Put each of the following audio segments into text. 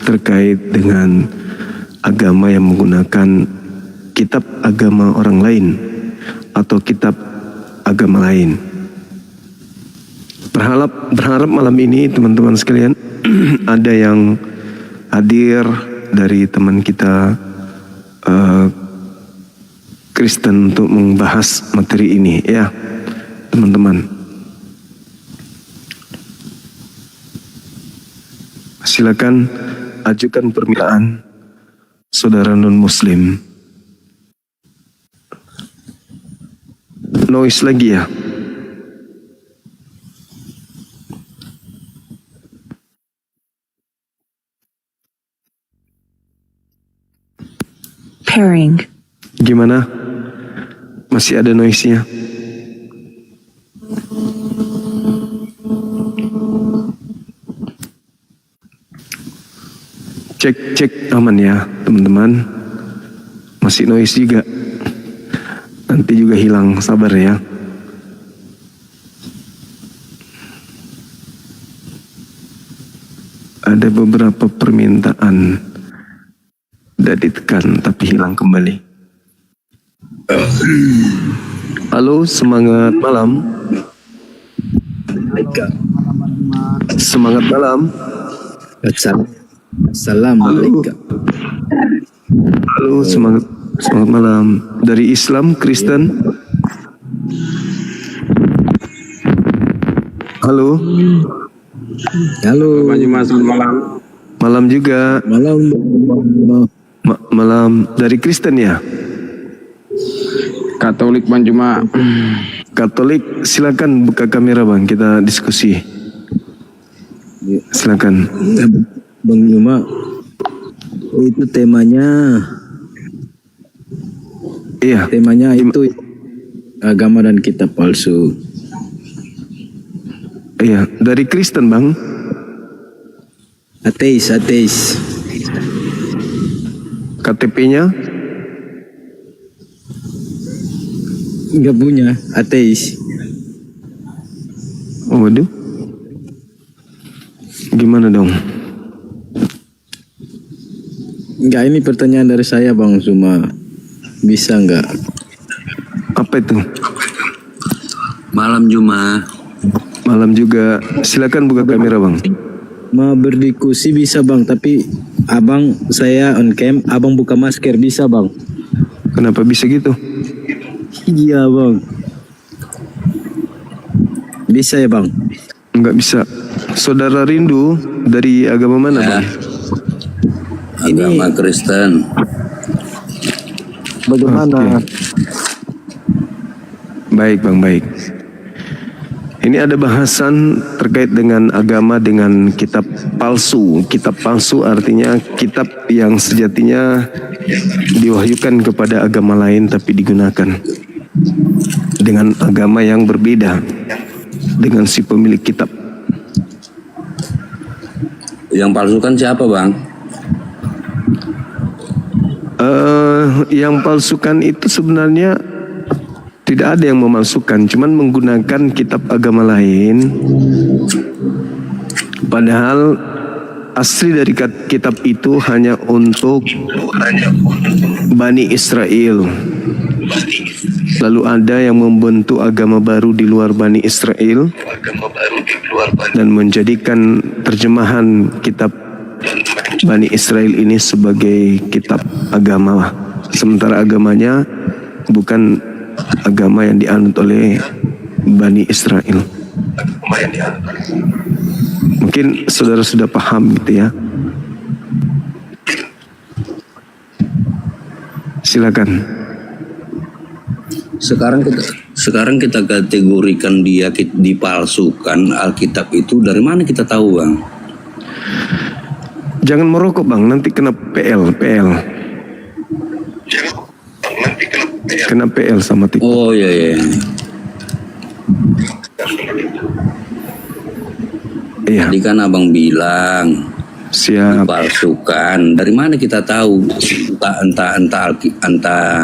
terkait dengan agama yang menggunakan kitab agama orang lain atau kitab agama lain. Berharap malam ini teman-teman sekalian ada yang hadir dari teman kita Kristen untuk membahas materi ini, ya teman-teman. Silakan ajukan permintaan saudara non-muslim. Noise lagi ya. Pairing. Gimana? Masih ada noise-nya? Cek aman ya teman-teman. Masih noise juga. Nanti juga hilang, sabar ya. Ada beberapa permintaan udah ditekan tapi hilang kembali. Halo, semangat malam. Semangat malam. Assalamualaikum. Halo, semangat malam. Dari Islam, Kristen. Halo. Halo. Malam. Malam juga. Malam dari Kristen ya. Katolik Bang Juma. Katolik, silakan buka kamera Bang, kita diskusi. Silakan. Bang Juma, itu temanya. Iya. Temanya itu agama dan kitab palsu. Iya, dari Kristen Bang. Ateis. KTP-nya Nggak punya, ateis. waduh. Gimana dong? Nggak, ini pertanyaan dari saya Bang Zuma. Bisa nggak? Apa itu? Malam Juma. Malam juga. Silakan buka kamera Bang. Mau berdiskusi bisa Bang, tapi abang saya on cam, abang buka masker bisa Bang? Kenapa bisa gitu? Iya Bang. Bisa ya Bang? Enggak bisa. Saudara Rindu dari agama mana Ya. Bang? Agama Kristen. Bagaimana? Oke. Baik Bang, baik. Ini ada bahasan terkait dengan agama dengan kitab palsu. Kitab palsu artinya kitab yang sejatinya diwahyukan kepada agama lain tapi digunakan dengan agama yang berbeda dengan si pemilik kitab. Yang palsu kan siapa Bang? Yang palsukan itu sebenarnya tidak ada yang memalsukan, cuman menggunakan kitab agama lain. Padahal asli dari kitab itu hanya untuk Bani Israel. Lalu ada yang membentuk agama baru di luar Bani Israel dan menjadikan terjemahan kitab Bani Israel ini sebagai kitab agama. Sementara agamanya bukan agama yang dianut oleh Bani Israel. Mungkin saudara sudah paham gitu ya. Silakan. Sekarang kita kategorikan dia dipalsukan Alkitab itu, dari mana kita tahu Bang? Jangan merokok Bang, nanti kena PL. Kena PL sama TikTok. Oh iya. Iya. Tadi kan abang bilang Siap. dipalsukan. Dari mana kita tahu? Entah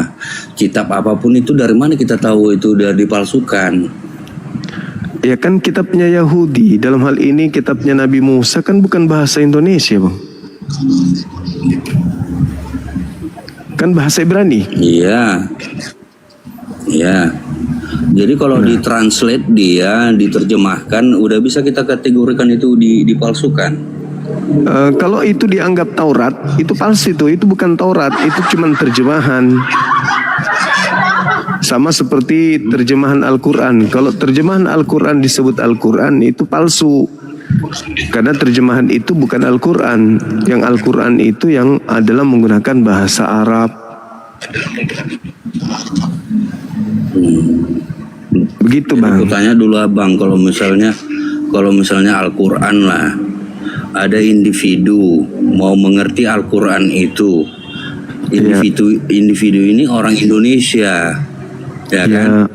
kitab apapun itu, dari mana kita tahu itu udah dipalsukan? Ya kan kitabnya Yahudi. Dalam hal ini kitabnya Nabi Musa kan bukan bahasa Indonesia Bang. Kan bahasa Ibrani. Iya. Ya. Jadi kalau ditranslate dia, diterjemahkan, udah bisa kita kategorikan itu dipalsukan. Kalau itu dianggap Taurat, itu palsu itu bukan Taurat, itu cuma terjemahan. Sama seperti terjemahan Al-Quran. Kalau terjemahan Al-Quran disebut Al-Quran, itu palsu. Karena terjemahan itu bukan Al-Quran. Yang Al-Quran itu yang adalah menggunakan bahasa Arab. Begitu Bang. Aku tanya dulu Abang, kalau misalnya Al-Quran lah, ada individu mau mengerti Al-Quran itu, individu ini orang Indonesia, ya kan?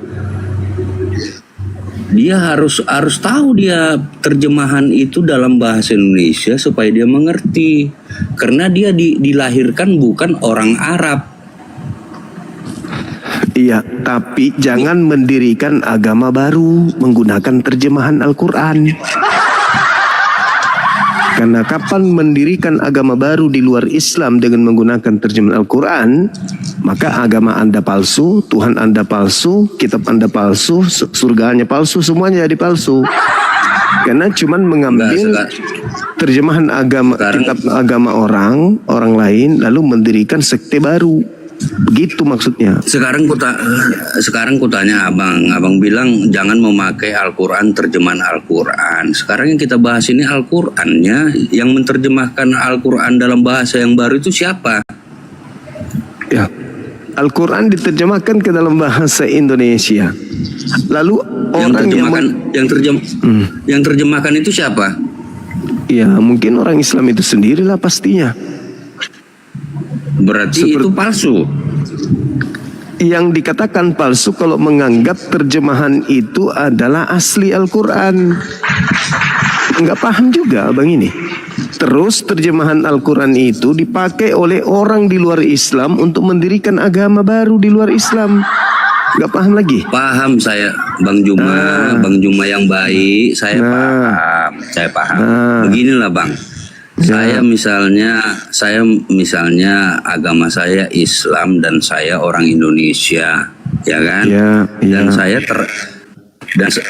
Dia harus tahu dia terjemahan itu dalam bahasa Indonesia supaya dia mengerti, karena dia dilahirkan bukan orang Arab. Iya, tapi jangan mendirikan agama baru menggunakan terjemahan Al-Quran. Karena kapan mendirikan agama baru di luar Islam dengan menggunakan terjemahan Al-Quran, maka agama Anda palsu, Tuhan Anda palsu, kitab Anda palsu, surganya palsu, semuanya jadi palsu. Karena cuman mengambil terjemahan agama, kitab agama orang lain, lalu mendirikan sekte baru. Begitu maksudnya. Sekarang ku tanya abang bilang jangan memakai Al-Quran, terjemahan Al-Quran. Sekarang yang kita bahas ini Al-Qurannya, yang menerjemahkan Al-Quran dalam bahasa yang baru itu siapa? Ya, Al-Quran diterjemahkan ke dalam bahasa Indonesia. Lalu orang yang terjemahkan itu siapa? Ya, mungkin orang Islam itu sendirilah pastinya. Berarti itu palsu. Yang dikatakan palsu kalau menganggap terjemahan itu adalah asli Al-Quran. Nggak paham juga abang ini. Terus terjemahan Al-Quran itu dipakai oleh orang di luar Islam untuk mendirikan agama baru di luar Islam. Nggak paham lagi? Paham saya, Bang Juma, Bang Juma yang baik, saya paham. Beginilah Bang. Saya misalnya agama saya Islam dan saya orang Indonesia, ya kan?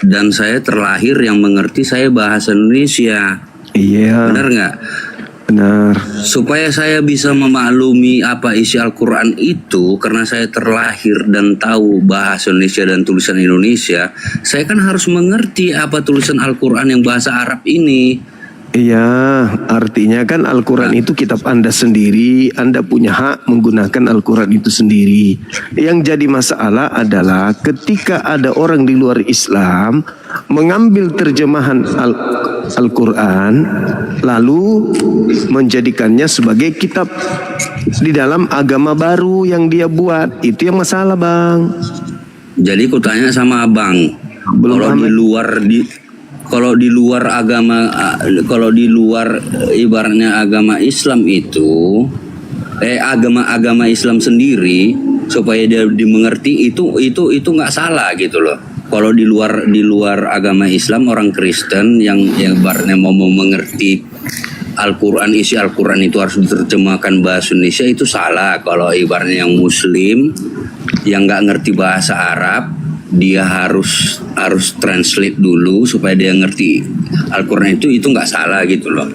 Dan saya terlahir yang mengerti saya bahasa Indonesia. Iya. Benar nggak? Benar. Supaya saya bisa memaklumi apa isi Al-Quran itu, karena saya terlahir dan tahu bahasa Indonesia dan tulisan Indonesia, saya kan harus mengerti apa tulisan Al-Quran yang bahasa Arab ini. Iya, artinya kan Al-Quran itu kitab Anda sendiri, Anda punya hak menggunakan Al-Quran itu sendiri. Yang jadi masalah adalah ketika ada orang di luar Islam mengambil terjemahan Al-Quran lalu menjadikannya sebagai kitab di dalam agama baru yang dia buat. Itu yang masalah Bang. Jadi ku tanya sama Abang, kalau di luar ibaratnya agama Islam itu, agama Islam sendiri supaya dia dimengerti itu nggak salah gitu loh. Kalau di luar agama Islam, orang Kristen yang ibaratnya mau mengerti Al-Quran, isi Al-Quran itu harus diterjemahkan bahasa Indonesia, itu salah. Kalau ibaratnya yang Muslim yang nggak ngerti bahasa Arab, dia harus translate dulu supaya dia ngerti Al-Quran itu nggak salah gitu loh.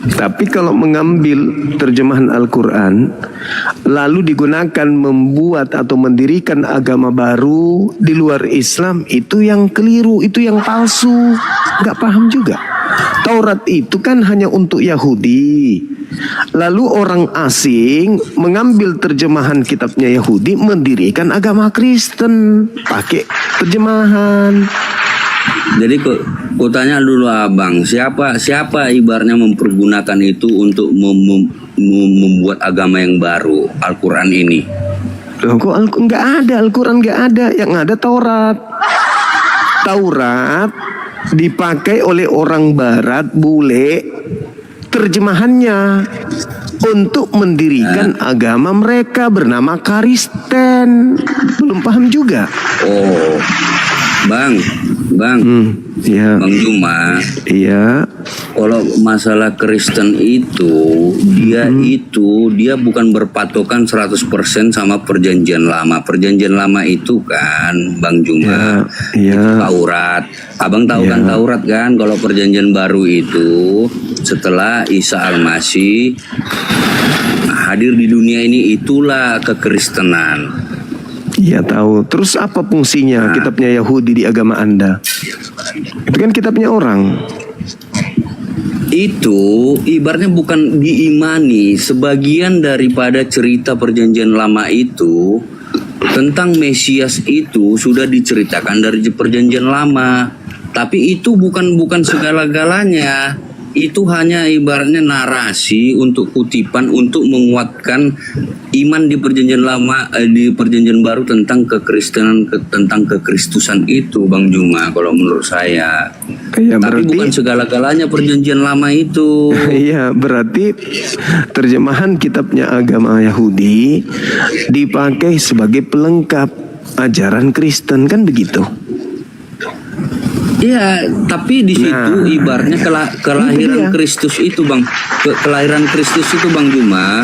Tapi kalau mengambil terjemahan Al-Quran lalu digunakan membuat atau mendirikan agama baru di luar Islam, itu yang keliru, itu yang palsu. Nggak paham juga. Taurat itu kan hanya untuk Yahudi. Lalu orang asing mengambil terjemahan kitabnya Yahudi, mendirikan agama Kristen pakai terjemahan. Jadi ku tanya dulu Abang, siapa ibaratnya mempergunakan itu untuk membuat agama yang baru, Al-Quran ini? Loh, kok nggak ada Al-Quran, nggak ada. Yang ada Taurat. Taurat dipakai oleh orang Barat, bule, terjemahannya untuk mendirikan agama mereka bernama Kristen. Belum paham juga. Oh, Bang, Iya. Bang Juma, Iya. kalau masalah Kristen itu, dia bukan berpatokan 100% sama perjanjian lama. Perjanjian lama itu kan, Bang Juma, Iya. Taurat. Abang tahu kan Taurat kan? Kalau perjanjian baru itu setelah Isa Al-Masih hadir di dunia ini, itulah kekristenan. Iya tahu. Terus apa fungsinya kitabnya Yahudi di agama Anda? Itu kan kitabnya orang. Itu ibaratnya bukan diimani. Sebagian daripada cerita perjanjian lama itu tentang Mesias itu sudah diceritakan dari perjanjian lama. Tapi itu bukan segala-galanya. Itu hanya ibaratnya narasi untuk kutipan untuk menguatkan iman di perjanjian lama, di perjanjian baru tentang kekristenan, tentang kekristusan itu, Bang Juma, kalau menurut saya. Iya, Tapi berarti bukan segala-galanya perjanjian lama itu. iya, berarti terjemahan kitabnya agama Yahudi dipakai sebagai pelengkap ajaran Kristen, kan begitu? Iya, tapi di situ ibaratnya kelahiran Iya. Kristus itu, Bang. Kelahiran Kristus itu, Bang Juma.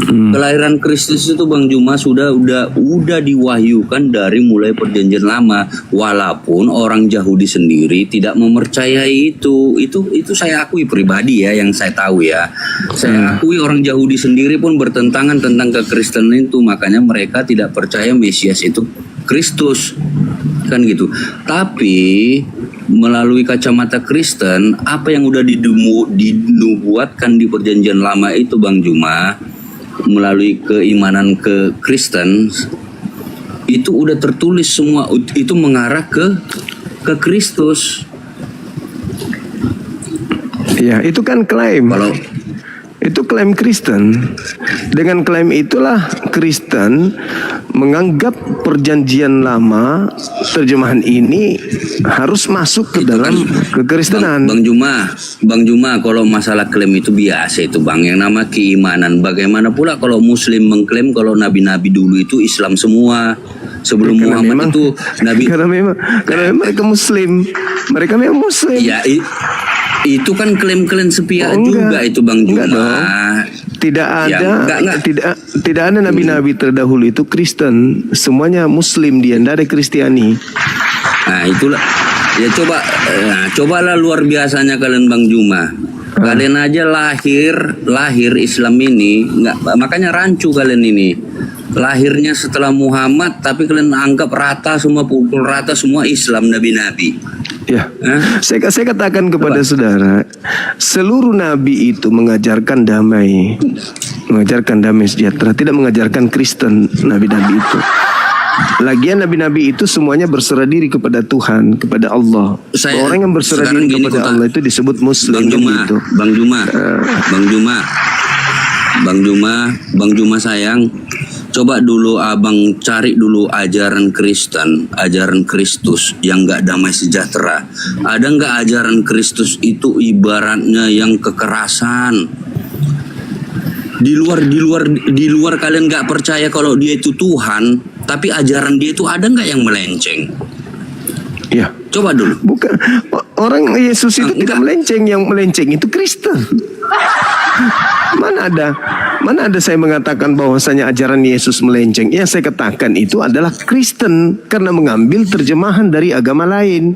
Kelahiran Kristus itu, Bang Juma, udah diwahyukan dari mulai perjanjian lama. Walaupun orang Yahudi sendiri tidak mempercayai itu. Itu saya akui pribadi ya, yang saya tahu ya. Saya akui orang Yahudi sendiri pun bertentangan tentang kekristenan itu. Makanya mereka tidak percaya Mesias itu Kristus. Kan gitu. Tapi melalui kacamata Kristen, apa yang udah dinubuatkan di perjanjian lama itu, Bang Juma, melalui keimanan ke Kristen, itu udah tertulis semua, itu mengarah ke Kristus. Iya, itu kan klaim. Kalau Itu klaim Kristen. Dengan klaim itulah Kristen menganggap perjanjian lama, terjemahan ini harus masuk ke dalam kekristenan. Bang Juma, kalau masalah klaim itu biasa itu, Bang, yang nama keimanan. Bagaimana pula kalau Muslim mengklaim kalau nabi-nabi dulu itu Islam semua, sebelum Karena Muhammad memang- itu nabi. Karena memang mereka Muslim, mereka memang Muslim. Ya, itu kan klaim-klaim sepihak juga itu, Bang Juma. Enggak dong. Tidak ada, enggak. tidak ada nabi-nabi terdahulu itu Kristen, semuanya Muslim dia, tidak ada Kristiani. Nah, itulah. Ya cobalah luar biasanya kalian, Bang Juma. Kalian aja lahir Islam ini, makanya rancu kalian ini. Lahirnya setelah Muhammad, tapi kalian anggap pukul rata semua Islam nabi-nabi. Ya, saya katakan kepada saudara, seluruh nabi itu mengajarkan damai sejahtera, tidak mengajarkan Kristen nabi-nabi itu. Lagian nabi-nabi itu semuanya berserah diri kepada Tuhan, kepada Allah. Orang yang berserah diri kepada Allah itu disebut Muslim. Bang Juma sayang, coba dulu abang cari dulu ajaran Kristen, ajaran Kristus yang nggak damai sejahtera. Ada nggak ajaran Kristus itu ibaratnya yang kekerasan? Di luar kalian nggak percaya kalau dia itu Tuhan, tapi ajaran dia itu ada nggak yang melenceng? Ya, coba dulu. Bukan, orang Yesus itu tidak melenceng, yang melenceng itu Kristen. Mana ada saya mengatakan bahwasanya ajaran Yesus melenceng. Yang saya katakan itu adalah Kristen karena mengambil terjemahan dari agama lain.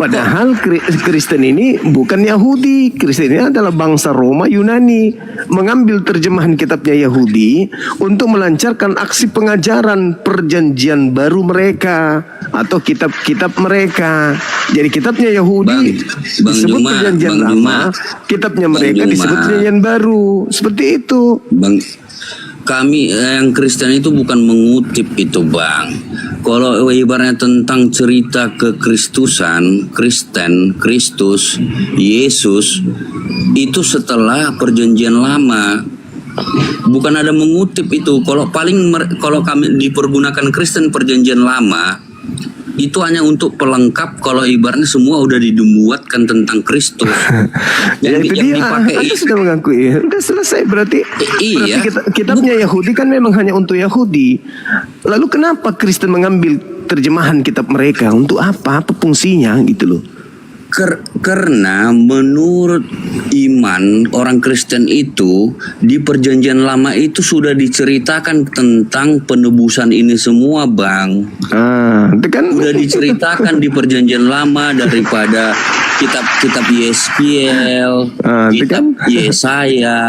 Padahal Kristen ini bukan Yahudi. Kristen ini adalah bangsa Roma Yunani, mengambil terjemahan kitabnya Yahudi untuk melancarkan aksi pengajaran perjanjian baru mereka atau kitab-kitab mereka. Jadi kitabnya Yahudi disebut perjanjian lama, kitabnya mereka disebut perjanjian baru. Seperti itu. Bang, kami yang Kristen itu bukan mengutip itu, Bang. Kalau ibaratnya tentang cerita kekristusan, Kristen, Kristus, Yesus, itu setelah perjanjian lama. Bukan ada mengutip itu. Kalau kami dipergunakan Kristen perjanjian lama, itu hanya untuk pelengkap kalau ibaratnya semua udah dibuatkan tentang Kristus. Ya itu dia, Anda sudah mengakui. Udah selesai berarti. Iya. Berarti kitabnya Yahudi kan memang hanya untuk Yahudi. Lalu kenapa Kristen mengambil terjemahan kitab mereka. Untuk apa? Apa fungsinya gitu loh. Karena menurut iman orang Kristen itu di perjanjian lama itu sudah diceritakan tentang penebusan ini semua, Bang. Itu kan Udah diceritakan di perjanjian lama daripada kitab-kitab Yeskiel, itu kitab kan. Yesaya.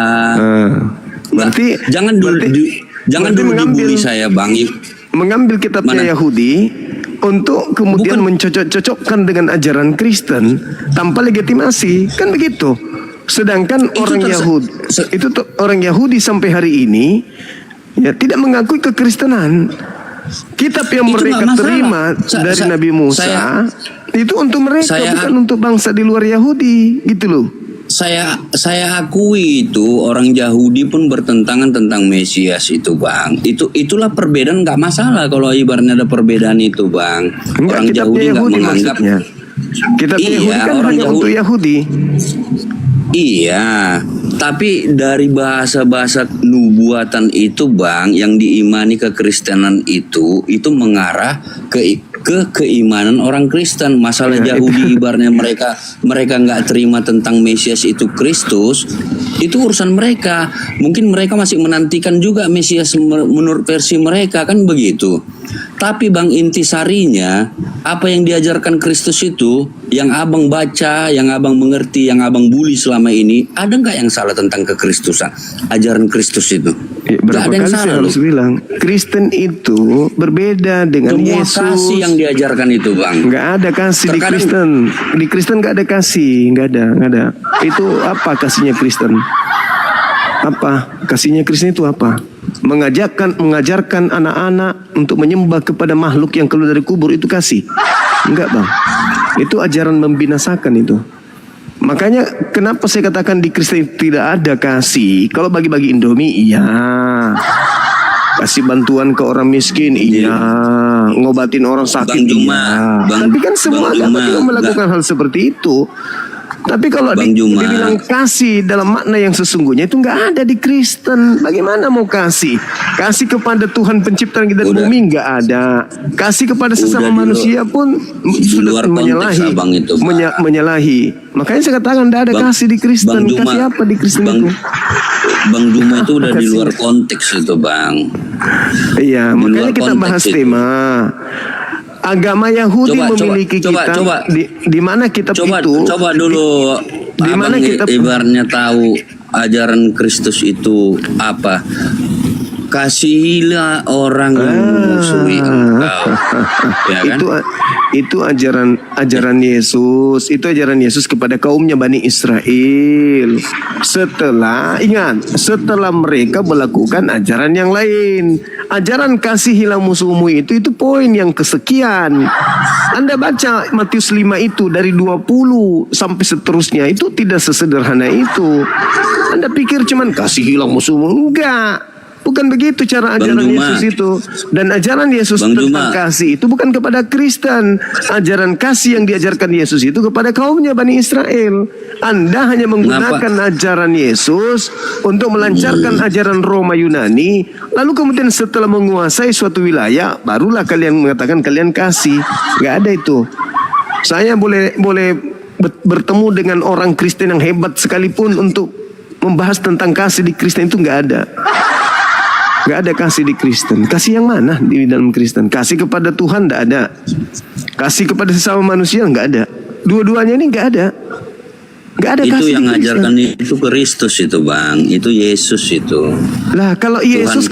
Berarti Jangan dulu berarti dibully saya, Bang. mengambil kitabnya Mana? Yahudi untuk kemudian mencocok-cocokkan dengan ajaran Kristen tanpa legitimasi, kan begitu. Sedangkan Itu orang Yahudi orang Yahudi sampai hari ini ya tidak mengakui kekristenan. Kitab yang Itu mereka nggak masalah. terima dari Nabi Musa itu untuk mereka, bukan untuk bangsa di luar Yahudi, gitu loh. Saya akui itu orang Yahudi pun bertentangan tentang Mesias itu, Bang. Itulah perbedaan, nggak masalah kalau ibaratnya ada perbedaan itu, Bang. Enggak, Orang kitabnya Yahudi nggak Yahudi menganggap. maksudnya. Kitabnya Iya, Yahudi kan orang hanya untuk Yahudi. Iya, tapi dari bahasa-bahasa nubuatan itu, Bang, yang diimani kekristenan itu mengarah ke keimanan orang Kristen. Masalah Ya, Yahudi ibaratnya mereka nggak terima tentang Mesias itu Kristus, itu urusan mereka. Mungkin mereka masih menantikan juga Mesias menurut versi mereka, kan begitu. Tapi Bang, intisarinya apa yang diajarkan Kristus itu, yang abang baca, yang abang mengerti, yang abang bully selama ini, ada nggak yang salah tentang kekristusan, ajaran Kristus itu? Ya, Nggak berapa ada yang kali saya salah harus loh. bilang Kristen itu berbeda dengan Semua Yesus. kasih yang diajarkan itu, Bang. Nggak ada kasih di Terkadang- Kristen. Di Kristen nggak ada kasih, nggak ada. Itu apa kasihnya Kristen? Apa kasihnya Kristen itu apa? Mengajarkan anak-anak untuk menyembah kepada makhluk yang keluar dari kubur, itu kasih? Enggak, Bang. Itu ajaran membinasakan itu. Makanya kenapa saya katakan di Kristen tidak ada kasih. Kalau bagi-bagi Indomie, iya. Kasih bantuan ke orang miskin, iya. Ngobatin orang sakit, Bang Juma, iya. Tapi kan semua Bang agama Juma, tidak melakukan hal seperti itu. Tapi kalau Bang Juma, dibilang kasih dalam makna yang sesungguhnya itu nggak ada di Kristen. Bagaimana mau kasih? Kasih kepada Tuhan pencipta langit dan Udah. bumi nggak ada. Kasih kepada sesama Udah di manusia pun sudah luar konteks, menyalahi. Abang, itu, Bang. Menyalahi. Makanya saya katakan tidak ada kasih di Kristen. Bang Juma, Kasih apa di Kristen Bang, itu? Bang Juma itu udah di Kasih. luar konteks itu, Bang. Iya, Di makanya luar kita konteks bahas itu. tema. Agama Yahudi memiliki kitab di mana kitab itu. Coba dulu di mana abang kitab ibaratnya tahu ajaran Kristus itu apa. Kasihilah orang yang memusuhi engkau. Ya kan? Itu ajaran Yesus. Itu ajaran Yesus kepada kaumnya Bani Israel. Setelah mereka melakukan ajaran yang lain. Ajaran kasihilah musuhmu itu poin yang kesekian. Anda baca Matius 5 itu dari 20 sampai seterusnya, itu tidak sesederhana itu. Anda pikir cuman kasihilah musuhmu? Enggak. Bukan begitu cara Bang ajaran Juma. Yesus itu. Dan ajaran Yesus Bang tentang Juma. kasih itu bukan kepada Kristen. Ajaran kasih yang diajarkan Yesus itu kepada kaumnya Bani Israel. Anda hanya menggunakan ajaran Yesus untuk melancarkan ajaran Roma Yunani. Lalu kemudian setelah menguasai suatu wilayah, barulah kalian mengatakan kalian kasih. Gak ada itu. Saya boleh bertemu dengan orang Kristen yang hebat sekalipun untuk membahas tentang kasih di Kristen, itu gak ada. Gak ada kasih di Kristen. Kasih yang mana di dalam Kristen? Kasih kepada Tuhan tidak ada. Kasih kepada sesama manusia nggak ada. Dua-duanya ini nggak ada. Nggak ada Itu kasih yang di Kristen. ngajarkan itu Kristus itu, Bang. Itu Yesus itu. Lah kalau Yesus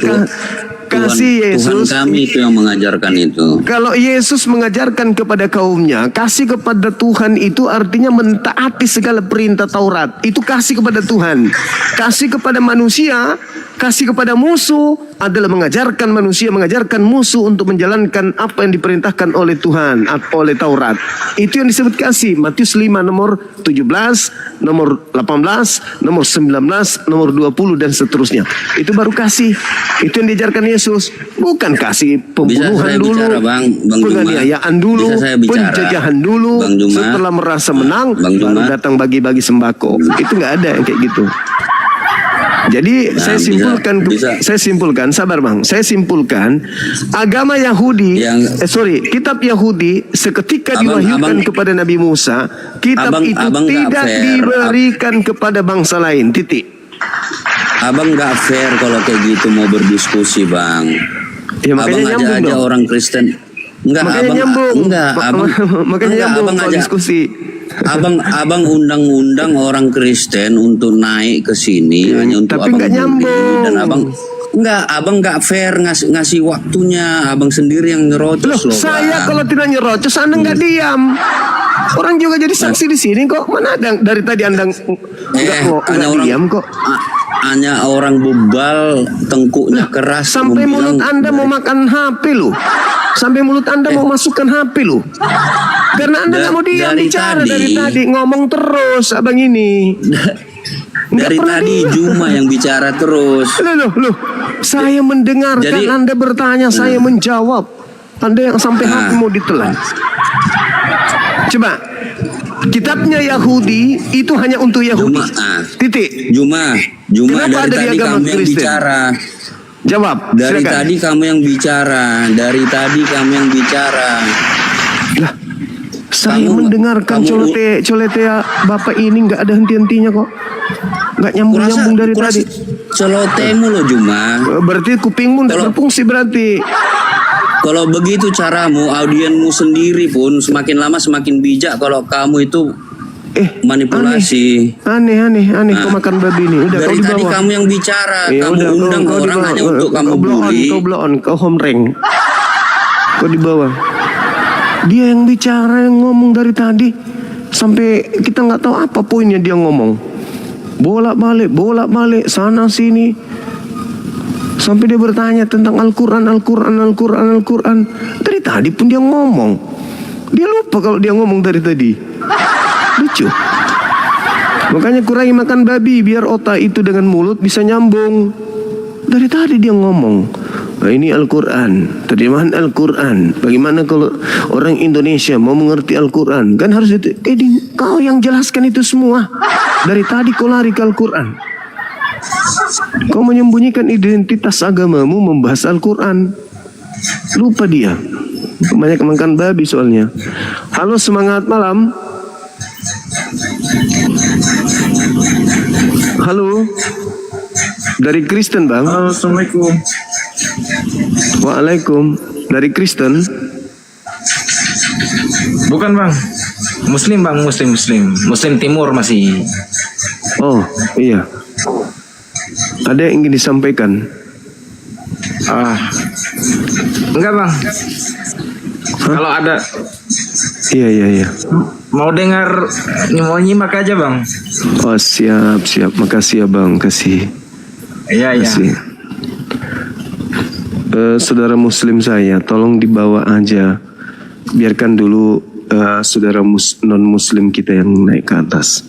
kasih Yesus, Tuhan kami itu yang mengajarkan itu. kalau Yesus mengajarkan kepada kaumnya, kasih kepada Tuhan itu artinya mentaati segala perintah Taurat. Itu kasih kepada Tuhan. Kasih kepada manusia, kasih kepada musuh adalah mengajarkan manusia, mengajarkan musuh untuk menjalankan apa yang diperintahkan oleh Tuhan, oleh Taurat. Itu yang disebut kasih. Matius 5 nomor 17, nomor 18, nomor 19, nomor 20 dan seterusnya. Itu baru kasih. Itu yang diajarkan Yesus. Bukan kasih Bisa pembunuhan saya dulu, bicara, Bang Juma? penganiayaan dulu, Bisa saya bicara? penjajahan dulu. Bang Juma? Setelah merasa menang, Bang baru Juma? datang bagi-bagi sembako. Itu nggak ada yang kayak gitu. Jadi Nah, saya simpulkan, bisa. saya simpulkan, sabar bang, saya simpulkan agama Yahudi, kitab Yahudi seketika diwahyukan kepada Nabi Musa, kitab itu tidak diberikan kepada bangsa lain. Titik. Abang nggak fair kalau kayak gitu mau berdiskusi bang. Ya, makanya abang aja orang Kristen. Enggak, makanya abang nyambung. makanya nyambung kalau diskusi. Abang undang-undang orang Kristen untuk naik ke sini hanya untuk tapi abang nggak beli. nyambung. Dan abang nggak fair ngasih waktunya. Abang sendiri yang nyerocos loh. Saya Bang. kalau tidak nyerocos, Anda nggak diam. Orang juga jadi saksi di sini kok. Mana ada dari tadi Anda nggak diam kok. Hanya orang bebal, tengkuknya keras. Sampai mulut Anda mau makan HP loh. Sampai mulut Anda mau masukkan HP loh. Karena Anda nggak mau diam bicara dari tadi, ngomong terus abang ini. Dari tadi Juma yang bicara terus. Loh, saya mendengarkan. Jadi, Anda bertanya, saya menjawab. Anda yang sampai HP mau ditelan. Coba, kitabnya Yahudi itu hanya untuk Yahudi. Titik. Juma Kenapa dari tadi kamu yang bicara. Jawab. Dari silakan. tadi kamu yang bicara. Lah, saya mendengarkan colete Bapak ini nggak ada henti-hentinya kok. Nggak nyambung dari tadi. Celotemu loh Juma. Berarti kupingmu nggak berfungsi berarti. Kalau begitu caramu, audienmu sendiri pun semakin lama semakin bijak kalau kamu itu manipulasi. Aneh. Kau makan babi ini. Udah, dari kau tadi dibawa. kamu yang bicara, Ya, kamu undang orang hanya untuk kamu bully. Kau blow on, kau home rank. Kau di bawah. Dia yang bicara, yang ngomong dari tadi sampai kita nggak tahu apa poinnya dia ngomong. Bolak-balik sana sini. Sampai dia bertanya tentang Al-Quran. Dari tadi pun dia ngomong. Dia lupa kalau dia ngomong dari tadi. Lucu. Makanya kurangi makan babi biar otak itu dengan mulut bisa nyambung. Dari tadi dia ngomong. Nah, ini Al-Quran, terjemahan Al-Quran. Bagaimana kalau orang Indonesia mau mengerti Al-Quran? Kan harus itu. Kau yang jelaskan itu semua. Dari tadi kau lari ke Al-Quran. Kau menyembunyikan identitas agamamu membahas Al-Quran. Lupa dia. Banyak makan babi soalnya. Halo, semangat malam. Halo. Dari Kristen bang. Halo, assalamualaikum. Waalaikum. Dari Kristen. Bukan bang, Muslim bang, Muslim Timur masih. Oh iya. Ada yang ingin disampaikan? Enggak bang. Kalau ada. Iya. Mau dengar, mau nyimak aja bang. Oh siap. Makasih ya bang, kasih. Iya. Saudara Muslim saya, tolong dibawa aja. Biarkan dulu saudara non Muslim kita yang naik ke atas.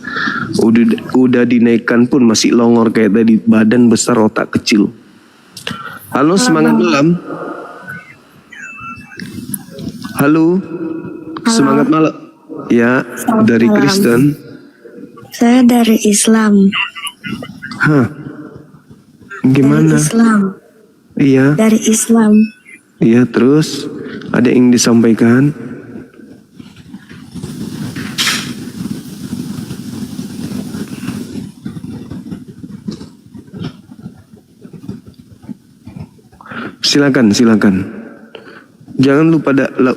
Udah dinaikkan pun masih longor kayak tadi, badan besar otak kecil. Halo, semangat malam. Halo. Semangat malam. Ya, dari Kristen. Saya dari Islam. Hah? Gimana? Dari Islam. Iya. Dari Islam. Iya, terus ada yang disampaikan? Silakan. Jangan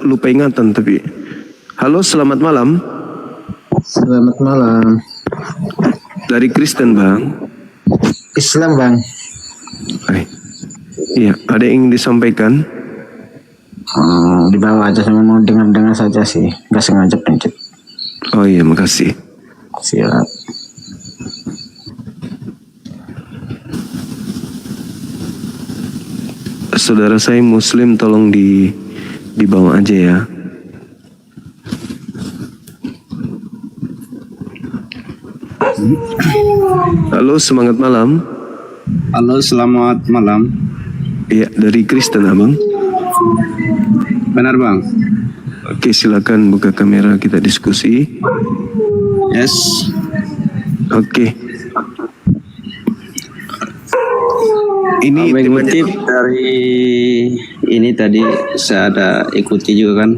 lupa ingatan tapi. Halo, selamat malam. Selamat malam. Dari Kristen bang. Islam bang. Iya, ada yang disampaikan? Di bawah aja, saya mau dengar saja sih, nggak sengaja pencet. Oh iya, makasih. Siap. Saudara saya Muslim, tolong dibawa aja ya. Halo, semangat malam. Halo, selamat malam. Iya, dari Kristen abang. Benar bang. Oke, silakan buka kamera, kita diskusi. Yes. Oke. Ini Mengutip dari ini tadi saya ada ikuti juga kan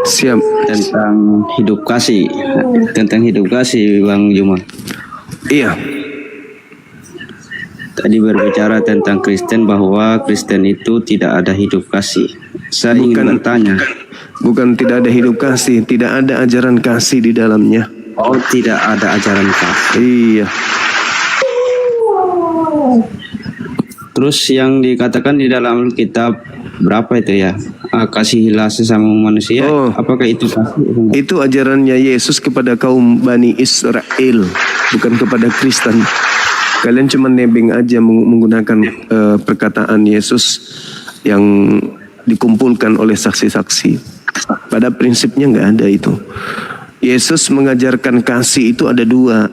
siap. tentang hidup kasih, Bang Juma. Iya. Tadi berbicara tentang Kristen bahwa Kristen itu tidak ada hidup kasih. Saya ingin bertanya. Bukan tidak ada hidup kasih, tidak ada ajaran kasih di dalamnya. Oh, tidak ada ajaran kasih. Iya. Terus yang dikatakan di dalam kitab berapa itu ya? Kasihilah sesama manusia. Oh. Apakah itu kasih? Itu ajarannya Yesus kepada kaum Bani Israel, bukan kepada Kristen. Kalian cuma nebeng aja menggunakan perkataan Yesus yang dikumpulkan oleh saksi-saksi. Pada prinsipnya nggak ada itu. Yesus mengajarkan kasih itu ada dua.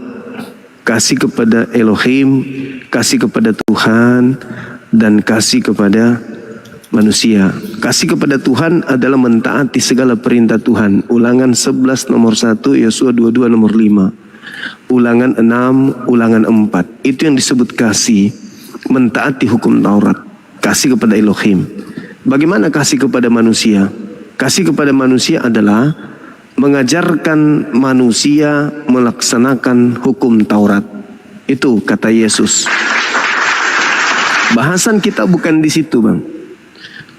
Kasih kepada Elohim, kasih kepada Tuhan, dan kasih kepada manusia. Kasih kepada Tuhan adalah mentaati segala perintah Tuhan. Ulangan 11 nomor 1, Yosua 22 nomor 5. Ulangan 6, ulangan 4. Itu yang disebut kasih, mentaati hukum Taurat. Kasih kepada Elohim. Bagaimana kasih kepada manusia? Kasih kepada manusia adalah mengajarkan manusia melaksanakan hukum Taurat. Itu kata Yesus. Bahasan kita bukan di situ, Bang.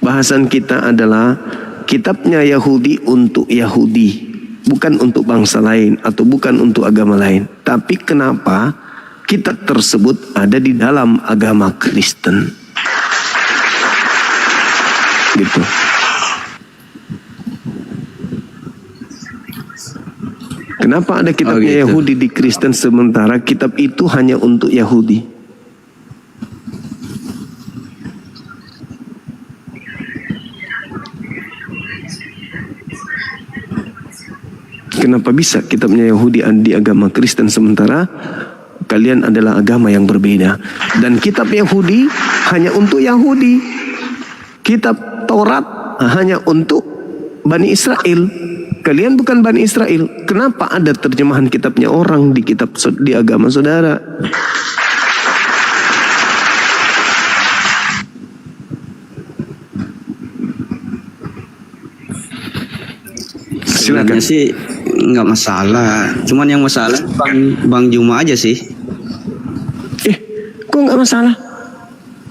Bahasan kita adalah kitabnya Yahudi untuk Yahudi, bukan untuk bangsa lain atau bukan untuk agama lain. Tapi kenapa kitab tersebut ada di dalam agama Kristen? Gitu. Kenapa ada kitabnya Yahudi di Kristen sementara kitab itu hanya untuk Yahudi? Kenapa bisa kitabnya Yahudi ada di agama Kristen sementara kalian adalah agama yang berbeda? Dan kitab Yahudi hanya untuk Yahudi. Kitab Taurat hanya untuk Bani Israel. Kalian bukan Bani Israel. Kenapa ada terjemahan kitabnya orang di di agama saudara? Sebenarnya sih nggak masalah. Cuman yang masalah Bang Juma aja sih. Kok nggak masalah?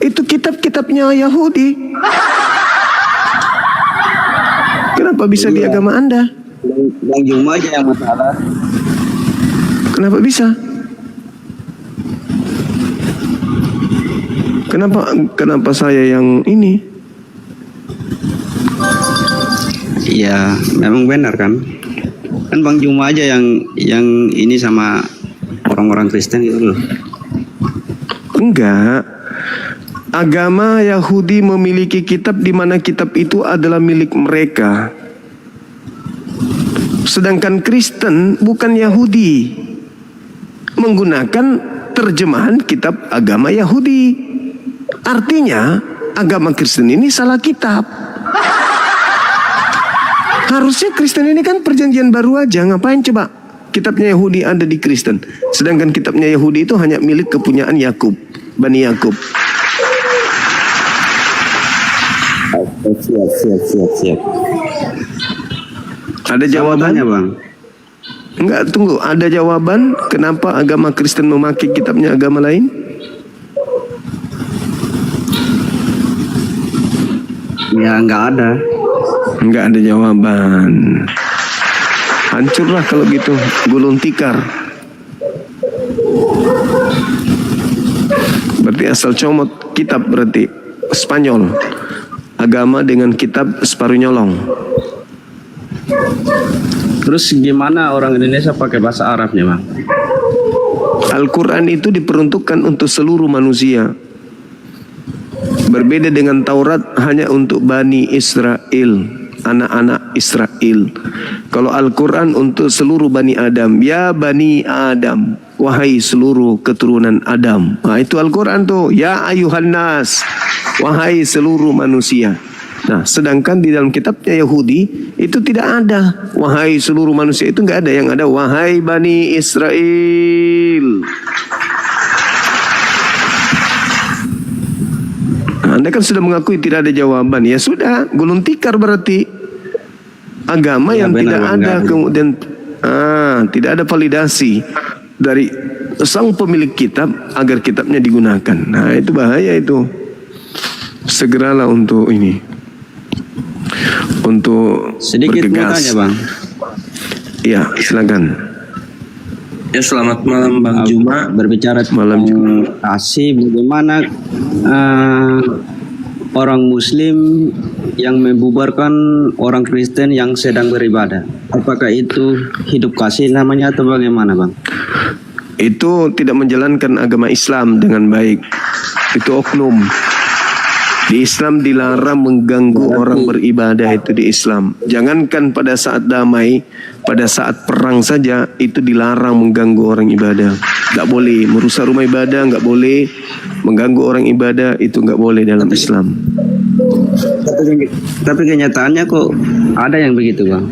Itu kitab-kitabnya Yahudi. Kenapa bisa di agama Anda? Bang Juma aja yang masalah. Kenapa bisa? Kenapa saya yang ini? Iya, memang benar kan? Kan Bang Juma aja yang ini sama orang-orang Kristen gitu loh. Enggak. Agama Yahudi memiliki kitab di mana kitab itu adalah milik mereka. Sedangkan Kristen bukan Yahudi, menggunakan terjemahan kitab agama Yahudi. Artinya agama Kristen ini salah kitab. Harusnya Kristen ini kan perjanjian baru aja. Ngapain coba kitabnya Yahudi ada di Kristen, sedangkan kitabnya Yahudi itu hanya milik kepunyaan Yakub, Bani Yakub. Siap. Ada jawaban? Tanya, Bang. Enggak, tunggu. Ada jawaban kenapa agama Kristen memakai kitabnya agama lain? Ya nggak ada. Enggak ada jawaban. Hancurlah kalau gitu, gulung tikar. Berarti asal comot kitab berarti Spanyol. Agama dengan kitab separuh nyolong. Terus gimana orang Indonesia pakai bahasa Arabnya, Bang? Al-Quran itu diperuntukkan untuk seluruh manusia. Berbeda dengan Taurat hanya untuk Bani Israel, anak-anak Israel. Kalau Al-Quran untuk seluruh Bani Adam. Ya Bani Adam, wahai seluruh keturunan Adam. Nah itu Al-Quran tuh. Ya ayuhan nas, wahai seluruh manusia. Nah sedangkan di dalam kitabnya Yahudi itu tidak ada wahai seluruh manusia, itu nggak ada. Yang ada wahai Bani Israel. Anda kan sudah mengakui tidak ada jawaban. Ya sudah, gulung tikar berarti agama Ya, yang benar, tidak Bang. ada kemudian tidak ada validasi dari sang pemilik kitab agar kitabnya digunakan. Nah, itu bahaya itu. Segeralah untuk ini. Untuk Sedikit mau bergegas. tanya Bang. Ya, silakan. Ya, selamat malam Bang Juma. Berbicara Malam tentang kasih, bagaimana orang Muslim yang membubarkan orang Kristen yang sedang beribadah? Apakah itu hidup kasih namanya atau bagaimana Bang? Itu tidak menjalankan agama Islam dengan baik. Itu oknum. Di Islam dilarang mengganggu orang beribadah, itu di Islam. Jangankan pada saat damai, pada saat perang saja itu dilarang mengganggu orang ibadah. Gak boleh merusak rumah ibadah, gak boleh mengganggu orang ibadah, itu gak boleh dalam Islam. Tapi kenyataannya kok ada yang begitu Bang?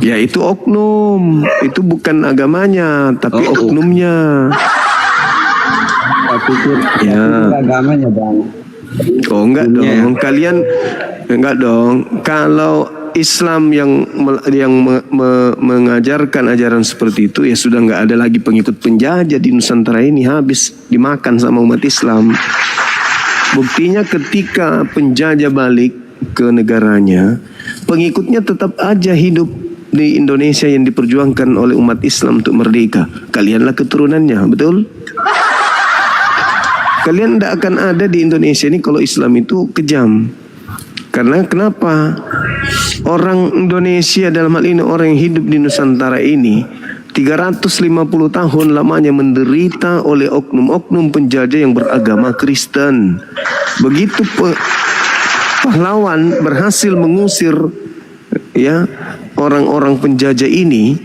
Ya itu oknum, itu bukan agamanya, tapi oknumnya. Tapi itu Ya. agamanya Bang. Oh enggak Dunia, dong, kalian enggak dong. Kalau Islam yang mengajarkan ajaran seperti itu, ya sudah enggak ada lagi pengikut penjajah di Nusantara ini, habis dimakan sama umat Islam. Buktinya ketika penjajah balik ke negaranya, pengikutnya tetap aja hidup di Indonesia yang diperjuangkan oleh umat Islam untuk merdeka. Kalianlah keturunannya, betul? Kalian tidak akan ada di Indonesia ini kalau Islam itu kejam. Karena kenapa? Orang Indonesia dalam hal ini orang yang hidup di Nusantara ini 350 tahun lamanya menderita oleh oknum-oknum penjajah yang beragama Kristen. Begitu pahlawan berhasil mengusir ya orang-orang penjajah ini,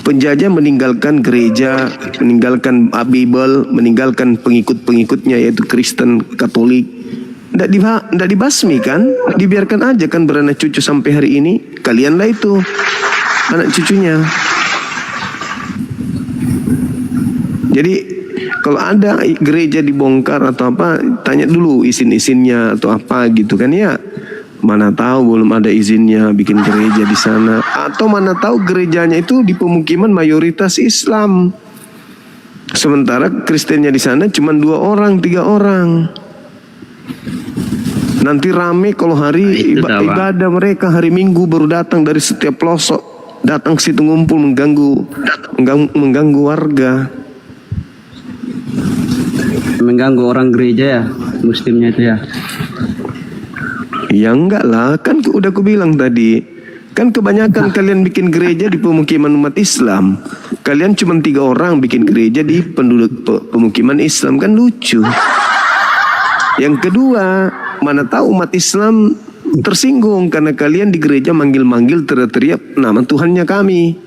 penjajah meninggalkan gereja, meninggalkan Bible, meninggalkan pengikut-pengikutnya yaitu Kristen Katolik. Tidak dibasmi kan, dibiarkan aja kan beranak cucu sampai hari ini. Kalianlah itu anak cucunya. Jadi kalau ada gereja dibongkar atau apa, tanya dulu izin-izinnya atau apa gitu kan ya. Mana tahu belum ada izinnya bikin gereja di sana, atau mana tahu gerejanya itu di pemukiman mayoritas Islam, sementara Kristennya di sana cuma 2 orang 3 orang. Nanti rame kalau hari ibadah mereka hari Minggu baru datang dari setiap pelosok, datang ke situ ngumpul mengganggu warga, Mengganggu orang gereja ya, Muslimnya itu ya. Ya enggak lah, kan udah aku bilang tadi. Kan kebanyakan kalian bikin gereja di pemukiman umat Islam. Kalian cuma 3 orang bikin gereja di penduduk pemukiman Islam, kan lucu. Yang kedua, mana tahu umat Islam tersinggung karena kalian di gereja manggil-manggil teriak-teriak nama Tuhannya kami.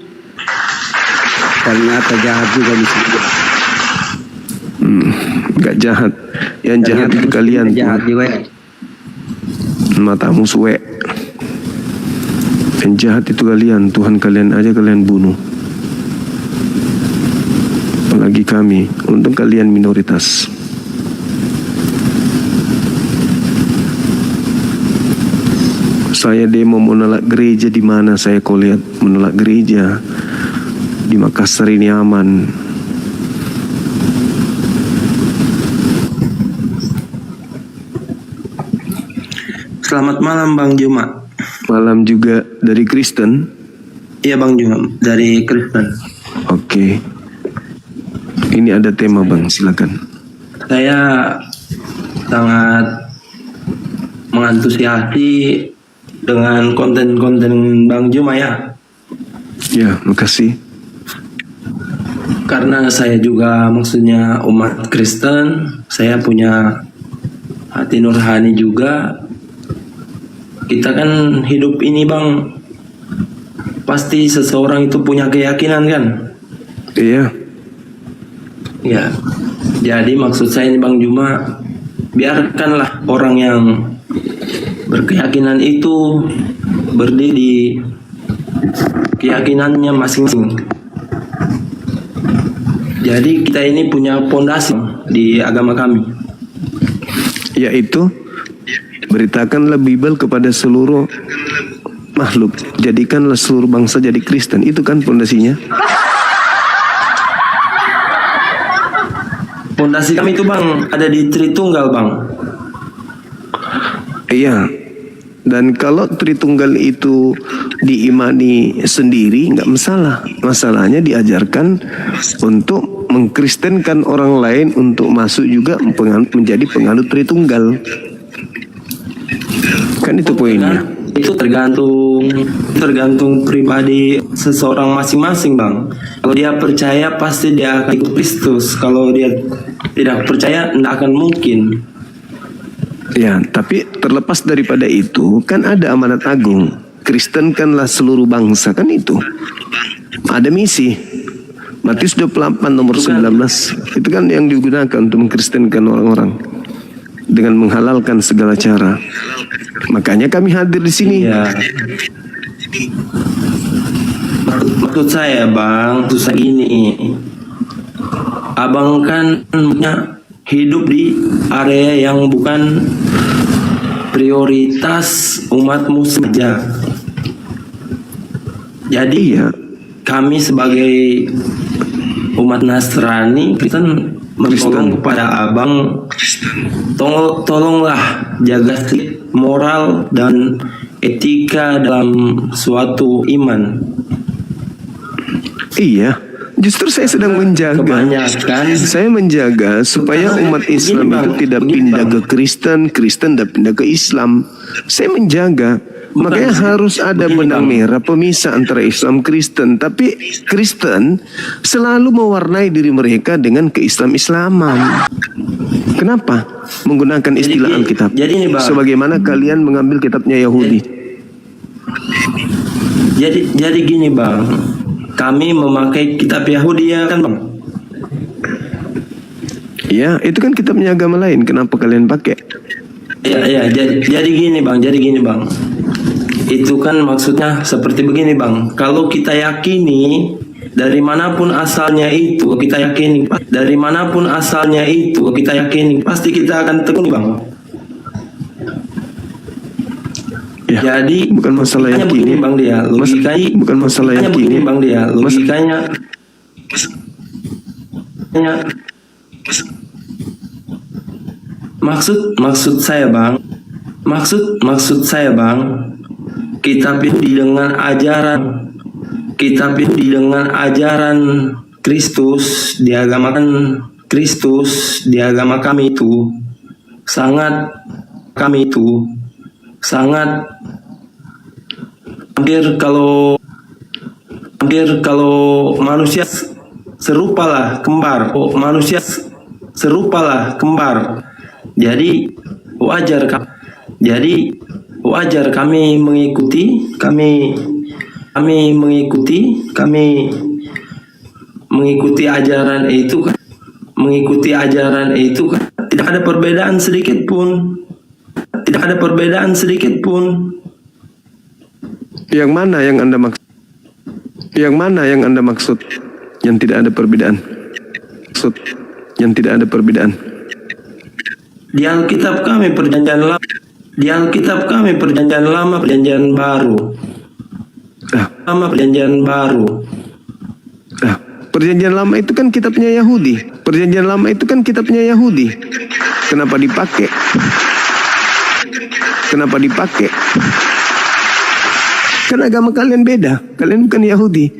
Ternyata jahat juga di situ. Enggak jahat. Yang jahat itu kalian. Jahat juga ya. Matamu suwe. Yang jahat itu kalian, Tuhan kalian aja kalian bunuh. Apalagi kami, untung kalian minoritas. Saya demo menolak gereja di mana saya kau lihat menolak gereja di Makassar ini aman. Selamat malam Bang Juma. Malam juga dari Kristen. Iya Bang Juma, dari Kristen. Oke. Ini ada tema Bang, silakan. Saya sangat mengantusiasi dengan konten-konten Bang Juma ya. Ya, makasih. Karena saya juga maksudnya umat Kristen, saya punya hati nurani juga. Kita kan hidup ini Bang, pasti seseorang itu punya keyakinan kan? Iya. Ya, jadi maksud saya ini Bang Juma, biarkanlah orang yang berkeyakinan itu berdiri keyakinannya masing-masing. Jadi kita ini punya pondasi di agama kami. Yaitu Beritakanlah Bible kepada seluruh makhluk. Jadikanlah seluruh bangsa jadi Kristen. Itu kan pondasinya. Pondasi kami itu bang ada di Tritunggal bang. Iya. Dan kalau Tritunggal itu diimani sendiri nggak masalah. Masalahnya diajarkan untuk mengkristenkan orang lain untuk masuk juga menjadi penganut Tritunggal. Kan itu poinnya. Itu tergantung pribadi seseorang masing-masing bang. Kalau dia percaya pasti dia akan ikut Kristus. Kalau dia tidak percaya tidak akan mungkin. Ya, tapi terlepas daripada itu kan ada amanat agung. Kristenkanlah seluruh bangsa, kan itu. Ada misi. Matius 28 nomor 19. Itu kan yang digunakan untuk mengkristenkan orang-orang dengan menghalalkan segala cara. Makanya kami hadir di sini. Ya. Maksud saya bang, susah ini. Abang kan hidup di area yang bukan prioritas umat muslim saja. Jadi Iya. kami sebagai umat Nasrani Kristen menolong kepada abang, tolonglah jaga moral dan etika dalam suatu iman. Iya, justru saya sedang menjaga. Kebanyakan Saya menjaga supaya umat Islam itu tidak pindah ke Kristen, Kristen tidak pindah ke Islam. Saya menjaga. Makanya harus ada benang merah pemisah antara Islam Kristen. Tapi Kristen selalu mewarnai diri mereka dengan keislam-islaman. Kenapa? Menggunakan istilah Alkitab. jadi ini, Bang. Sebagaimana kalian mengambil kitabnya Yahudi. Jadi gini bang, kami memakai kitab Yahudi ya kan bang? Ya, itu kan kitabnya agama lain. Kenapa kalian pakai? Ya, jadi gini bang. Itu kan maksudnya seperti begini bang. Kalau kita yakini dari manapun asalnya itu, kita yakini pasti kita akan tekuni bang. Ya, Jadi bukan masalah logikanya yakini. begini, bang dia. Logikanya Bukan masalah logikanya yakini. begini, bang dia. Logikanya maksud saya bang, kitab ini dengan ajaran Kristus di agama kami itu sangat hampir kalau manusia serupalah kembar. Jadi wajar kami mengikuti ajaran itu kan. Tidak ada perbedaan sedikit pun. Yang mana yang Anda maksud? Yang tidak ada perbedaan. Di Alkitab kami perjanjian lama, perjanjian baru. Perjanjian lama itu kan kitabnya Yahudi. Kenapa dipakai? Kan agama kalian beda. Kalian bukan Yahudi.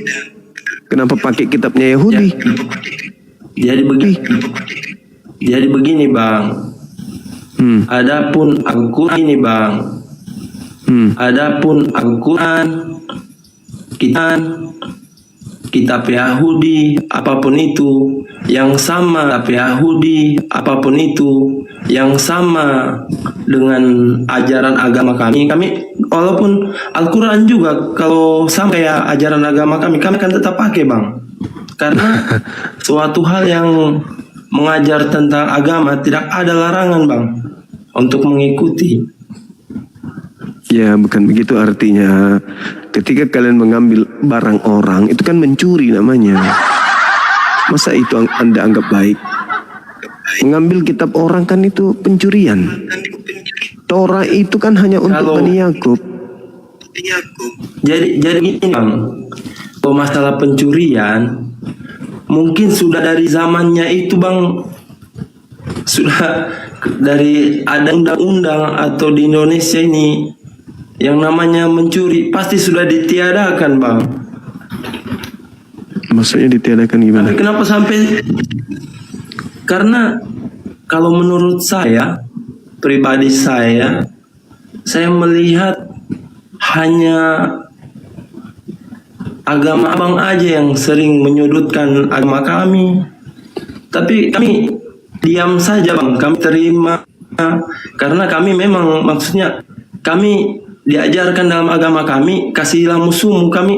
Kenapa pakai kitabnya Yahudi? Jadi begini bang. Adapun Al-Quran, kitab Yahudi apapun itu yang sama dengan ajaran agama kami walaupun Al-Quran juga kalau sama kayak ajaran agama kami akan tetap pakai bang, karena suatu hal yang mengajar tentang agama tidak ada larangan bang untuk mengikuti. Ya, bukan begitu artinya. Ketika kalian mengambil barang orang, itu kan mencuri namanya. Masa itu Anda anggap baik? Mengambil kitab orang kan itu pencurian. Torah itu kan hanya untuk Kalau- Bani Yakub. Jadi gini bang, kalau masalah pencurian, mungkin sudah dari zamannya itu bang, sudah dari ada undang-undang atau di Indonesia ini yang namanya mencuri pasti sudah ditiadakan bang. Maksudnya ditiadakan gimana? Tapi kenapa sampai? Karena kalau menurut saya, pribadi saya melihat hanya agama abang aja yang sering menyudutkan agama kami. Tapi kami diam saja bang, kami terima karena kami memang maksudnya kami diajarkan dalam agama kami, kasihilah musuhmu, kami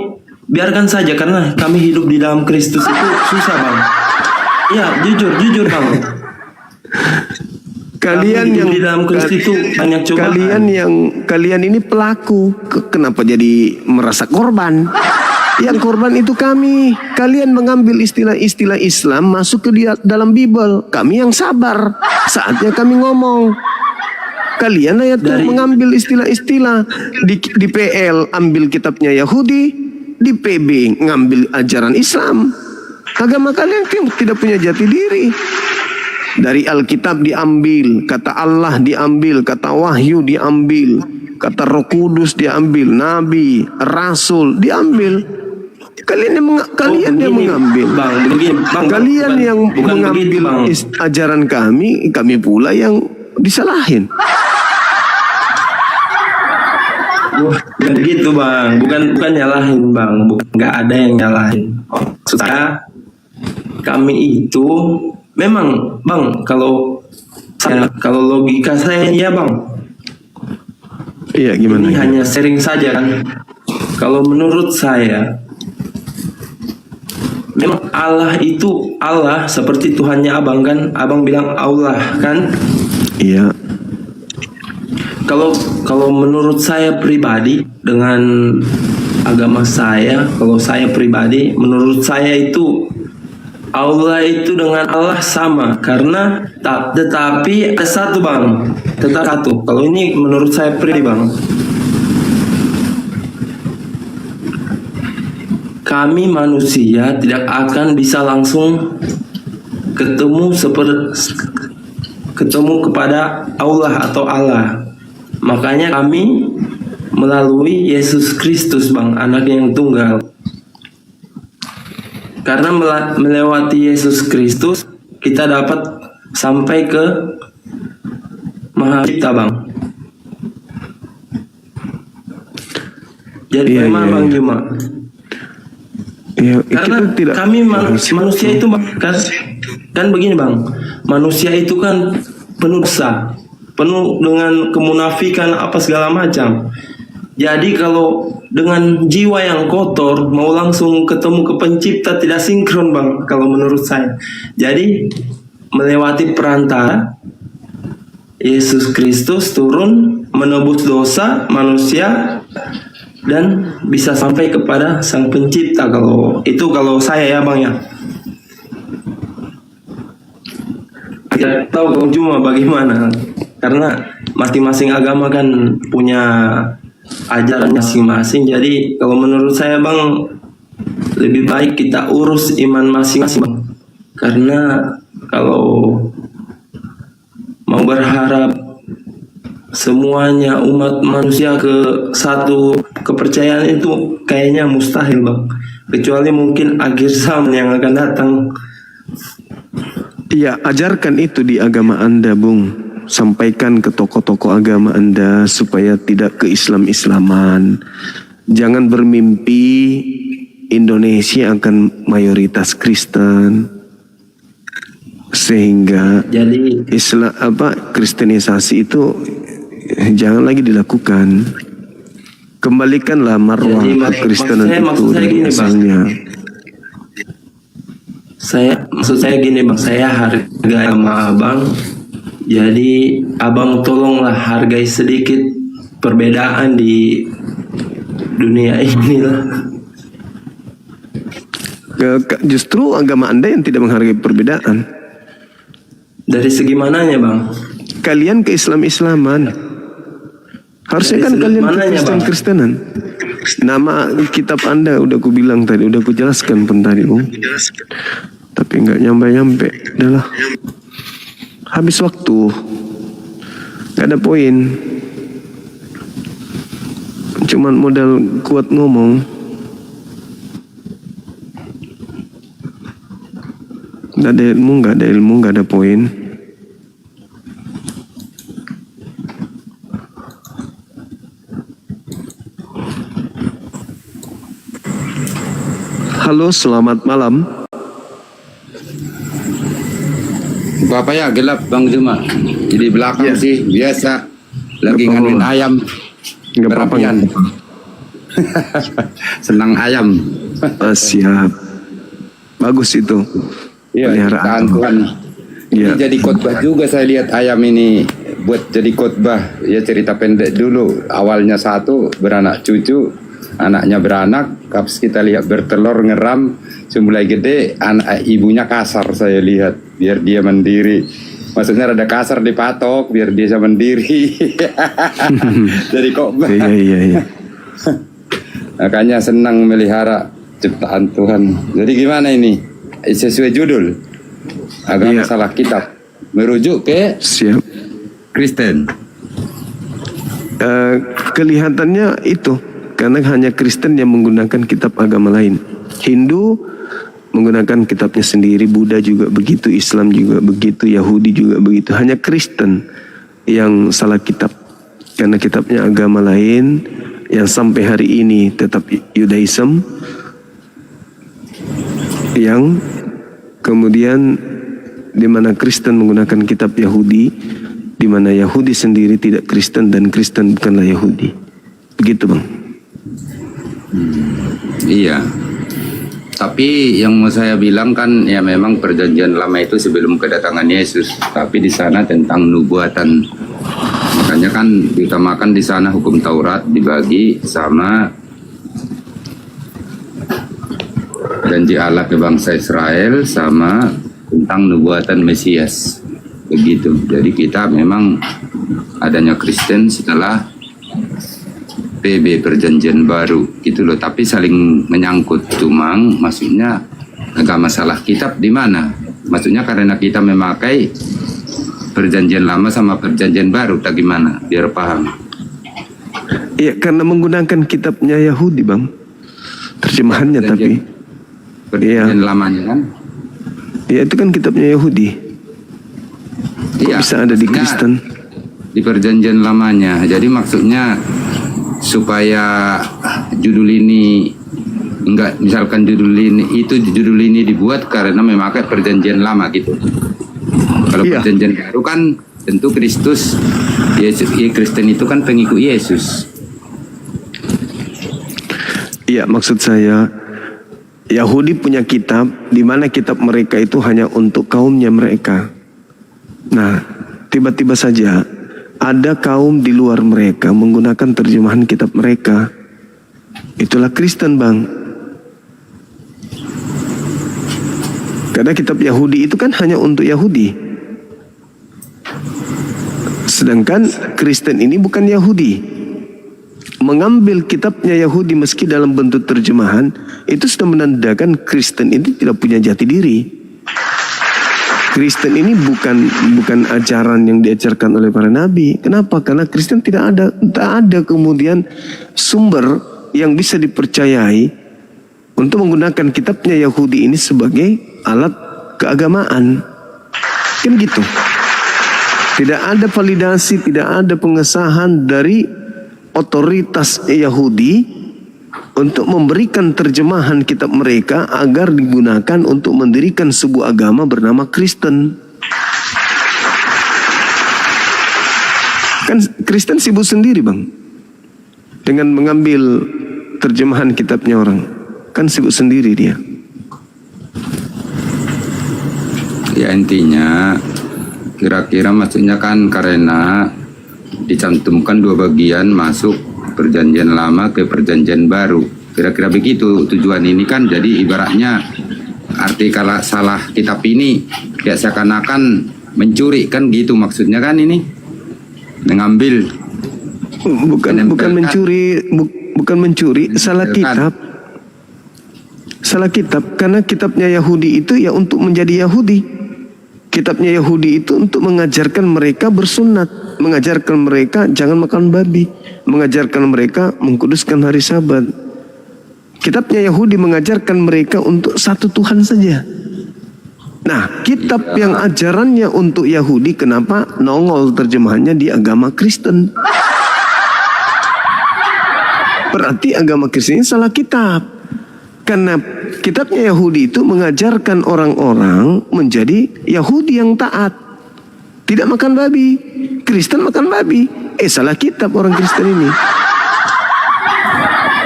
biarkan saja karena kami hidup di dalam Kristus itu susah bang. Ya jujur bang. Kalian Kami yang di dalam Kristus itu banyak cobaan. kalian ini pelaku, kenapa jadi merasa korban? Yang korban itu kami. Kalian mengambil istilah-istilah Islam masuk ke dalam Bible. Kami yang sabar. Saatnya kami ngomong. Kalian ayat tuh mengambil istilah-istilah di PL ambil kitabnya Yahudi, di PB ngambil ajaran Islam. Agama kalian tidak punya jati diri. Dari Alkitab diambil, kata Allah diambil, kata Wahyu diambil, kata Roh Kudus diambil, Nabi, Rasul diambil. Kalian yang mengambil. Bang, begini, bang, Kalian bukan- yang bukan begitu, mengambil bang. ajaran kami pula yang disalahin. Bukan gitu bang, bukan nyalahin bang, nggak ada yang nyalahin. Maksud saya, kami itu memang bang, kalau logika saya ya bang, Iya gimana? ini hanya sharing saja kan. Kalau menurut saya, memang Allah itu Allah seperti Tuhannya abang kan, abang bilang Allah kan. Iya. Kalau menurut saya pribadi dengan agama saya, kalau saya pribadi, menurut saya itu Allah itu dengan Allah sama karena tetapi ada satu bang, tetap satu. Kalau ini menurut saya pribadi bang, kami manusia tidak akan bisa langsung ketemu kepada Allah atau Allah. Makanya kami melalui Yesus Kristus bang, anak yang tunggal. Karena melewati Yesus Kristus kita dapat sampai ke Maha Pencipta bang. Jadi Iya, bagaimana iya, bang iya. Juma? Ya, Karena kita tidak kami manusia itu bang, kan begini bang, manusia itu kan penuh dosa, penuh dengan kemunafikan apa segala macam. Jadi kalau dengan jiwa yang kotor mau langsung ketemu ke pencipta tidak sinkron bang, kalau menurut saya. Jadi melewati perantara Yesus Kristus turun menebus dosa manusia dan bisa sampai kepada Sang Pencipta. Kalau saya ya bang ya. Tidak tahu Bang Juma bagaimana, karena masing-masing agama kan punya ajaran masing-masing. Jadi kalau menurut saya bang, lebih baik kita urus iman masing-masing bang. Karena kalau mau berharap semuanya umat manusia ke satu kepercayaan itu kayaknya mustahil bang, kecuali mungkin akhir zaman yang akan datang. Iya, ajarkan itu di agama Anda, Bung. Sampaikan ke tokoh-tokoh agama Anda supaya tidak ke-Islam-Islaman. Jangan bermimpi Indonesia akan mayoritas Kristen. Sehingga Jadi kristenisasi itu jangan lagi dilakukan. Kembalikanlah marwah Jadi, kekristenan maksud itu saya dari gini, Bang. asalnya. maksud saya gini bang, saya hargai sama abang. Jadi abang tolonglah hargai sedikit perbedaan di dunia ini lah. Justru agama Anda yang tidak menghargai perbedaan. Dari segi mananya bang? Kalian ke Islam-Islaman. Harusnya Dari kan sudut kalian mananya, Bang? Kristen-Kristenan. Nama kitab Anda udah ku bilang tadi, udah ku jelaskan pun tadi, Bung. Tapi nggak nyampe-nyampe. Udahlah. Habis waktu. Nggak ada poin. Cuman modal kuat ngomong. Nggak ada ilmu, nggak ada poin. Halo, selamat malam. Apa ya gelap Bang Juma. Di belakang Ya. sih biasa lagi Nggak nganuin apa-apa. ayam. Nggak apa-apa. Berapian. Senang ayam. Siap. Bagus itu. Iya, Peliharaan. tahan Tuhan. Iya. Ini jadi khotbah juga saya lihat ayam ini buat jadi khotbah. Ya cerita pendek dulu. Awalnya satu beranak cucu, anaknya beranak, pas kita lihat bertelur ngeram, mulai gede, anak ibunya kasar saya lihat biar dia mandiri. Maksudnya rada kasar dipatok biar dia bisa mandiri. Jadi khotbah. Iya. Makanya senang melihara ciptaan Tuhan. Jadi gimana ini? Sesuai judul agama Iya. salah kitab, merujuk ke Siap. Kristen. Kelihatannya itu karena hanya Kristen yang menggunakan kitab agama lain. Hindu menggunakan kitabnya sendiri, Buddha juga begitu, Islam juga begitu, Yahudi juga begitu. Hanya Kristen yang salah kitab karena kitabnya agama lain yang sampai hari ini tetap Judaism, yang kemudian di mana Kristen menggunakan kitab Yahudi, di mana Yahudi sendiri tidak Kristen dan Kristen bukanlah Yahudi. Begitu, Bang. Iya. Tapi yang mau saya bilang kan ya memang perjanjian lama itu sebelum kedatangan Yesus, tapi di sana tentang nubuatan. Makanya kan diutamakan di sana hukum Taurat dibagi sama janji Allah ke bangsa Israel sama tentang nubuatan Mesias. Begitu. Jadi kita memang adanya Kristen setelah PB perjanjian baru gitu loh, tapi saling menyangkut. Cuma maksudnya agama salah kitab di mana? Maksudnya karena kita memakai perjanjian lama sama perjanjian baru, tak gimana? Biar paham. Iya, karena menggunakan kitabnya Yahudi, Bang. Terjemahannya tapi. Perjanjian lamanya kan? Ya itu kan kitabnya Yahudi. Kok bisa ada di maksudnya Kristen? Di perjanjian lamanya. Jadi maksudnya supaya judul ini enggak, misalkan judul ini dibuat karena memakai perjanjian lama gitu. Kalau Iya. perjanjian baru kan tentu Kristus, Yesus, Kristen itu kan pengikut Yesus. Iya, maksud saya Yahudi punya kitab di mana kitab mereka itu hanya untuk kaumnya mereka. Nah, tiba-tiba saja ada kaum di luar mereka menggunakan terjemahan kitab mereka. Itulah Kristen, Bang. Karena kitab Yahudi itu kan hanya untuk Yahudi. Sedangkan Kristen ini bukan Yahudi. Mengambil kitabnya Yahudi meski dalam bentuk terjemahan, itu sudah menandakan Kristen ini tidak punya jati diri. Kristen ini bukan ajaran yang diajarkan oleh para nabi. Kenapa? Karena Kristen tak ada kemudian sumber yang bisa dipercayai untuk menggunakan kitabnya Yahudi ini sebagai alat keagamaan. Kan gitu. Tidak ada validasi, tidak ada pengesahan dari otoritas Yahudi untuk memberikan terjemahan kitab mereka agar digunakan untuk mendirikan sebuah agama bernama Kristen. Kan Kristen sibuk sendiri, Bang, dengan mengambil terjemahan kitabnya orang. Kan sibuk sendiri dia. Ya intinya kira-kira maksudnya kan karena dicantumkan dua bagian masuk perjanjian lama ke perjanjian baru. Kira-kira begitu tujuan ini kan, jadi ibaratnya arti kalau salah kitab ini kayak seakan-akan mencuri kan gitu maksudnya kan, ini mengambil bukan mencuri, salah kitab. Salah kitab, karena kitabnya Yahudi itu ya untuk menjadi Yahudi. Kitabnya Yahudi itu untuk mengajarkan mereka bersunat, mengajarkan mereka jangan makan babi, mengajarkan mereka mengkuduskan hari Sabat. Kitabnya Yahudi mengajarkan mereka untuk satu Tuhan saja. Nah, kitab yang ajarannya untuk Yahudi, kenapa nongol terjemahannya di agama Kristen? Berarti agama Kristen ini salah kitab. Karena kitabnya Yahudi itu mengajarkan orang-orang menjadi Yahudi yang taat. Tidak makan babi. Kristen makan babi. Salah kitab orang Kristen ini.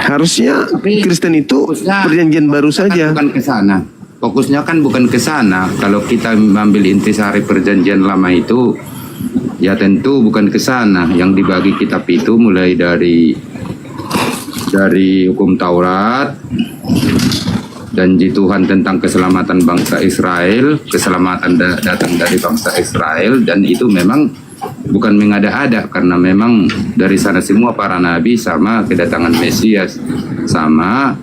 Harusnya Kristen itu perjanjian baru saja. Bukan ke sana. Fokusnya kan bukan ke sana. Kalau kita mengambil intisari perjanjian lama itu, ya tentu bukan ke sana. Yang dibagi kitab itu mulai dari hukum Taurat, janji Tuhan tentang keselamatan bangsa Israel, keselamatan datang dari bangsa Israel, dan itu memang bukan mengada-ada, karena memang dari sana semua para nabi sama kedatangan Mesias, sama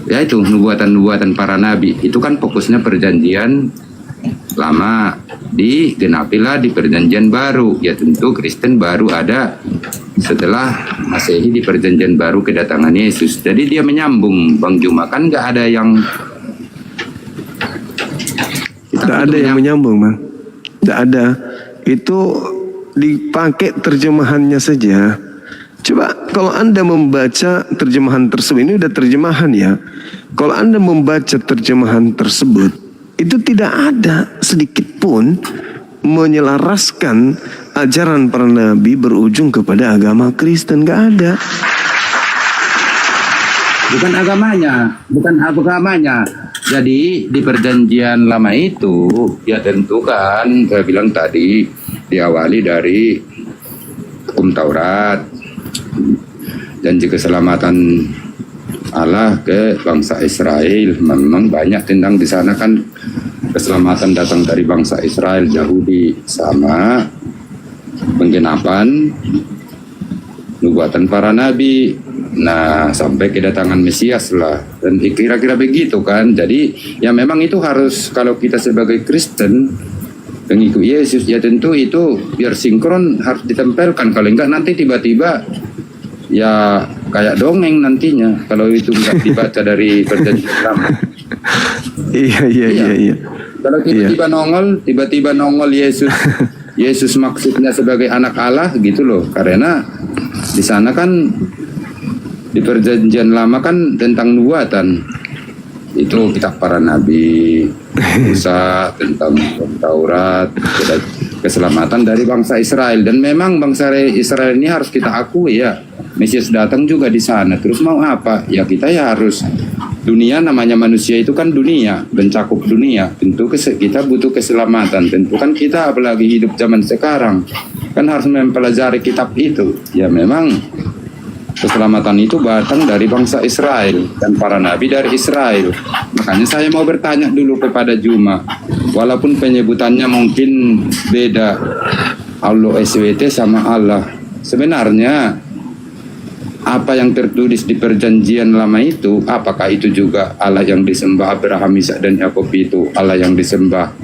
ya itu nubuatan-nubuatan para nabi. Itu kan fokusnya perjanjian lama, digenapilah di perjanjian baru. Ya tentu Kristen baru ada setelah Masehi di perjanjian baru kedatangan Yesus. Jadi dia menyambung, Bang Juma, kan nggak ada yang menyambung, Bang. Nggak ada. Itu dipakai terjemahannya saja. Coba kalau Anda membaca terjemahan tersebut, ini udah terjemahan ya. Kalau Anda membaca terjemahan tersebut, itu tidak ada sedikit pun menyelaraskan ajaran para nabi berujung kepada agama Kristen. Gak ada. bukan agamanya. Jadi di perjanjian lama itu ya tentu kan saya bilang tadi diawali dari hukum Taurat, janji keselamatan Allah ke bangsa Israel. Memang banyak tentang di sana kan keselamatan datang dari bangsa Israel, Yahudi, sama penggenapan nubuatan para nabi. Nah, sampai kedatangan Mesias lah, dan kira-kira begitu kan. Jadi ya memang itu harus, kalau kita sebagai Kristen pengikut Yesus, ya tentu itu biar sinkron harus ditempelkan. Kalau enggak nanti tiba-tiba ya kayak dongeng nantinya kalau itu enggak dibaca dari perjanjian lama. Iya. Kalau tiba-tiba nongol Yesus maksudnya sebagai anak Allah gitu loh. Karena di sana kan di perjanjian lama kan tentang nubuatan. Itu kitab para nabi, Musa, tentang Taurat, keselamatan dari bangsa Israel. Dan memang bangsa Israel ini harus kita akui ya, Mesias datang juga di sana. Terus mau apa? Ya kita ya harus, dunia namanya manusia itu kan dunia, mencakup dunia. Tentu kita butuh keselamatan. Tentu kan kita apalagi hidup zaman sekarang kan harus mempelajari kitab itu. Ya memang keselamatan itu datang dari bangsa Israel dan para nabi dari Israel. Makanya saya mau bertanya dulu kepada Juma, walaupun penyebutannya mungkin beda, Allah SWT sama Allah, sebenarnya apa yang tertulis di perjanjian lama itu, apakah itu juga Allah yang disembah Abraham, Ishak dan Yakub itu Allah yang disembah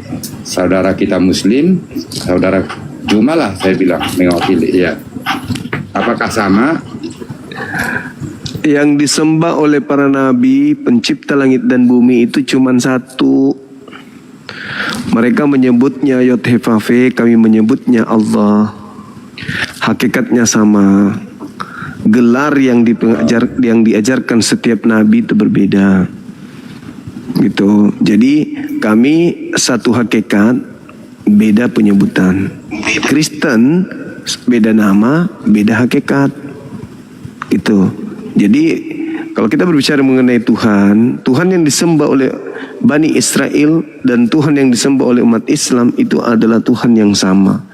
saudara kita Muslim, saudara Juma lah saya bilang mewakili ya. Apakah sama? Yang disembah oleh para nabi pencipta langit dan bumi itu cuma satu. Mereka menyebutnya Yod-Heh-Vav-He, kami menyebutnya Allah. Hakikatnya sama. Gelar yang diajarkan setiap nabi itu berbeda. Gitu. Jadi kami satu hakikat, beda penyebutan. Kristen beda nama, beda hakikat. Gitu. Jadi kalau kita berbicara mengenai Tuhan yang disembah oleh Bani Israel dan Tuhan yang disembah oleh umat Islam itu adalah Tuhan yang sama.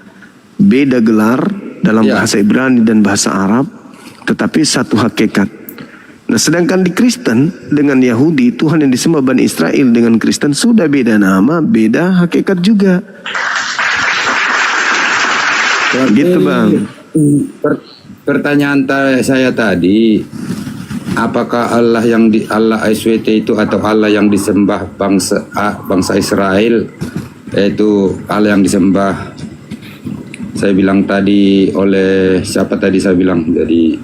Beda gelar dalam bahasa Ibrani dan bahasa Arab, tetapi satu hakikat. Nah, sedangkan di Kristen dengan Yahudi, Tuhan yang disembah Bani Israel dengan Kristen sudah beda nama, beda hakikat juga. Gitu, Bang. Pertanyaan saya tadi, apakah Allah yang Allah SWT itu atau Allah yang disembah bangsa Israel, yaitu Allah yang disembah, saya bilang tadi oleh siapa tadi saya bilang, jadi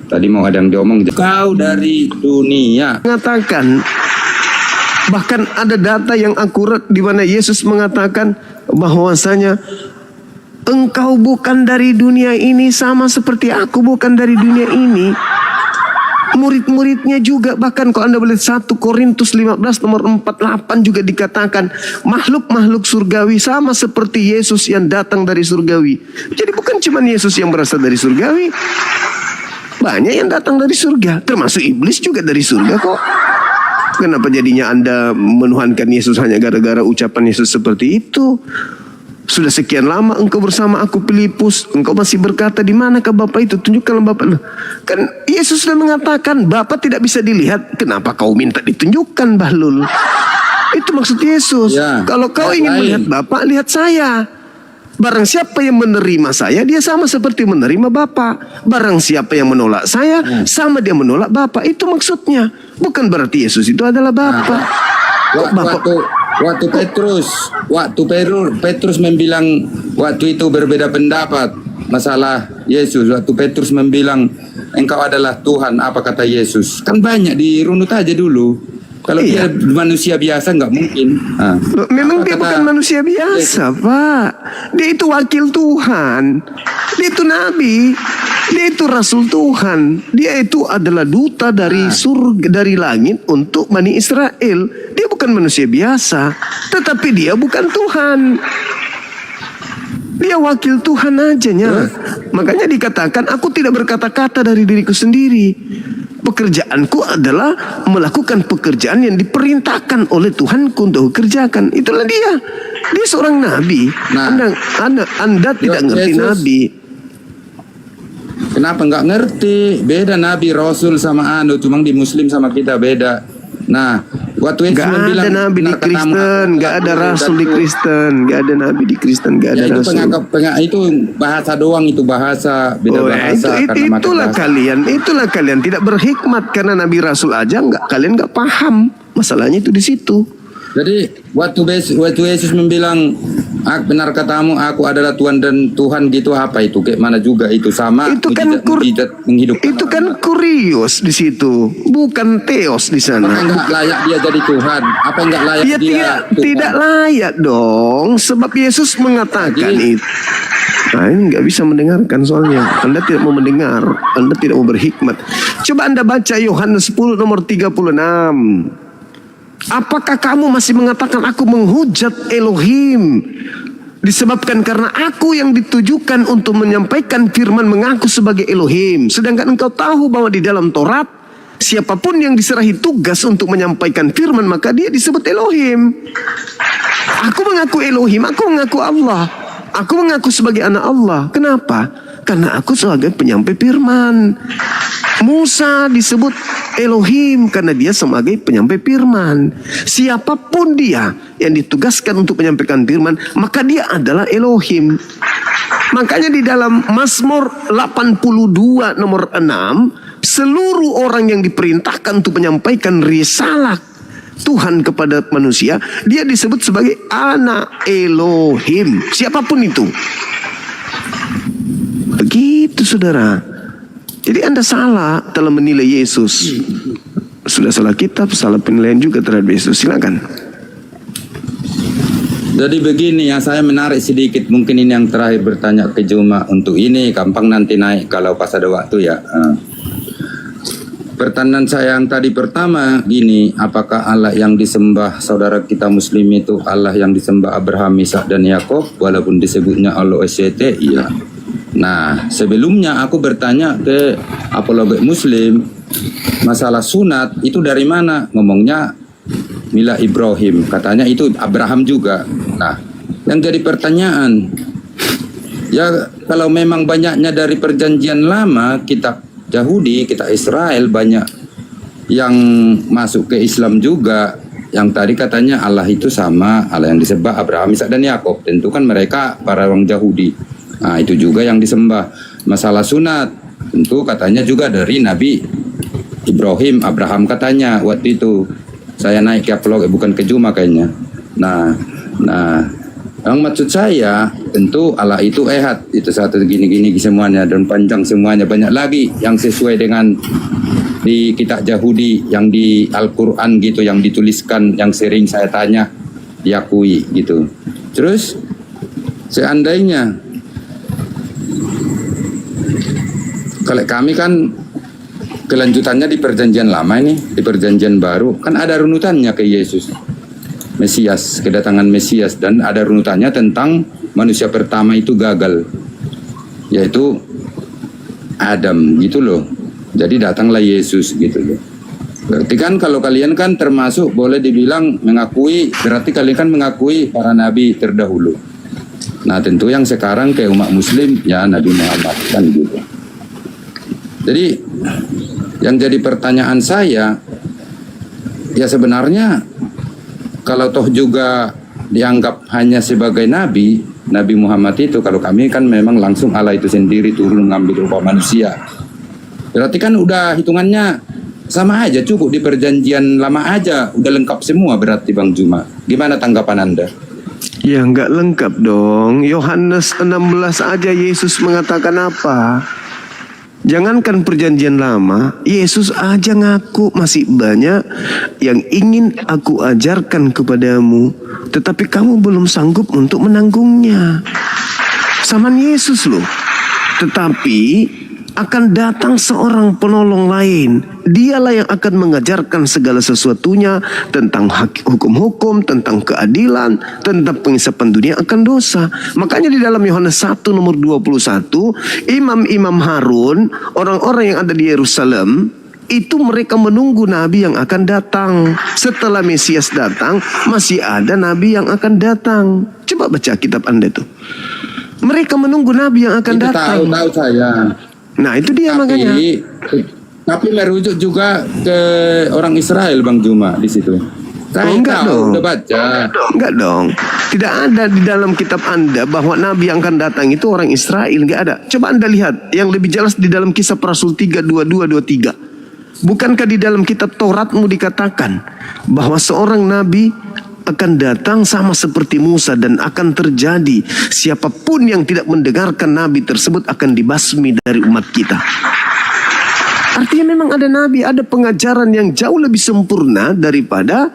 tadi mau ada yang diomong, kau dari dunia. Mengatakan, bahkan ada data yang akurat di mana Yesus mengatakan bahwasanya engkau bukan dari dunia ini, sama seperti aku bukan dari dunia ini. Murid-muridnya juga, bahkan kalau Anda melihat 1 Korintus 15 nomor 48 juga dikatakan makhluk-makhluk surgawi sama seperti Yesus yang datang dari surgawi. Jadi bukan cuma Yesus yang berasal dari surgawi, banyak yang datang dari surga, termasuk iblis juga dari surga kok. Kenapa jadinya Anda menuhankan Yesus hanya gara-gara ucapan Yesus seperti itu? Sudah sekian lama engkau bersama aku, Filipus, engkau masih berkata, di manakah Bapa itu? Tunjukkanlah Bapa. Kan Yesus sudah mengatakan Bapa tidak bisa dilihat, kenapa kau minta ditunjukkan, Bahlul? Itu maksud Yesus. Ya, kalau kau ingin melihat Bapa, lihat saya. Barang siapa yang menerima saya, dia sama seperti menerima Bapa. Barang siapa yang menolak saya, sama dia menolak Bapa. Itu maksudnya. Bukan berarti Yesus itu adalah Bapa. Waktu Petrus membilang waktu itu berbeda pendapat masalah Yesus. Waktu Petrus membilang engkau adalah Tuhan, apa kata Yesus? Kan banyak dirunut aja dulu. Kalau dia manusia biasa nggak mungkin. Memang dia bukan manusia biasa, Pak. Dia itu wakil Tuhan. Dia itu nabi. Dia itu rasul Tuhan. Dia itu adalah duta dari surga, dari langit untuk Bani Israel. Dia bukan manusia biasa, tetapi dia bukan Tuhan. Dia wakil Tuhan ajanya. Makanya dikatakan aku tidak berkata-kata dari diriku sendiri. Pekerjaanku adalah melakukan pekerjaan yang diperintahkan oleh Tuhanku untuk kerjakan. Itulah dia. Dia seorang nabi. Anda tidak ngerti Yesus, nabi. Kenapa nggak ngerti? Beda nabi Rasul sama cuma di Muslim sama kita beda. Nah, waktu Yesus Gak ada nabi di Kristen, gak ada rasul di Kristen, gak ada nabi di Kristen, gak ada rasul. Itu bahasa doang, itu bahasa beda bahasa. Itulah kalian tidak berhikmat karena nabi rasul aja kalian nggak paham. Masalahnya itu di situ. Jadi waktu Yesus membilang benar katamu, aku adalah Tuhan dan Tuhan gitu, apa itu? Kayak mana juga itu sama? Itu kan menghidupkan. Itu kan kurios di situ, bukan teos di sana. Apa enggak layak dia jadi Tuhan? Apa enggak layak dia? Tidak layak dong, sebab Yesus mengatakan itu. Nah, ini nggak bisa mendengarkan soalnya. Anda tidak mau mendengar, Anda tidak mau berhikmat. Coba Anda baca Yohanes 10 nomor 36. Apakah kamu masih mengatakan aku menghujat Elohim? Disebabkan karena aku yang ditujukan untuk menyampaikan firman mengaku sebagai Elohim. Sedangkan engkau tahu bahwa di dalam Taurat, siapapun yang diserahi tugas untuk menyampaikan firman, maka dia disebut Elohim. Aku mengaku Elohim, aku mengaku Allah. Aku mengaku sebagai anak Allah. Kenapa? Karena aku sebagai penyampai firman. Musa disebut Elohim karena dia sebagai penyampai firman. Siapapun dia yang ditugaskan untuk menyampaikan firman, maka dia adalah Elohim. Makanya di dalam Mazmur 82 nomor 6, seluruh orang yang diperintahkan untuk menyampaikan risalah Tuhan kepada manusia, dia disebut sebagai anak Elohim. Siapapun itu. Begitu saudara. Jadi Anda salah dalam menilai Yesus. Sudah salah kitab, salah penilaian juga terhadap Yesus. Silakan. Jadi begini ya, saya menarik sedikit. Mungkin ini yang terakhir bertanya ke Juma untuk ini. Gampang nanti naik kalau pas ada waktu ya. Pertanyaan saya yang tadi pertama gini, apakah Allah yang disembah saudara kita Muslim itu Allah yang disembah Abraham, Ishak dan Yakub walaupun disebutnya Allah SWT? Iya. Nah, sebelumnya aku bertanya ke apologet Muslim, masalah sunat itu dari mana? Ngomongnya Mila Ibrahim, katanya itu Abraham juga. Nah, yang jadi pertanyaan, ya kalau memang banyaknya dari perjanjian lama, kitab Yahudi, kitab Israel, banyak yang masuk ke Islam juga. Yang tadi katanya Allah itu sama, Allah yang disembah Abraham, Ishak dan Yakub. Tentu kan mereka para orang Yahudi. Nah, itu juga yang disembah. Masalah sunat, tentu katanya juga dari Nabi Ibrahim, Abraham katanya waktu itu. Saya naik ke vlog, bukan ke Juma kayaknya. Nah, yang maksud saya tentu Allah itu ehad, itu satu gini-gini semuanya dan panjang semuanya, banyak lagi yang sesuai dengan di kitab Yahudi, yang di Al-Quran gitu, yang dituliskan, yang sering saya tanya, diakui gitu. Terus seandainya kalau kami kan kelanjutannya di perjanjian lama ini, di perjanjian baru kan ada runutannya ke Yesus Mesias, kedatangan Mesias, dan ada runutannya tentang manusia pertama itu gagal, yaitu Adam gitu loh. Jadi datanglah Yesus gitu loh. Berarti kan kalau kalian kan termasuk boleh dibilang mengakui, berarti kalian kan mengakui para nabi terdahulu. Nah tentu yang sekarang kayak umat muslim ya Nabi Muhammad kan gitu. Jadi yang jadi pertanyaan saya, ya sebenarnya kalau toh juga dianggap hanya sebagai nabi, Nabi Muhammad itu, kalau kami kan memang langsung Allah itu sendiri turun mengambil rupa manusia. Berarti kan udah hitungannya sama aja, cukup di perjanjian lama aja, udah lengkap semua berarti Bang Juma. Gimana tanggapan Anda? Ya nggak lengkap dong. Yohanes 16 aja Yesus mengatakan apa? Jangankan perjanjian lama, Yesus aja ngaku masih banyak yang ingin aku ajarkan kepadamu, tetapi kamu belum sanggup untuk menanggungnya. Saman Yesus loh. Tetapi akan datang seorang penolong lain. Dialah yang akan mengajarkan segala sesuatunya tentang hukum-hukum, tentang keadilan, tentang pengisapan dunia akan dosa. Makanya di dalam Yohanes 1 nomor 21, imam-imam Harun, orang-orang yang ada di Yerusalem, itu mereka menunggu nabi yang akan datang. Setelah Mesias datang, masih ada nabi yang akan datang. Coba baca kitab Anda tuh. Mereka menunggu nabi yang akan datang. Tahu saya. Nah itu dia makanya. Tapi merujuk juga ke orang Israel Bang Juma di situ. Saya enggak tahu, dong. udah baca. Enggak dong. Tidak ada di dalam kitab Anda bahwa nabi yang akan datang itu orang Israel. Enggak ada. Coba Anda lihat yang lebih jelas di dalam Kisah Para Rasul 3:22-23. Bukankah di dalam kitab Tauratmu dikatakan bahwa seorang nabi akan datang sama seperti Musa dan akan terjadi siapapun yang tidak mendengarkan nabi tersebut akan dibasmi dari umat kita. Artinya memang ada nabi, ada pengajaran yang jauh lebih sempurna daripada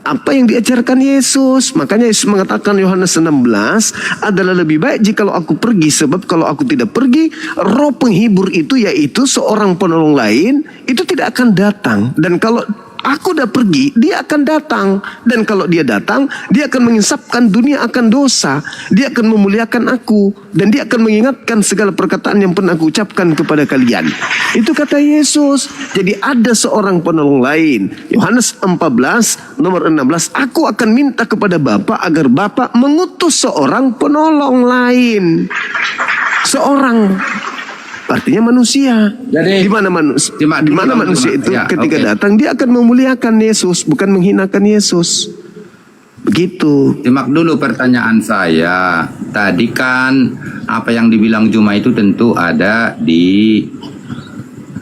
apa yang diajarkan Yesus. Makanya Yesus mengatakan Yohanes 16 adalah lebih baik jikalau aku pergi, sebab kalau aku tidak pergi, roh penghibur itu, yaitu seorang penolong lain, itu tidak akan datang. Dan kalau aku udah pergi, dia akan datang. Dan kalau dia datang, dia akan menginsapkan dunia akan dosa. Dia akan memuliakan aku. Dan dia akan mengingatkan segala perkataan yang pernah aku ucapkan kepada kalian. Itu kata Yesus. Jadi ada seorang penolong lain. Yohanes 14 nomor 16. Aku akan minta kepada Bapa agar Bapa mengutus seorang penolong lain. Seorang, artinya manusia. Jadi, di mana manusia itu ya, ketika okay. datang dia akan memuliakan Yesus, bukan menghinakan Yesus. Begitu. Simak dulu pertanyaan saya. Tadi kan apa yang dibilang Juma itu tentu ada di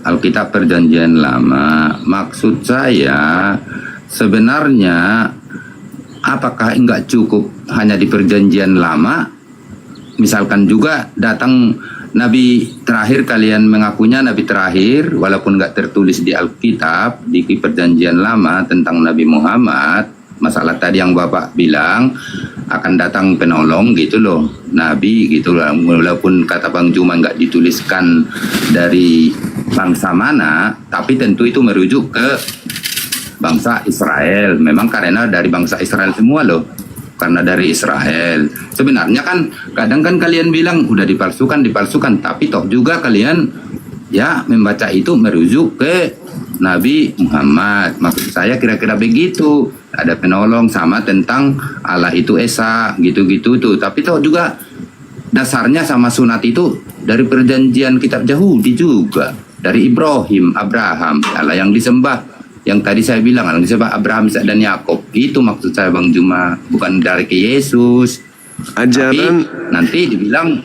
Alkitab Perjanjian Lama. Maksud saya sebenarnya apakah enggak cukup hanya di Perjanjian Lama? Misalkan juga datang Nabi terakhir, kalian mengakunya Nabi terakhir, walaupun nggak tertulis di Alkitab, di Perjanjian Lama tentang Nabi Muhammad. Masalah tadi yang Bapak bilang akan datang penolong gitu loh, Nabi gitu loh. Walaupun kata Bang Juma nggak dituliskan dari bangsa mana, tapi tentu itu merujuk ke bangsa Israel. Memang karena dari bangsa Israel semua loh. Karena dari Israel. Sebenarnya kan kadang kan kalian bilang udah dipalsukan, tapi toh juga kalian ya membaca itu merujuk ke Nabi Muhammad. Maksud saya kira-kira begitu. Ada penolong sama tentang Allah itu Esa, gitu-gitu tuh. Tapi toh juga dasarnya sama sunat itu dari perjanjian kitab Yahudi juga. Dari Ibrahim, Abraham, Allah yang disembah. Yang tadi saya bilang, yang disebut Abraham, Ishak dan Yakub. Itu maksud saya Bang Juma, bukan dari ke Yesus. Ajaran tapi nanti dibilang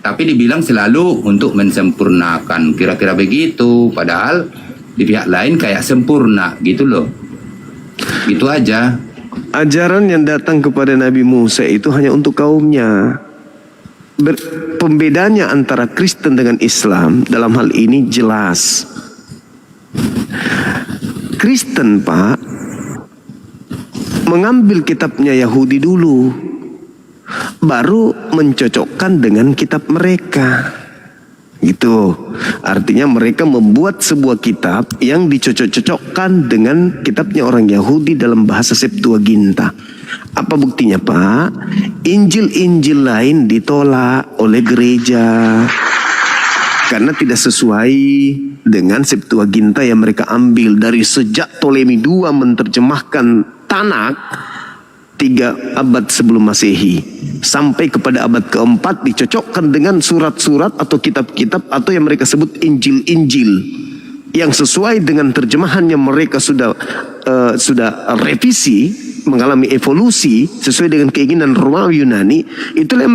tapi dibilang selalu untuk mensempurnakan, kira-kira begitu. Padahal di pihak lain kayak sempurna gitu loh. Gitu aja. Ajaran yang datang kepada Nabi Musa itu hanya untuk kaumnya. Pembedanya antara Kristen dengan Islam dalam hal ini jelas. Kristen, Pak, mengambil kitabnya Yahudi dulu, baru mencocokkan dengan kitab mereka. Gitu. Artinya mereka membuat sebuah kitab yang dicocok-cocokkan dengan kitabnya orang Yahudi dalam bahasa Septuaginta. Apa buktinya, Pak? Injil-injil lain ditolak oleh gereja karena tidak sesuai dengan Septuaginta yang mereka ambil. Dari sejak Ptolemy II menerjemahkan Tanak 3 abad sebelum Masehi sampai kepada abad keempat dicocokkan dengan surat-surat atau kitab-kitab atau yang mereka sebut Injil-Injil yang sesuai dengan terjemahannya. Mereka sudah revisi, mengalami evolusi sesuai dengan keinginan Romawi Yunani. Itulah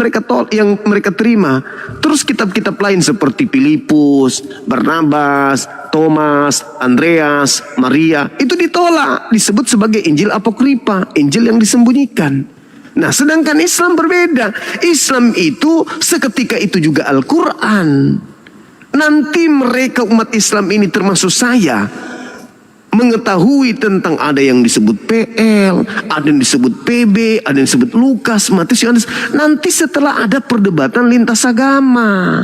yang mereka terima. Terus kitab-kitab lain seperti Filipus, Barnabas, Thomas, Andreas, Maria itu ditolak, disebut sebagai Injil Apokripa, Injil yang disembunyikan. Nah, sedangkan Islam berbeda. Islam itu seketika itu juga Al-Quran. Nanti mereka umat Islam ini termasuk saya mengetahui tentang ada yang disebut PL, ada yang disebut PB, ada yang disebut Lukas, Matius, Yohanes. Nanti setelah ada perdebatan lintas agama.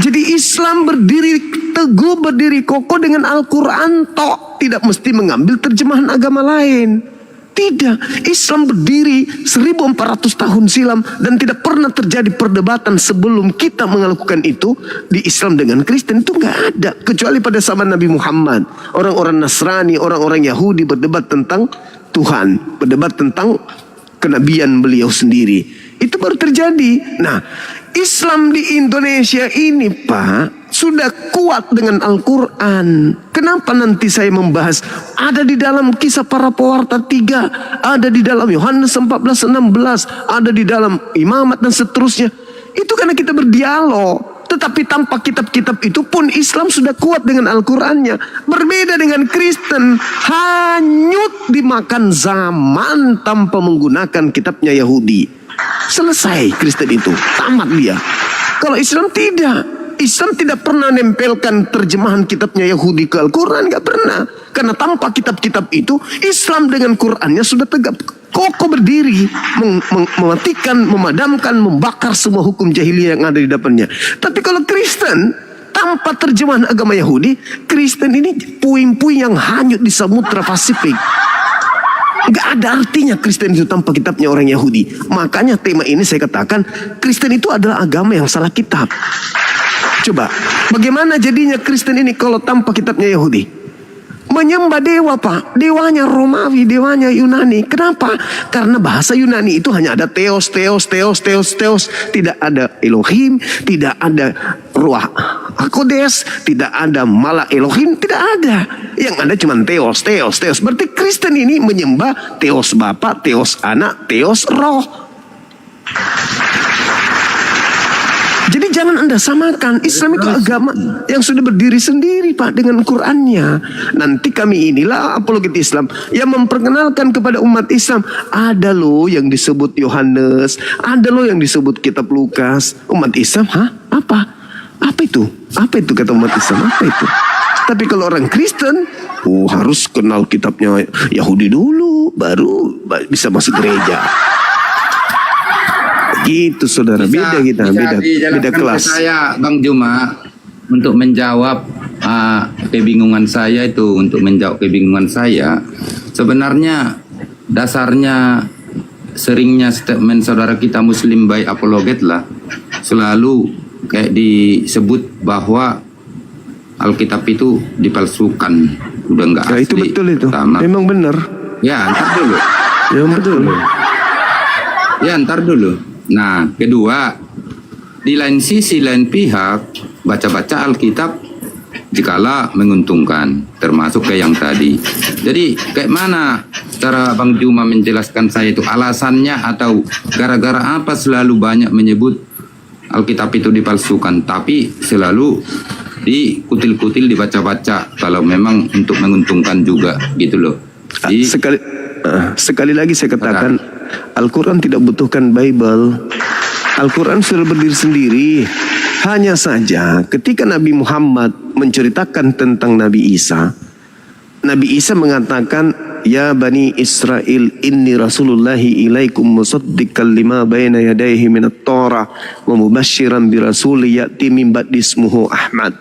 Jadi Islam berdiri teguh, berdiri kokoh dengan Al-Quran tok. Tidak mesti mengambil terjemahan agama lain. Tidak, Islam berdiri 1400 tahun silam dan tidak pernah terjadi perdebatan sebelum kita melakukan itu di Islam dengan Kristen. Itu nggak ada, kecuali pada zaman Nabi Muhammad. Orang-orang Nasrani, orang-orang Yahudi berdebat tentang Tuhan, berdebat tentang kenabian beliau sendiri. Itu baru terjadi. Nah, Islam di Indonesia ini, Pak, sudah kuat dengan Al-Quran. Kenapa nanti saya membahas? Ada di dalam Kisah Para Pewarta 3, ada di dalam Yohanes 14:16, ada di dalam Imamat dan seterusnya. Itu karena kita berdialog. Tetapi tanpa kitab-kitab itu pun Islam sudah kuat dengan Al-Qurannya. Berbeda dengan Kristen, hanyut dimakan zaman tanpa menggunakan kitabnya Yahudi. Selesai Kristen itu, tamat dia. Kalau Islam tidak. Islam tidak pernah nempelkan terjemahan kitabnya Yahudi ke Al-Quran, nggak pernah. Karena tanpa kitab-kitab itu, Islam dengan Qurannya sudah tegak kokoh berdiri, mematikan, memadamkan, membakar semua hukum jahiliyah yang ada di depannya. Tapi kalau Kristen tanpa terjemahan agama Yahudi, Kristen ini puing-puing yang hanyut di Samudra Pasifik. Gak ada artinya Kristen itu tanpa kitabnya orang Yahudi. Makanya tema ini saya katakan Kristen itu adalah agama yang salah kitab. Coba, bagaimana jadinya Kristen ini kalau tanpa kitabnya Yahudi? Menyembah dewa, Pak. Dewanya Romawi, dewanya Yunani. Kenapa? Karena bahasa Yunani itu hanya ada Theos. Tidak ada Elohim, tidak ada Ruach Hakodes, tidak ada Malah Elohim, tidak ada. Yang ada cuma Theos. Berarti Kristen ini menyembah Theos Bapa, Theos Anak, Theos Roh. Jadi jangan Anda samakan. Islam itu agama yang sudah berdiri sendiri, Pak, dengan Qur'annya. Nanti kami inilah apologet Islam yang memperkenalkan kepada umat Islam. Ada loh yang disebut Yohanes, ada loh yang disebut kitab Lukas. Umat Islam, apa? Apa itu? Apa itu kata umat Islam? Apa itu? Tapi kalau orang Kristen, harus kenal kitabnya Yahudi dulu, baru bisa masuk gereja. Gitu saudara, beda kita, beda kelas. Saya Bang Juma untuk menjawab kebingungan saya itu, sebenarnya dasarnya seringnya statement saudara kita Muslim by apologet lah, selalu kayak disebut bahwa Alkitab itu dipalsukan, udah nggak asli. Itu betul itu, pertama. memang benar. Ya, ntar dulu. Ntar dulu. Nah, kedua, di lain sisi, lain pihak, baca-baca Alkitab jikala menguntungkan, termasuk kayak yang tadi. Jadi, kayak mana cara Bang Juma menjelaskan saya itu alasannya atau gara-gara apa selalu banyak menyebut Alkitab itu dipalsukan, tapi selalu dikutil-kutil, dibaca-baca kalau memang untuk menguntungkan juga gitu loh. Jadi, Sekali lagi saya katakan, Al-Quran tidak butuhkan Bible. Al-Quran sudah berdiri sendiri. Hanya saja ketika Nabi Muhammad menceritakan tentang Nabi Isa mengatakan, Ya Bani Israel, inni rasulullahi ilaikum musaddiqan lima baina yadayhi minat Torah wa mubashiran bi rasuli ya'ti min ba'di ismuhu Ahmad.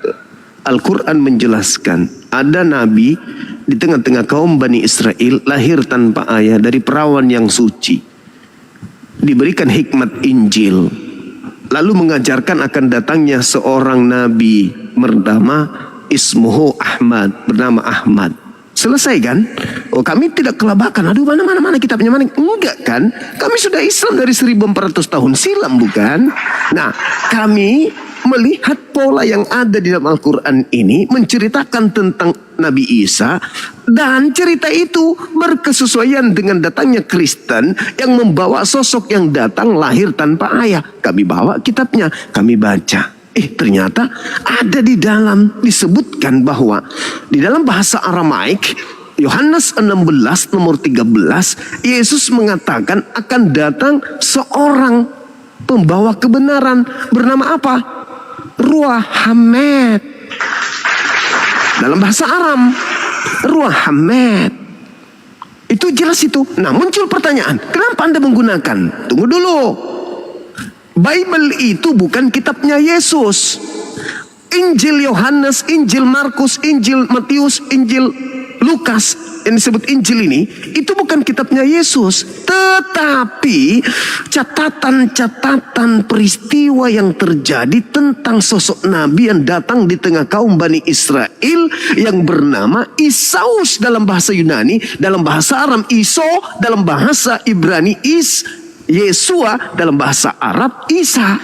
Al-Quran menjelaskan ada Nabi di tengah-tengah kaum Bani Israel, lahir tanpa ayah dari perawan yang suci, diberikan hikmat Injil, lalu mengajarkan akan datangnya seorang Nabi bernama ismuhu Ahmad, bernama Ahmad. Selesai kan? Oh, kami tidak kelabakan. Aduh, mana kitabnya mana? Enggak kan? Kami sudah Islam dari 1400 tahun silam, bukan? Nah, kami melihat pola yang ada di dalam Al-Quran ini menceritakan tentang Nabi Isa, dan cerita itu berkesesuaian dengan datangnya Kristen yang membawa sosok yang datang lahir tanpa ayah. Kami bawa kitabnya, kami baca. Ternyata ada di dalam disebutkan bahwa di dalam bahasa Aramaik Yohanes 16 nomor 13, Yesus mengatakan akan datang seorang pembawa kebenaran bernama apa? Ruah Hamed. Dalam bahasa Aram, Ruah Hamed. Itu jelas itu. Nah, muncul pertanyaan, kenapa Anda menggunakan? Tunggu dulu. Bible itu bukan kitabnya Yesus. Injil Yohanes, Injil Markus, Injil Matius, Injil Lukas yang disebut Injil ini, itu bukan kitabnya Yesus, tetapi catatan-catatan peristiwa yang terjadi tentang sosok Nabi yang datang di tengah kaum Bani Israel yang bernama Isaus dalam bahasa Yunani, dalam bahasa Aram Iso, dalam bahasa Ibrani Yesua, dalam bahasa Arab Isa.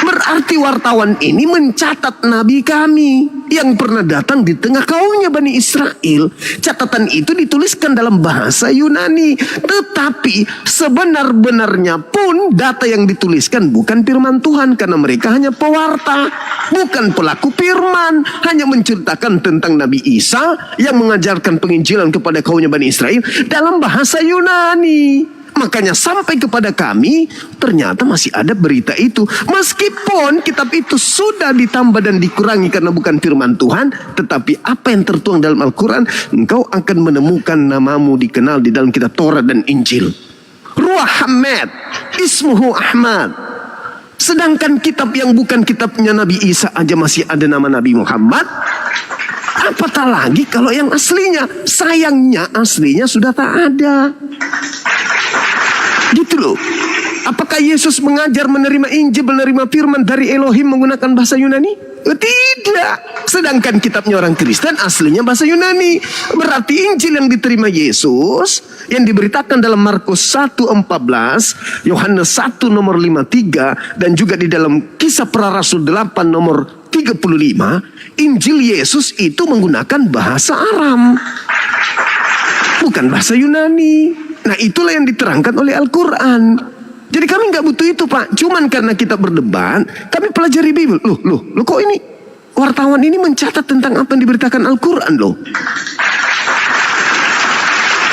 Berarti wartawan ini mencatat Nabi kami yang pernah datang di tengah kaumnya Bani Israel. Catatan itu dituliskan dalam bahasa Yunani, tetapi sebenar-benarnya pun data yang dituliskan bukan firman Tuhan, karena mereka hanya pewarta, bukan pelaku firman, hanya menceritakan tentang Nabi Isa yang mengajarkan penginjilan kepada kaumnya Bani Israel dalam bahasa Yunani. Makanya sampai kepada kami ternyata masih ada berita itu. Meskipun kitab itu sudah ditambah dan dikurangi karena bukan firman Tuhan, tetapi apa yang tertuang dalam Al-Quran, engkau akan menemukan namamu dikenal di dalam kitab Taurat dan Injil. Ruah Hamed, ismuhu Ahmad. Sedangkan kitab yang bukan kitabnya Nabi Isa aja masih ada nama Nabi Muhammad. Apatah lagi kalau yang aslinya. Sayangnya aslinya sudah tak ada. Gitu loh. Apakah Yesus mengajar menerima Injil, menerima firman dari Elohim menggunakan bahasa Yunani? Tidak. Sedangkan kitabnya orang Kristen aslinya bahasa Yunani. Berarti Injil yang diterima Yesus, yang diberitakan dalam Markus 1:14, Yohanes 1 nomor 53, dan juga di dalam Kisah Para Rasul 8 nomor 35, Injil Yesus itu menggunakan bahasa Aram, bukan bahasa Yunani. Nah, itulah yang diterangkan oleh Al-Quran. Jadi kami nggak butuh itu, Pak. Cuman karena kita berdebat, kami pelajari Bible. Loh, kok ini wartawan ini mencatat tentang apa yang diberitakan Al-Quran loh.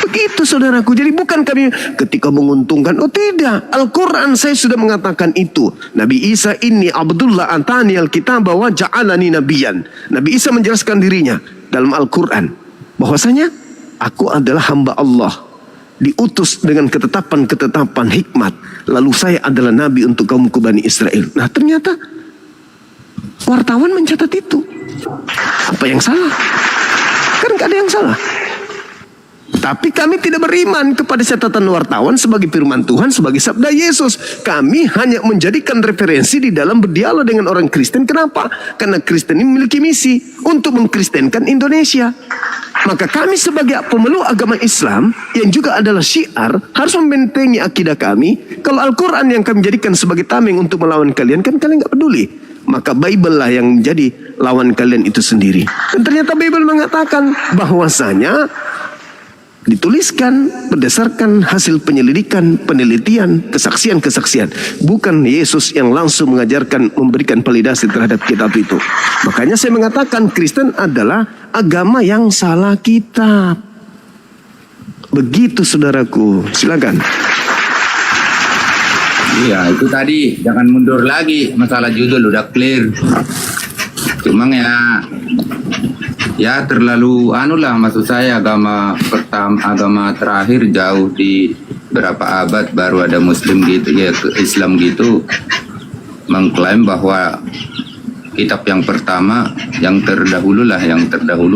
Begitu saudaraku. Jadi bukan kami ketika menguntungkan. Oh tidak. Al-Quran saya sudah mengatakan itu. Nabi Isa ini Abdullah antani al-kitab wa ja'alani nabiyan. Nabi Isa menjelaskan dirinya dalam Al-Quran bahwasanya aku adalah hamba Allah, diutus dengan ketetapan-ketetapan hikmat, lalu saya adalah nabi untuk kaum Bani Israel. Nah, ternyata wartawan mencatat itu. Apa yang salah? Kan gak ada yang salah. Tapi kami tidak beriman kepada catatan wartawan sebagai firman Tuhan, sebagai sabda Yesus. Kami hanya menjadikan referensi di dalam berdialog dengan orang Kristen. Kenapa? Karena Kristen ini memiliki misi untuk mengkristenkan Indonesia. Maka kami sebagai pemeluk agama Islam yang juga adalah syiar harus membentengi akidah kami. Kalau Al-Quran yang kami jadikan sebagai tameng untuk melawan kalian, kan kalian gak peduli. Maka Bible lah yang menjadi lawan kalian itu sendiri. Dan ternyata Bible mengatakan bahwasanya dituliskan berdasarkan hasil penyelidikan, penelitian, kesaksian-kesaksian. Bukan Yesus yang langsung mengajarkan, memberikan validasi terhadap kitab itu. Makanya saya mengatakan Kristen adalah agama yang salah kitab. Begitu saudaraku, silakan. Iya, itu tadi jangan mundur lagi, masalah judul udah clear. Cuma ya terlalu maksud saya agama terakhir jauh di berapa abad baru ada Muslim gitu ya, Islam gitu mengklaim bahwa kitab yang pertama yang terdahulu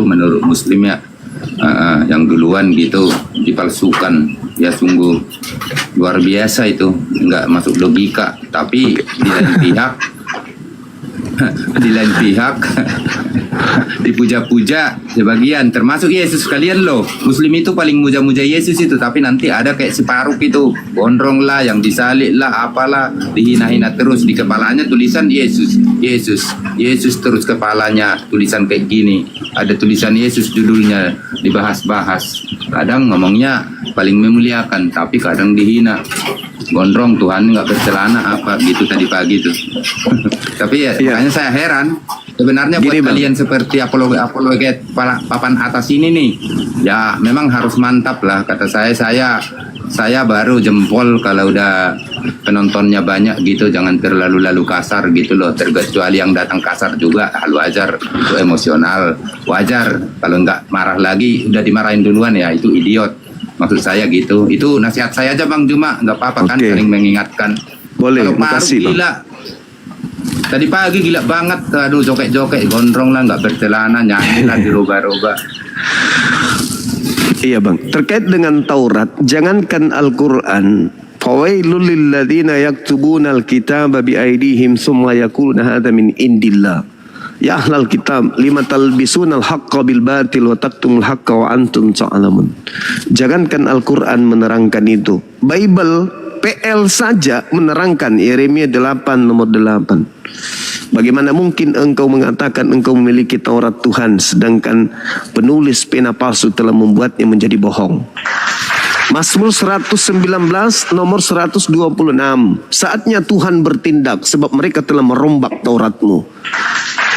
menurut Muslim ya, yang duluan gitu dipalsukan. Ya sungguh luar biasa itu, nggak masuk logika. Tapi di lain pihak dipuja-puja sebagian, termasuk Yesus kalian loh. Muslim itu paling muja-muja Yesus itu, tapi nanti ada kayak separuh itu gondrong lah, yang disalib lah, apalah, dihina-hina terus. Di kepalanya tulisan Yesus terus kepalanya tulisan kayak gini. Ada tulisan Yesus judulnya, dibahas-bahas. Kadang ngomongnya paling memuliakan, tapi kadang dihina. Gondrong, Tuhan nggak bercelana apa gitu tadi pagi tuh. Tapi ya makanya saya heran sebenarnya buat kalian seperti apologet papan atas ini nih, ya memang harus mantap lah. Kata saya baru jempol kalau udah penontonnya banyak gitu. Jangan terlalu kasar gitu loh, terkecuali yang datang kasar juga hal wajar, itu emosional wajar. Kalau nggak marah lagi udah dimarahin duluan ya itu idiot. Maksud saya gitu. Itu nasihat saya aja Bang Juma, nggak apa-apa kan, sering mengingatkan. Boleh, kalau makasih Bang. Gila. Tadi pagi gila banget, aduh joget-joget, gondrong lah, nggak bercelana, nyanyi lah diroba-roba. Iya Bang, terkait dengan Taurat, jangankan Al-Quran, fawailul lilladzina yaktubuna al-kitaba biaidihim summa yaquluna hadza min indillah. Ya ahlal kitab, lima talbisunal haqqa bil batil wa taktumul haqqa wa antum ta'lamun. Jangankan Al-Quran menerangkan itu, Bible PL saja menerangkan, Yeremia 8 nomor 8. Bagaimana mungkin engkau mengatakan engkau memiliki Taurat Tuhan, sedangkan penulis pena palsu telah membuatnya menjadi bohong. Mazmur 119 nomor 126. Saatnya Tuhan bertindak, sebab mereka telah merombak Tauratmu.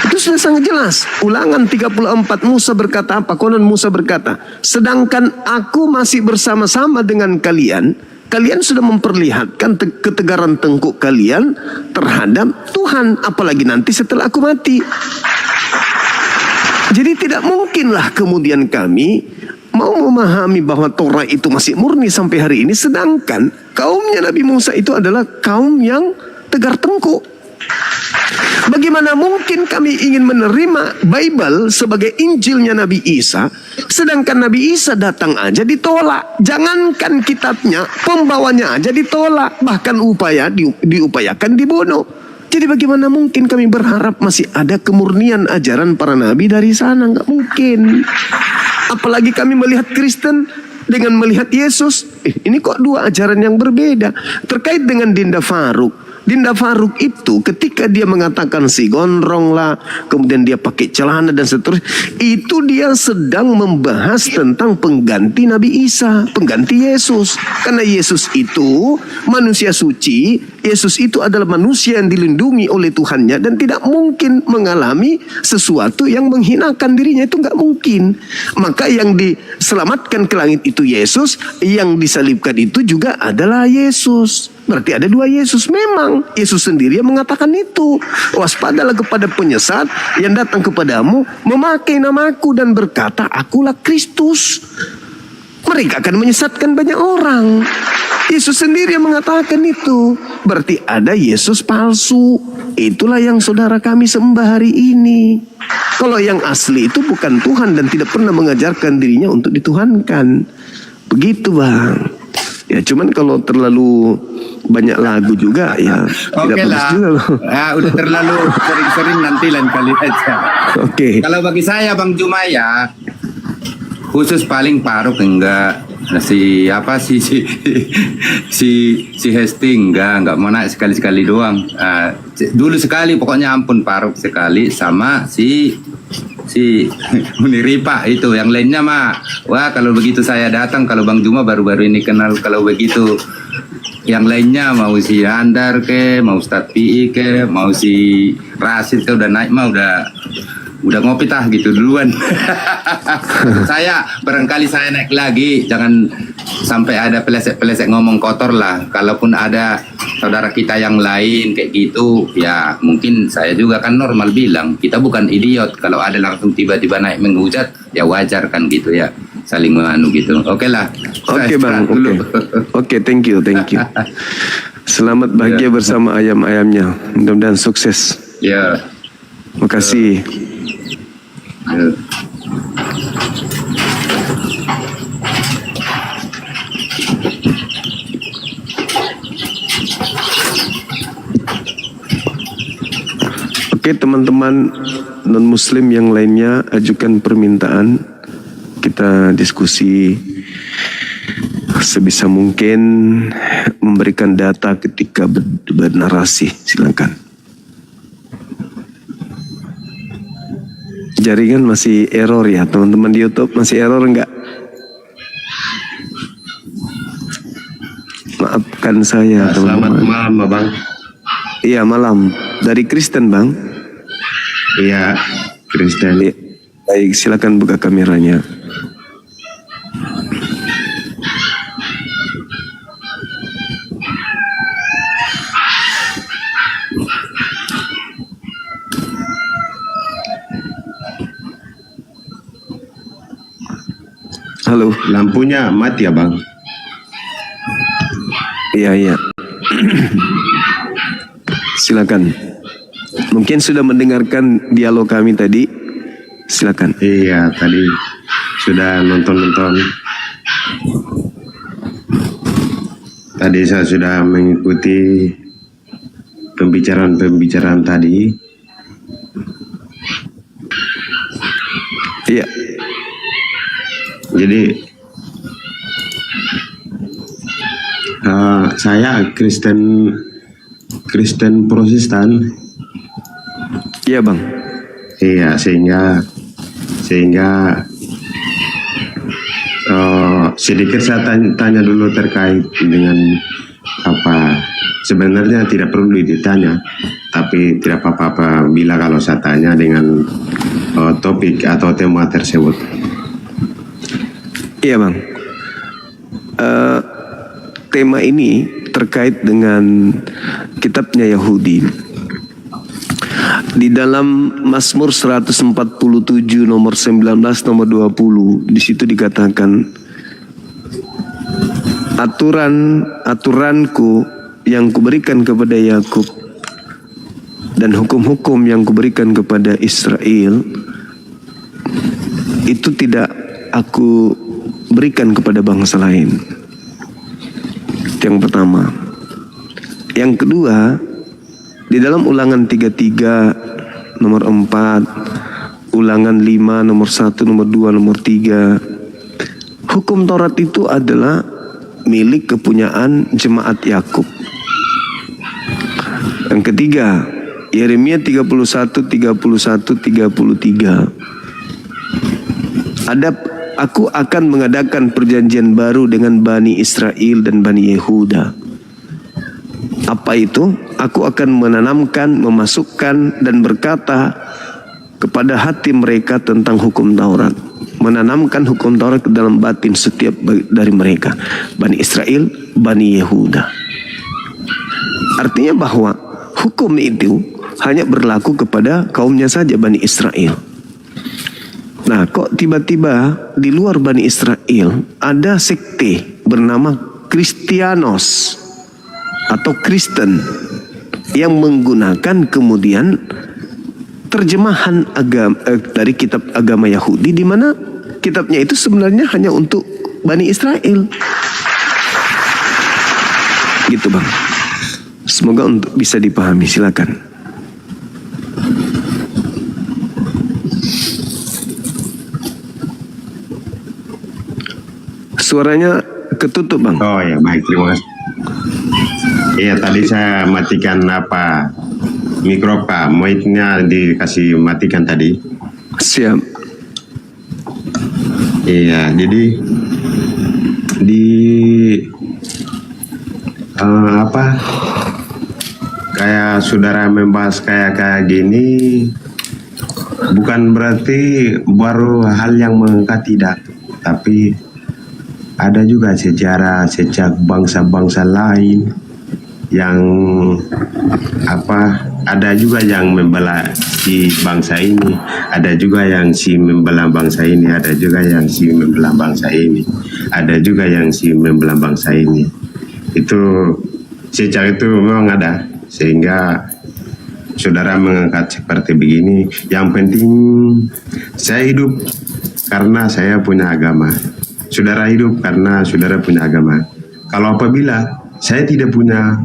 Itu sudah sangat jelas. Ulangan 34, Musa berkata apa? Konon Musa berkata, sedangkan aku masih bersama-sama dengan kalian, kalian sudah memperlihatkan ketegaran tengkuk kalian terhadap Tuhan, apalagi nanti setelah aku mati. Jadi tidak mungkinlah kemudian kami mau memahami bahwa Torah itu masih murni sampai hari ini, sedangkan kaumnya Nabi Musa itu adalah kaum yang tegar tengkuk. Bagaimana mungkin kami ingin menerima Bible sebagai Injilnya Nabi Isa, sedangkan Nabi Isa datang aja ditolak. Jangankan kitabnya, pembawanya aja ditolak, bahkan diupayakan dibunuh. Jadi bagaimana mungkin kami berharap masih ada kemurnian ajaran para nabi dari sana? Nggak mungkin. Apalagi kami melihat Kristen dengan melihat Yesus, ini kok dua ajaran yang berbeda. Terkait dengan Dinda Faruk itu ketika dia mengatakan si gondrong lah, kemudian dia pakai celana dan seterusnya, itu dia sedang membahas tentang pengganti Nabi Isa, pengganti Yesus. Karena Yesus itu manusia suci, Yesus itu adalah manusia yang dilindungi oleh Tuhannya dan tidak mungkin mengalami sesuatu yang menghinakan dirinya, itu nggak mungkin. Maka yang diselamatkan ke langit itu Yesus, yang disalibkan itu juga adalah Yesus. Berarti ada dua Yesus. Memang Yesus sendiri yang mengatakan itu. Waspadalah kepada penyesat yang datang kepadamu memakai namaku dan berkata, akulah Kristus. Mereka akan menyesatkan banyak orang. Yesus sendiri yang mengatakan itu. Berarti ada Yesus palsu. Itulah yang saudara kami sembah hari ini. Kalau yang asli itu bukan Tuhan dan tidak pernah mengajarkan dirinya untuk dituhankan. Begitu Bang. Ya cuman kalau terlalu banyak lagu juga ya tidak bagus juga loh. Udah terlalu sering-sering, nanti lain kali aja. Oke. Kalau bagi saya Bang Juma ya, khusus paling Faruk enggak, si Hesting enggak mau naik sekali doang. Dulu sekali pokoknya, ampun Faruk sekali, sama si si Muniripa itu. Yang lainnya mah, wah kalau begitu saya datang, kalau Bang Juma baru-baru ini kenal, kalau begitu yang lainnya mau si Andar ke, mau Ustadz Pi ke, mau si Rasid ke udah naik mah udah ngopi tah gitu duluan. Saya barangkali saya naik lagi, jangan sampai ada pelesek-pelesek ngomong kotor lah. Kalaupun ada saudara kita yang lain kayak gitu, ya mungkin saya juga kan normal bilang, kita bukan idiot. Kalau ada langsung tiba-tiba naik menghujat, ya wajar kan gitu ya, saling menganu gitu. Oke lah. Oke Bang, oke, thank you. Selamat bahagia bersama ayam-ayamnya. Mudah-mudahan sukses. Ya. Makasih. Ya. Oke teman-teman non-muslim yang lainnya, ajukan permintaan, kita diskusi sebisa mungkin, memberikan data ketika bernarasi. Silakan. Jaringan masih error ya teman-teman di YouTube, masih error enggak? Maafkan saya teman-teman. Selamat malam Bang. Iya malam. Dari Kristen Bang? Iya Kristen. Ya. Baik, silakan buka kameranya. Halo. Lampunya mati ya Bang? Iya. Silakan. Mungkin sudah mendengarkan dialog kami tadi. Silakan. Iya tadi sudah nonton. Tadi saya sudah mengikuti pembicaraan tadi. Iya. Jadi saya Kristen Protestan. Iya Bang. Iya sehingga sedikit saya tanya dulu terkait dengan apa. Sebenarnya tidak perlu ditanya, tapi tidak apa-apa bila kalau saya tanya dengan topik atau tema tersebut. Iya Bang. Tema ini terkait dengan kitabnya Yahudi. Di dalam Mazmur 147 nomor 19 nomor 20, di situ dikatakan, aturanku yang kuberikan kepada Yakub dan hukum-hukum yang kuberikan kepada Israel itu tidak aku berikan kepada bangsa lain. Itu yang pertama. Yang kedua, di dalam Ulangan 33 nomor 4, Ulangan 5 nomor 1, nomor 2, nomor 3, hukum Taurat itu adalah milik kepunyaan jemaat Yakub. Yang ketiga, Yeremia 31, 33. Aku akan mengadakan perjanjian baru dengan Bani Israel dan Bani Yehuda. Apa itu? Aku akan menanamkan, memasukkan dan berkata kepada hati mereka tentang hukum Taurat. Menanamkan hukum Taurat ke dalam batin setiap dari mereka. Bani Israel, Bani Yehuda. Artinya bahwa hukum itu hanya berlaku kepada kaumnya saja, Bani Israel. Nah, kok tiba-tiba di luar Bani Israel ada sekte bernama Kristianos atau Kristen yang menggunakan kemudian terjemahan dari kitab agama Yahudi, di mana kitabnya itu sebenarnya hanya untuk Bani Israel. Gitu Bang. Semoga bisa dipahami, silakan. Suaranya ketutup Bang. Oh ya baik, terima kasih. Iya tadi saya matikan mic-nya dikasih matikan tadi. Siap. Iya, jadi di kayak saudara membahas kayak gini, bukan berarti baru hal yang mengangkat, tidak, tapi ada juga sejarah sejak bangsa-bangsa lain yang ada juga yang membela si bangsa ini, ada juga yang si membela bangsa ini, ada juga yang si membela bangsa ini, ada juga yang si membela bangsa ini. Itu sejak itu memang ada, sehingga saudara mengangkat seperti begini. Yang penting saya hidup karena saya punya agama, saudara hidup karena saudara punya agama. Kalau apabila saya tidak punya,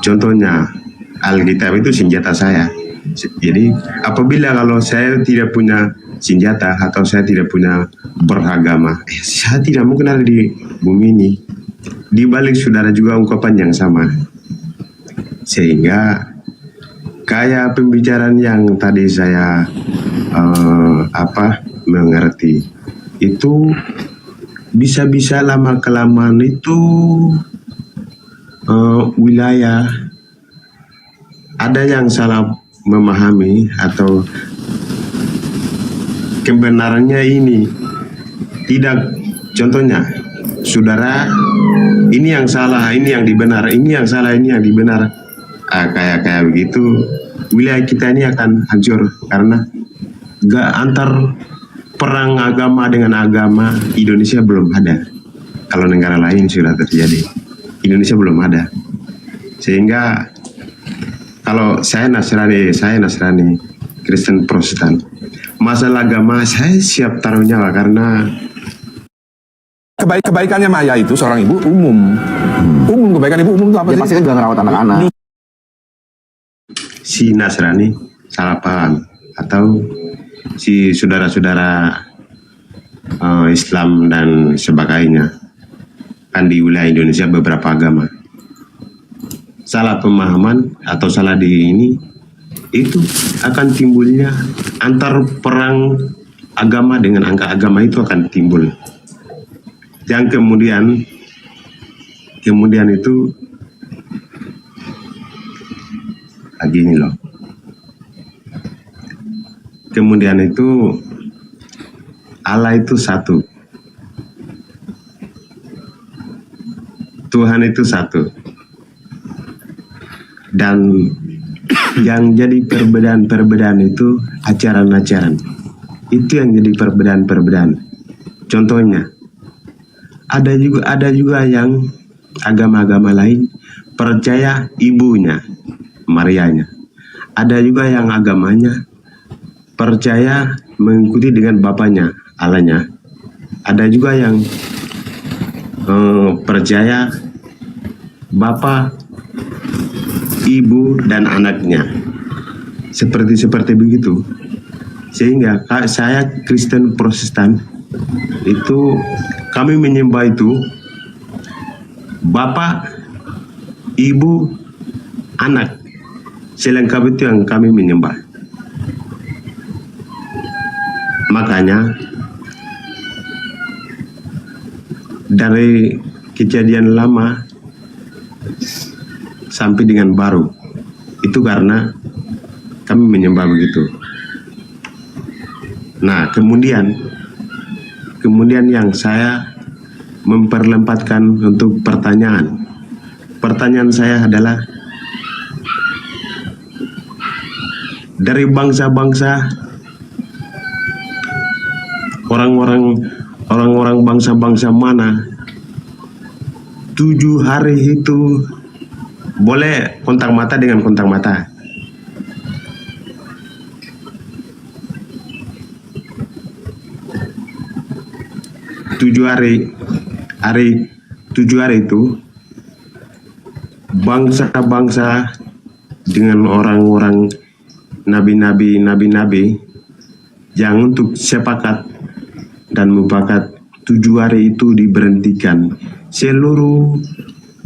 contohnya Alkitab itu senjata saya. Jadi apabila kalau saya tidak punya senjata atau saya tidak punya beragama, saya tidak mungkin ada di bumi ini. Di balik saudara juga ungkapan yang sama. Sehingga kayak pembicaraan yang tadi saya mengerti, itu bisa-bisa lama kelamaan itu wilayah ada yang salah memahami atau kebenarannya ini tidak. Contohnya, saudara, ini yang salah, ini yang dibenar, ini yang salah, ini yang dibenar. Kayak begitu, wilayah kita ini akan hancur karena antar perang agama dengan agama Indonesia belum ada. Kalau negara lain sudah terjadi, Indonesia belum ada. Sehingga kalau saya Nasrani, Kristen Protestan, masalah agama saya siap taruh nyawa karena kebaikannya Maya itu seorang ibu umum. Kebaikan ibu umum itu apa sih? Dia pasti kan juga ngerawat anak-anak. Si Nasrani salah paham, atau si saudara-saudara Islam dan sebagainya, kan di wilayah Indonesia beberapa agama, salah pemahaman atau salah di ini, itu akan timbulnya antar perang agama dengan agama itu akan timbul. Yang kemudian itu lagi ini loh. Kemudian itu Allah itu satu, Tuhan itu satu, dan yang jadi perbedaan itu ajaran-ajaran. Itu yang jadi perbedaan. Contohnya, ada juga yang agama-agama lain percaya ibunya, Marianya. Ada juga yang agamanya percaya mengikuti dengan bapaknya, Allahnya. Ada juga yang percaya bapak, ibu, dan anaknya. Seperti begitu. Sehingga saya Kristen Protestan itu kami menyembah itu bapak, ibu, anak. Selengkap itu yang kami menyembah. Makanya dari kejadian lama sampai dengan baru itu karena kami menyembah begitu. Nah, kemudian yang saya memperlempatkan untuk pertanyaan saya adalah, dari bangsa-bangsa, orang-orang bangsa-bangsa mana 7 hari itu boleh kontak mata dengan kontak mata. Tujuh hari itu bangsa-bangsa dengan orang-orang nabi-nabi yang untuk sepakat dan mufakat 7 hari itu diberhentikan. Seluruh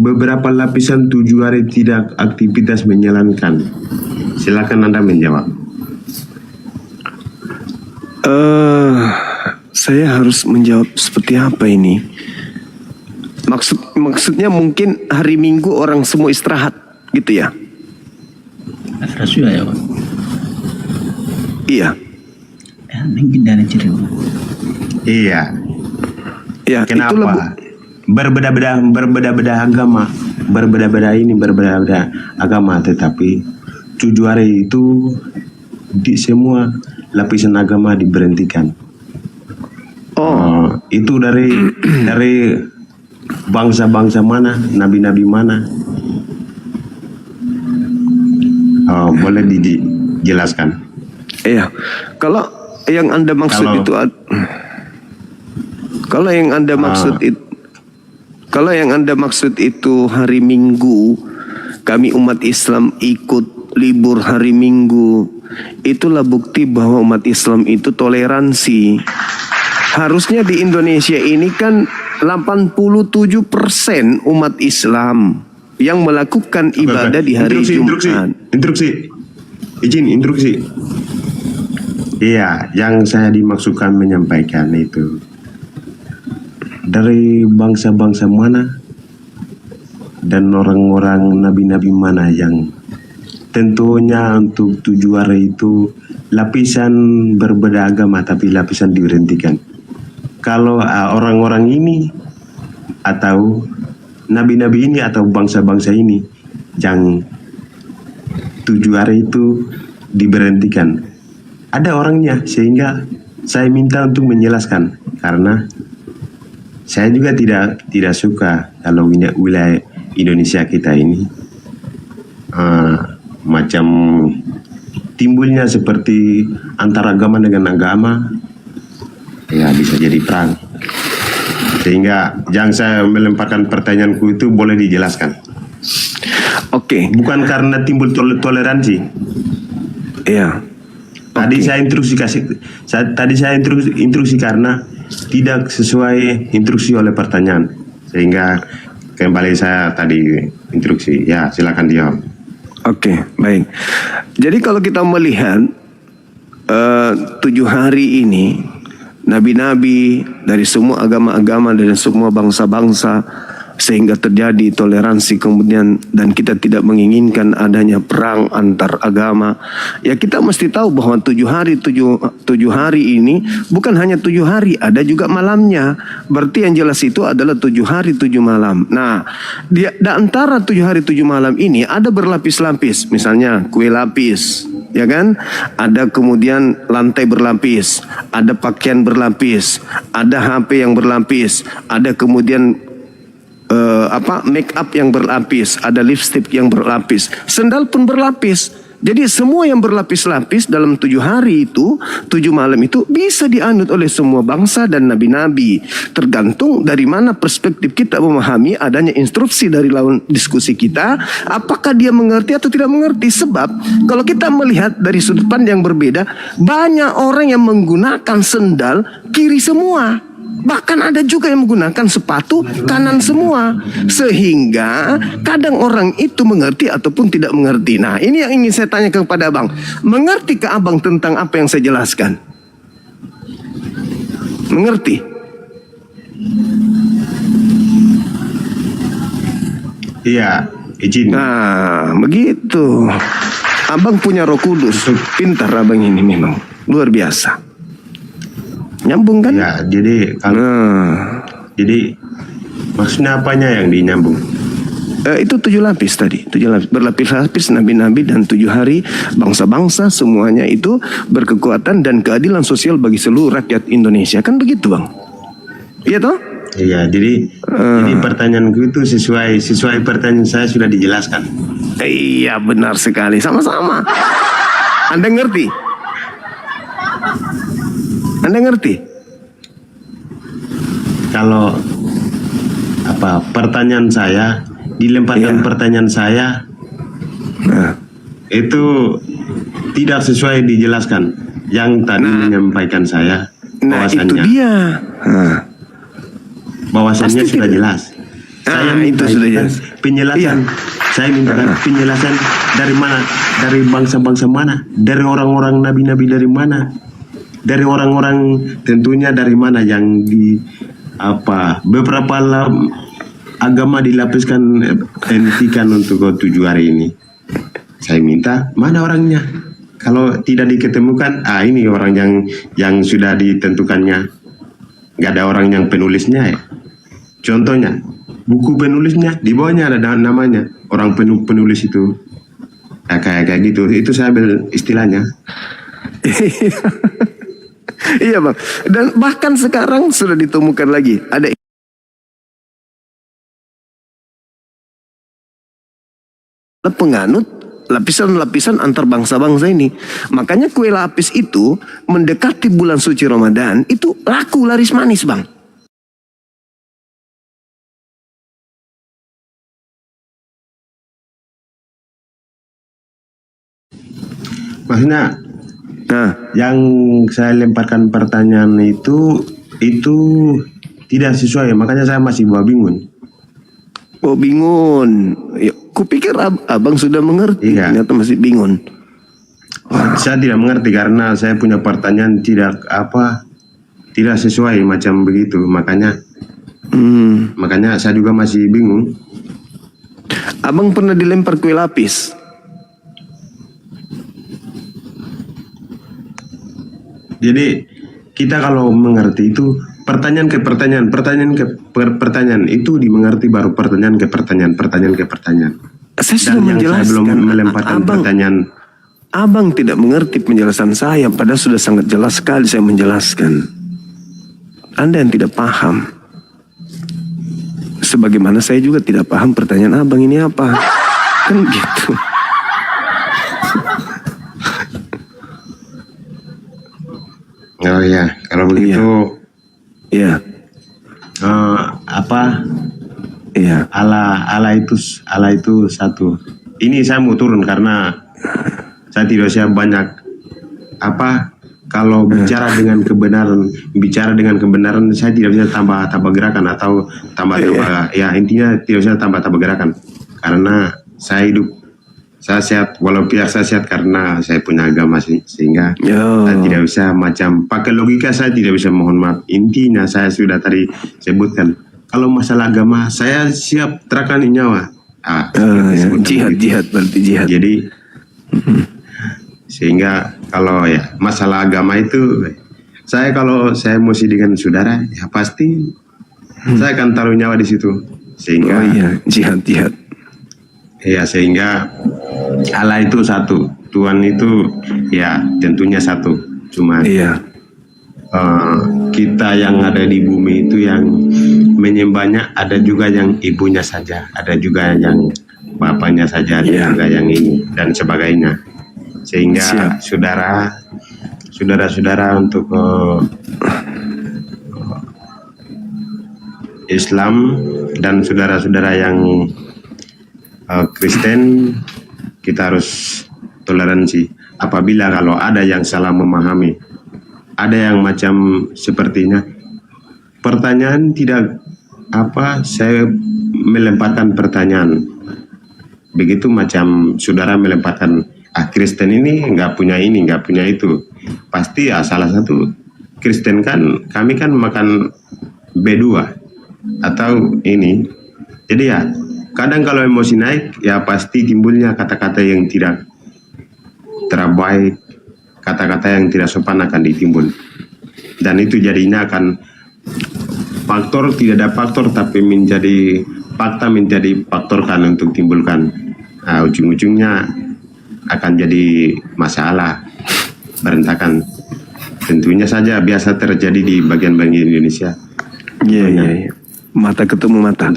beberapa lapisan 7 hari tidak aktivitas menjalankan. Silakan Anda menjawab. Saya harus menjawab seperti apa ini? Maksudnya mungkin hari Minggu orang semua istirahat gitu ya? Rasul ya, Pak. Iya. Mungkin dari cerita. Iya. Ya, Kenapa? Berbeda-beda agama, berbeda-beda agama, tetapi 7 hari itu di semua lapisan agama diberhentikan. Itu dari bangsa-bangsa mana, nabi-nabi mana? Boleh dijelaskan? Iya. Kalau yang Anda maksud kalau yang Anda maksud itu hari Minggu, kami umat Islam ikut libur hari Minggu, itulah bukti bahwa umat Islam itu toleransi. Harusnya di Indonesia ini kan 87% umat Islam yang melakukan ibadah di hari Jumat. Instruksi. Iya, yang saya dimaksudkan menyampaikan itu dari bangsa-bangsa mana dan orang-orang nabi-nabi mana yang tentunya untuk 7 hari itu lapisan berbeda agama tapi lapisan diberhentikan. Kalau orang-orang ini atau nabi-nabi ini atau bangsa-bangsa ini yang 7 hari itu diberhentikan, ada orangnya, sehingga saya minta untuk menjelaskan karena saya juga tidak suka kalau wilayah Indonesia kita ini macam timbulnya seperti antara agama dengan agama, ya bisa jadi perang. Sehingga jangan saya melemparkan pertanyaanku itu boleh dijelaskan. Oke. Bukan karena timbul toleransi. Iya. Tadi saya instruksi karena tidak sesuai instruksi oleh pertanyaan, sehingga kembali saya tadi instruksi. Ya, silakan dijawab. Oke, baik. Jadi kalau kita melihat 7 hari ini, nabi-nabi dari semua agama-agama dan semua bangsa-bangsa, sehingga terjadi toleransi kemudian, dan kita tidak menginginkan adanya perang antar agama. Ya, kita mesti tahu bahwa 7 hari ini bukan hanya 7 hari, ada juga malamnya. Berarti yang jelas itu adalah 7 hari 7 malam. Nah, di antara 7 hari 7 malam ini ada berlapis-lapis, misalnya kue lapis, ya kan? Ada kemudian lantai berlapis, ada pakaian berlapis, ada HP yang berlapis, ada kemudian make up yang berlapis, ada lipstick yang berlapis, sendal pun berlapis. Jadi semua yang berlapis-lapis dalam 7 hari itu, 7 malam itu bisa dianut oleh semua bangsa dan nabi-nabi. Tergantung dari mana perspektif kita memahami adanya instruksi dari lawan diskusi kita, apakah dia mengerti atau tidak mengerti. Sebab kalau kita melihat dari sudut pandang yang berbeda, banyak orang yang menggunakan sendal kiri semua. Bahkan ada juga yang menggunakan sepatu kanan semua. Sehingga kadang orang itu mengerti ataupun tidak mengerti. Nah, ini yang ingin saya tanya kepada abang. Mengerti ke abang tentang apa yang saya jelaskan? Mengerti? Iya, izin. Nah, begitu. Abang punya Roh Kudus. Pintar abang ini memang. Luar biasa. Nyambung kan? Ya, jadi jadi maksudnya apanya yang dinyambung? Itu 7 lapis tadi, 7 lapis, berlapis-lapis nabi-nabi dan 7 hari bangsa-bangsa, semuanya itu berkekuatan dan keadilan sosial bagi seluruh rakyat Indonesia, kan begitu bang? Iya toh? Iya, jadi pertanyaanku itu sesuai pertanyaan saya sudah dijelaskan. Iya, benar sekali, sama-sama. Anda ngerti? Anda ngerti? Kalau pertanyaan saya dilemparkan pertanyaan saya, itu tidak sesuai dijelaskan. Yang tadi menyampaikan saya bahwasannya, itu dia. Bahwasannya sudah jelas. Saya minta itu sudah jelas. Penjelasan. Saya minta penjelasan dari mana? Dari bangsa-bangsa mana? Dari orang-orang nabi-nabi dari mana? dari orang-orang, tentunya dari mana yang di apa beberapa agama dilapiskan hentikan untuk 7 hari ini. Saya minta mana orangnya. Kalau tidak diketemukan, ini orang yang sudah ditentukannya. Nggak ada orang yang penulisnya ya. Contohnya buku penulisnya di bawahnya ada namanya orang penulis itu. Kayak gitu. Itu saya ambil istilahnya. Iya bang. Dan bahkan sekarang sudah ditemukan lagi ada penganut lapisan-lapisan antar bangsa-bangsa ini. Makanya kue lapis itu mendekati bulan suci Ramadan itu laku laris manis bang. Maksudnya, yang saya lemparkan pertanyaan itu tidak sesuai, makanya saya masih bingung. Oh bingung. Ya, kupikir abang sudah mengerti, ternyata masih bingung. Saya tidak mengerti karena saya punya pertanyaan tidak sesuai macam begitu, makanya saya juga masih bingung. Abang pernah dilempar kue lapis? Jadi kita kalau mengerti itu pertanyaan ke pertanyaan itu dimengerti baru pertanyaan ke pertanyaan. Saya sudah menjelaskan. Saya belum melemparkan pertanyaan. Abang tidak mengerti penjelasan saya, padahal sudah sangat jelas sekali saya menjelaskan. Anda yang tidak paham. Sebagaimana saya juga tidak paham pertanyaan abang ini apa. Kan gitu. Oh iya, kalau begitu, iya. Iya. Allah itu satu. Ini saya mau turun karena saya tidak siap banyak kalau bicara dengan kebenaran saya tidak bisa tambah gerakan atau tambah intinya tidak bisa tambah gerakan karena saya hidup. Saya sehat, walaupun saya sehat karena saya punya agama sehingga saya tidak bisa macam pakai logika, saya tidak bisa, mohon maaf. Intinya saya sudah tadi sebutkan kalau masalah agama saya siap terahkan nyawa. Jihad berarti jihad. Jadi sehingga kalau ya masalah agama itu kalau saya mesti dengan saudara ya pasti saya akan taruh nyawa di situ sehingga jihad. Ya sehingga Allah itu satu, Tuhan itu ya tentunya satu. Cuma kita yang ada di bumi itu yang menyembahnya ada juga yang ibunya saja, ada juga yang bapaknya saja, ada juga yang ini dan sebagainya. Sehingga saudara-saudara untuk Islam dan saudara-saudara yang Kristen kita harus toleransi. Apabila kalau ada yang salah memahami, ada yang macam sepertinya pertanyaan tidak saya melemparkan pertanyaan begitu macam saudara melemparkan Kristen ini nggak punya ini nggak punya itu, pasti salah satu Kristen kan kami kan makan B2 atau ini, jadi ya kadang kalau emosi naik, ya pasti timbulnya kata-kata yang tidak terbaik, kata-kata yang tidak sopan akan ditimbul. Dan itu jadinya akan faktor, tidak ada faktor, tapi menjadi fakta, menjadi faktor kan untuk timbulkan. Ujung-ujungnya akan jadi masalah, berantakan. Tentunya saja biasa terjadi di bagian-bagian Indonesia. Iya. Mata ketemu mata.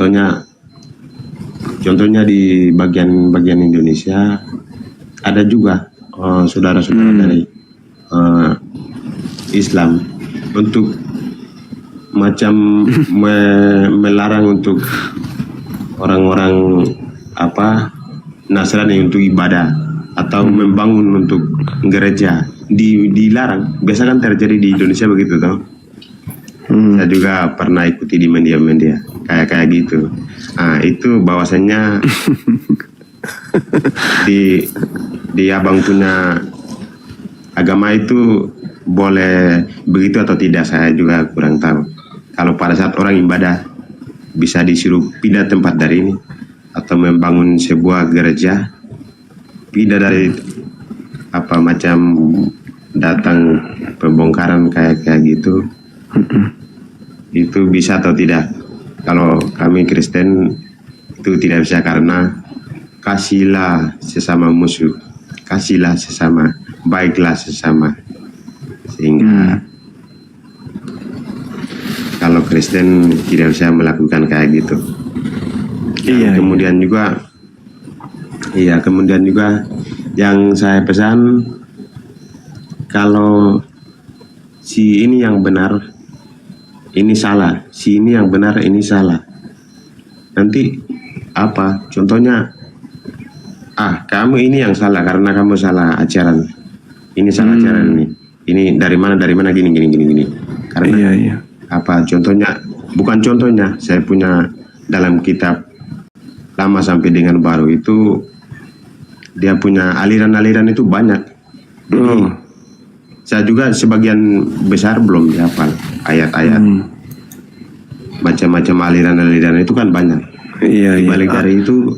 Contohnya di bagian Indonesia ada juga saudara-saudara dari Islam untuk macam melarang untuk orang-orang Nasrani untuk ibadah atau membangun untuk gereja dilarang. Biasa kan terjadi di Indonesia begitu toh. Saya juga pernah ikuti di media-media kayak gitu. Itu bahwasannya di abang punya agama itu boleh begitu atau tidak, saya juga kurang tahu. Kalau pada saat orang ibadah bisa disuruh pindah tempat dari ini atau membangun sebuah gereja, pindah dari apa macam datang pembongkaran kayak gitu, itu bisa atau tidak? Kalau kami Kristen itu tidak bisa, karena kasihlah sesama musuh, kasihlah sesama, baiklah sesama. Sehingga kalau Kristen tidak bisa melakukan kayak gitu. Iya. Kemudian juga yang saya pesan, kalau si ini yang benar, ini salah, si ini yang benar, ini salah. Nanti apa? Contohnya, kamu ini yang salah karena kamu salah ajaran. Ini salah ajaran ini. Ini dari mana gini. Karena Iya. apa? Contohnya, bukan contohnya, saya punya dalam kitab lama sampai dengan baru itu dia punya aliran-aliran itu banyak. Jadi saya juga sebagian besar belum dihafal ayat-ayat. Macam-macam aliran-aliran itu kan banyak. Iya. Balik dari itu,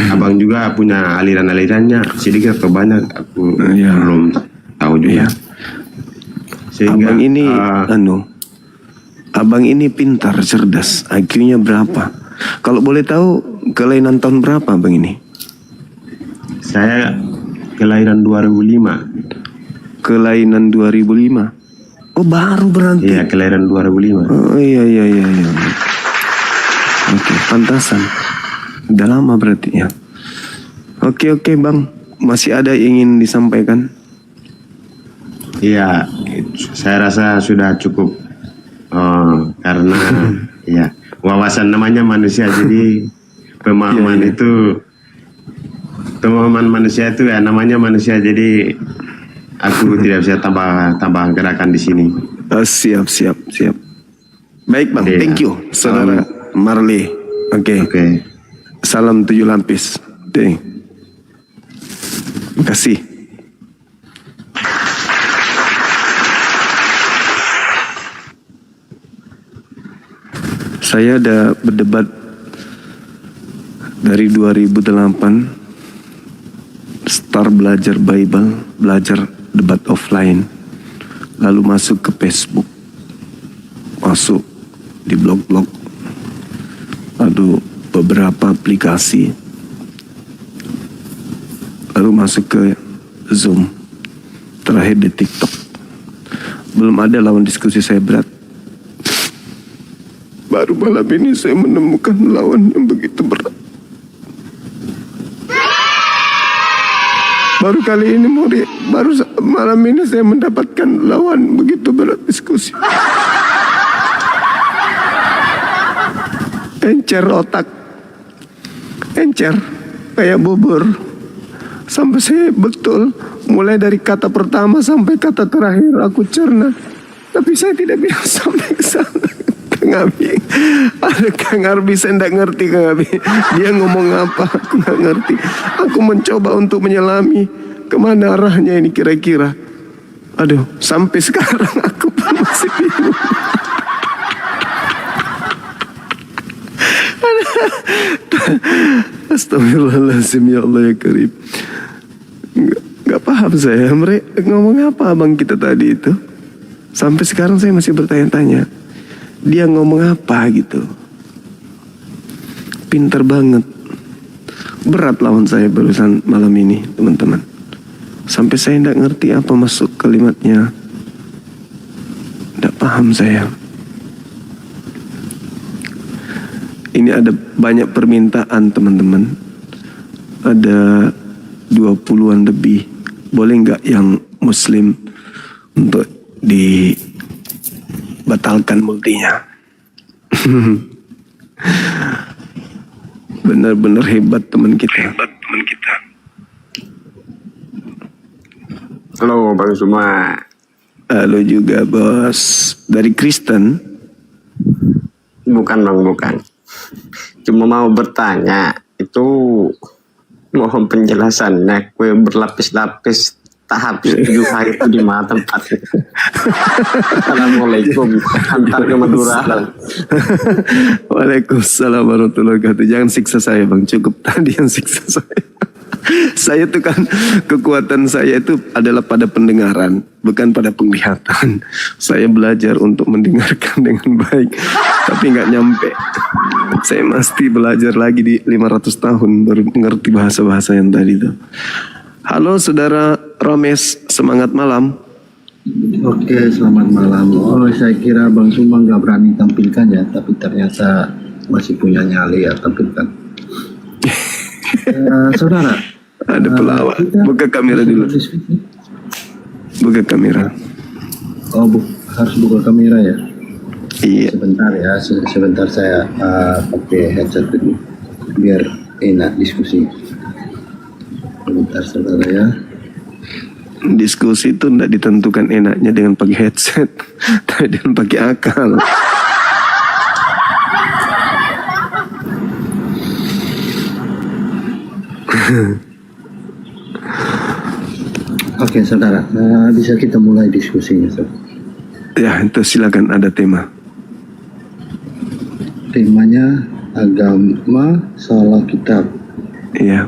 abang juga punya aliran-alirannya sedikit atau banyak, aku belum tahu juga. Sehingga, abang ini pintar, cerdas, IQ-nya berapa? Kalau boleh tahu kelainan tahun berapa abang ini? Saya kelahiran 2005. Kelainan 2005. Oh, baru berarti. Iya, kelahiran 2005. Oh, iya. Oke, pantasan. Udah lama berarti ya. Oke Bang, masih ada yang ingin disampaikan? Iya, saya rasa sudah cukup. Karena ya wawasan namanya manusia, jadi pemahaman pemahaman manusia itu ya namanya manusia, jadi aku tidak bisa tambah gerakan di sini. Siap. Baik Bang, thank you Saudara Marley. Oke. Salam 7 lapis. Terima kasih. Saya ada berdebat dari 2008, start belajar Bible, belajar debat offline, lalu masuk ke Facebook, masuk di blog-blog, lalu beberapa aplikasi, lalu masuk ke Zoom, terakhir di TikTok. Belum ada lawan diskusi saya berat. Baru malam ini saya menemukan lawan yang begitu berat. Baru kali ini baru malam ini saya mendapatkan lawan begitu berat diskusi. Encer otak. Encer kayak bubur. Sampai saya betul mulai dari kata pertama sampai kata terakhir aku cerna. Tapi saya tidak bisa sampai ke sana. Kang Abi, ada Kang Arbi, saya tidak ngerti Kang Abi. Dia ngomong apa, aku nggak ngerti. Aku mencoba untuk menyelami kemana arahnya ini kira-kira. Aduh, sampai sekarang aku pun masih bingung. Astagfirullahaladzim, ya Allah ya Karim. Nggak paham saya, mereka ngomong apa abang kita tadi itu. Sampai sekarang saya masih bertanya-tanya. Dia ngomong apa gitu. Pintar banget. Berat lawan saya barusan malam ini, teman-teman. Sampai saya tidak ngerti apa masuk kalimatnya. Tidak paham saya. Ini ada banyak permintaan, teman-teman. Ada 20-an lebih. Boleh nggak yang Muslim untuk dibatalkan multinya? Benar-benar hebat teman kita. Halo Bang Suma. Halo juga bos. Dari Kristen? Bukan Bang, bukan. Cuma mau bertanya, itu mohon penjelasannya, kue berlapis-lapis tak habis 7 hari itu di mana tempatnya. Assalamualaikum, antar ke Madura. Waalaikumsalam warahmatullahi wabarakatuh. Jangan siksa saya bang, cukup tadi yang siksa saya. Saya tuh kan kekuatan saya itu adalah pada pendengaran, bukan pada penglihatan. Saya belajar untuk mendengarkan dengan baik, tapi nggak nyampe. Saya mesti belajar lagi di 500 tahun baru mengerti bahasa-bahasa yang tadi itu. Halo saudara Romes, semangat malam. Oke, selamat malam. Oh, saya kira Bang Suma nggak berani tampilkan ya, tapi ternyata masih punya nyali ya tampilkan. Saudara, ada pelawak. Buka kamera dulu. Buka kamera. Oh, harus buka kamera ya? Iya. Sebentar ya, sebentar saya pakai headset dulu biar enak diskusi. Sebentar saudara ya. Diskusi itu tidak ditentukan enaknya dengan pakai headset, tapi dengan pakai akal. Oke saudara, bisa kita mulai diskusinya saudara. Ya, itu silakan, ada tema. Temanya agama salah kitab. Iya.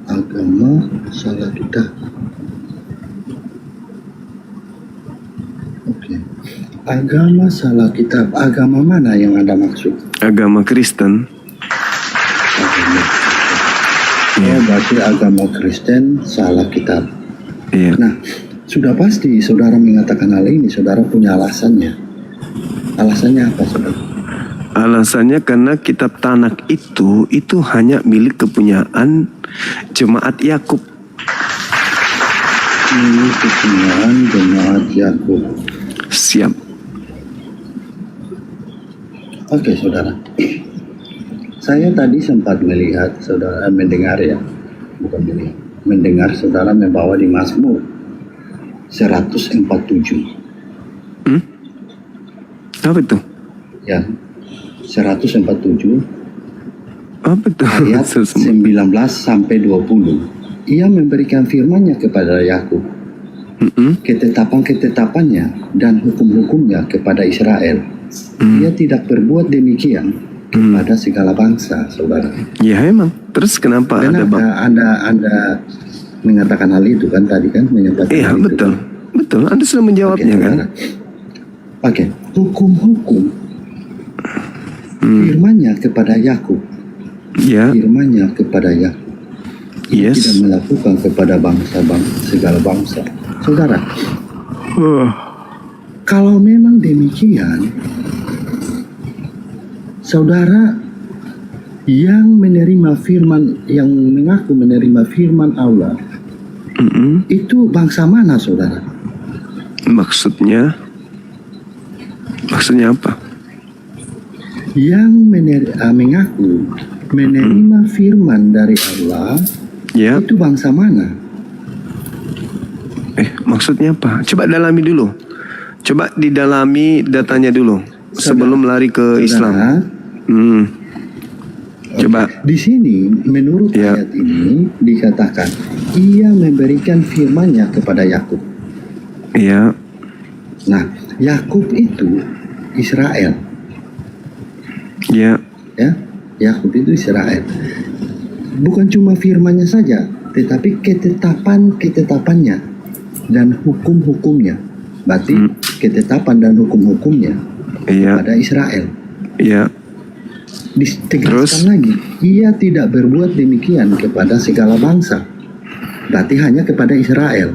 Agama salah kitab. Oke. Agama salah kitab. Agama mana yang Anda maksud? Agama Kristen. Oh, berarti agama Kristen salah kitab. Iya. Nah, sudah pasti saudara mengatakan hal ini, saudara punya alasannya. Alasannya apa, saudara? Alasannya karena kitab Tanak itu hanya milik kepunyaan jemaat Yakub. Milik kepunyaan jemaat Yakub. Siap. Oke, saudara. Saya tadi sempat melihat saudara mendengar ya, bukan melihat, mendengar saudara membawa di Mazmur 147. Apa itu? Ya, 147 apa itu? ayat 19 sampai 20. Ia memberikan firman-Nya kepada Yakub, ketetapan-ketetapannya dan hukum-hukumnya kepada Israel. Ia tidak berbuat demikian kepada segala bangsa, saudara. Ya emang. Terus kenapa Dan Anda mengatakan hal itu kan tadi kan menyampaikan. Iya betul, betul. Anda sudah menjawabnya kan? Oke, hukum-hukum firman-Nya kepada Yakub. Ya. Firman-Nya kepada Yakub. Yes. Tidak melakukan kepada segala bangsa. Saudara, kalau memang demikian, saudara yang menerima firman, yang mengaku menerima firman Allah, itu bangsa mana, saudara? Maksudnya apa? Yang mengaku menerima firman dari Allah, ya. Itu bangsa mana? Maksudnya apa? Coba dalami dulu. Coba didalami datanya dulu sebelum lari ke Islam. Coba. Di sini menurut ayat ini dikatakan ia memberikan firman-Nya kepada Yakub. Iya. Nah, Yakub itu Israel. Iya. Ya, Yakub itu Israel. Bukan cuma firman-Nya saja, tetapi ketetapan-ketetapannya dan hukum-hukumnya. Berarti ketetapan dan hukum-hukumnya kepada Israel. Iya. Ditegaskan lagi, ia tidak berbuat demikian kepada segala bangsa. Berarti hanya kepada Israel.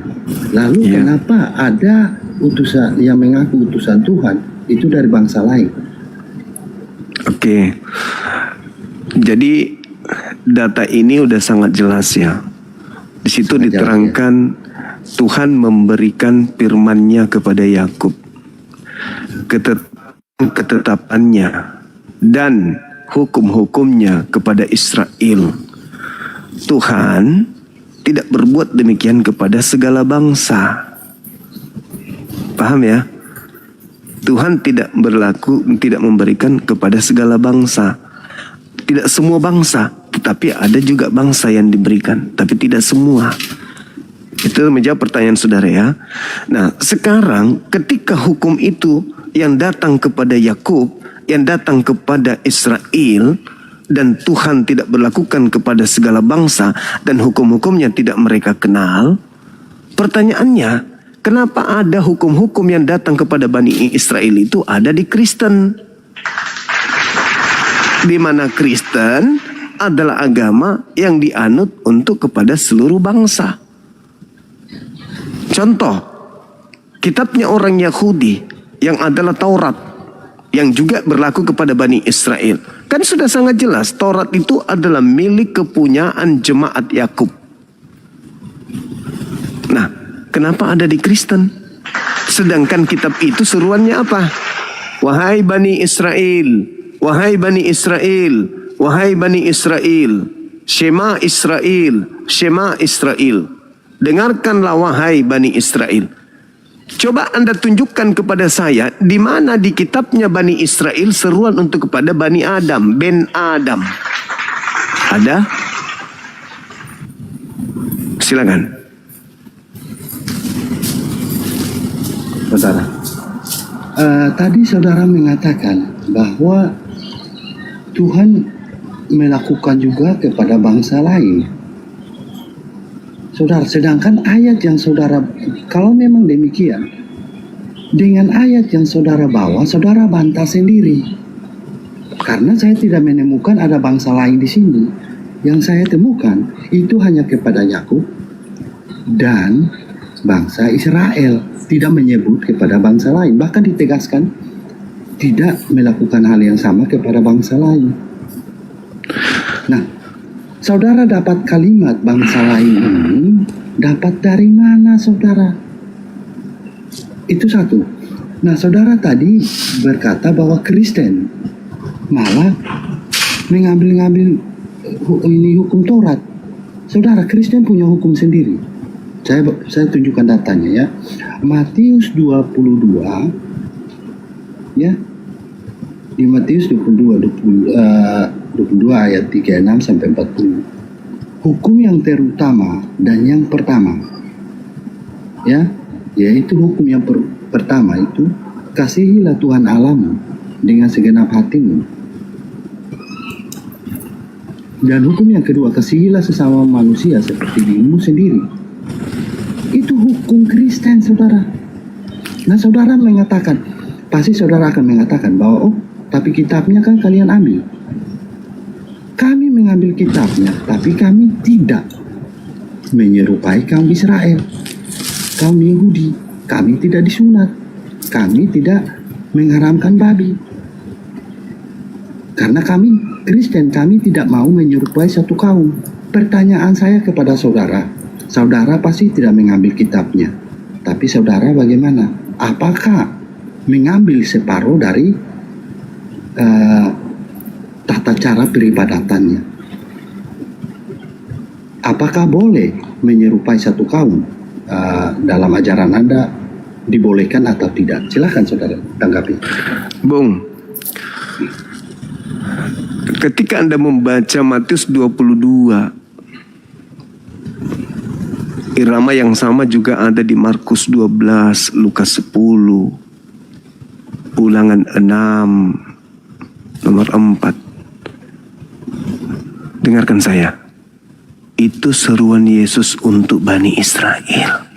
Lalu kenapa ada utusan yang mengaku utusan Tuhan itu dari bangsa lain? Oke. Jadi data ini udah sangat jelas ya. Di situ diterangkan Tuhan memberikan firman-Nya kepada Yakub, ketetapannya dan hukum-hukumnya kepada Israel. Tuhan tidak berbuat demikian kepada segala bangsa. Paham ya? Tuhan tidak memberikan kepada segala bangsa. Tidak semua bangsa, tetapi ada juga bangsa yang diberikan, tapi tidak semua. Itu menjawab pertanyaan saudara ya. Nah, sekarang ketika hukum itu yang datang kepada Yakub, yang datang kepada Israel, dan Tuhan tidak berlakukan kepada segala bangsa, dan hukum-hukumnya tidak mereka kenal, pertanyaannya, kenapa ada hukum-hukum yang datang kepada Bani Israel itu ada di Kristen? Di mana Kristen adalah agama yang dianut untuk kepada seluruh bangsa. Contoh, kitabnya orang Yahudi yang adalah Taurat, yang juga berlaku kepada Bani Israel. Kan sudah sangat jelas, Taurat itu adalah milik kepunyaan jemaat Yakub. Nah, kenapa ada di Kristen? Sedangkan kitab itu seruannya apa? Wahai Bani Israel, wahai Bani Israel, wahai Bani Israel, Shema Israel, Shema Israel. Dengarkanlah wahai Bani Israel. Coba Anda tunjukkan kepada saya di mana di kitabnya Bani Israel seruan untuk kepada Bani Adam, Ben Adam. Ada? Silakan. Saudara, tadi saudara mengatakan bahwa Tuhan melakukan juga kepada bangsa lain. Saudara, sedangkan ayat yang saudara, kalau memang demikian, dengan ayat yang saudara bawa, saudara bantah sendiri. Karena saya tidak menemukan ada bangsa lain di sini. Yang saya temukan itu hanya kepada Yakub dan bangsa Israel. Tidak menyebut kepada bangsa lain. Bahkan ditegaskan tidak melakukan hal yang sama kepada bangsa lain. Nah, saudara dapat kalimat bangsa lain ini dapat dari mana, saudara? Itu satu. Nah, saudara tadi berkata bahwa Kristen malah mengambil ini hukum Taurat. Saudara, Kristen punya hukum sendiri. Saya tunjukkan datanya ya. Matius 22 ya. Di Matius 22 ayat 36 sampai 40. Hukum yang terutama dan yang pertama ya, yaitu hukum yang pertama itu kasihilah Tuhan Allahmu dengan segenap hatimu. Dan hukum yang kedua, kasihilah sesama manusia seperti dirimu sendiri. Itu hukum Kristen, saudara. Nah, saudara mengatakan, pasti saudara akan mengatakan bahwa, oh, tapi kitabnya kan kalian ambil. Kami mengambil kitabnya, tapi kami tidak menyerupai kaum Israel, kaum Yahudi. Kami tidak disunat. Kami tidak mengharamkan babi. Karena kami Kristen, kami tidak mau menyerupai satu kaum. Pertanyaan saya kepada saudara, saudara pasti tidak mengambil kitabnya. Tapi saudara bagaimana? Apakah mengambil separuh dari tata cara peribadatannya? Apakah boleh menyerupai satu kaum? Dalam ajaran Anda dibolehkan atau tidak? Silahkan saudara tanggapi. Bung, ketika Anda membaca Matius 22, irama yang sama juga ada di Markus 12, Lukas 10, Ulangan 6, nomor 4. Dengarkan saya. Itu seruan Yesus untuk Bani Israel.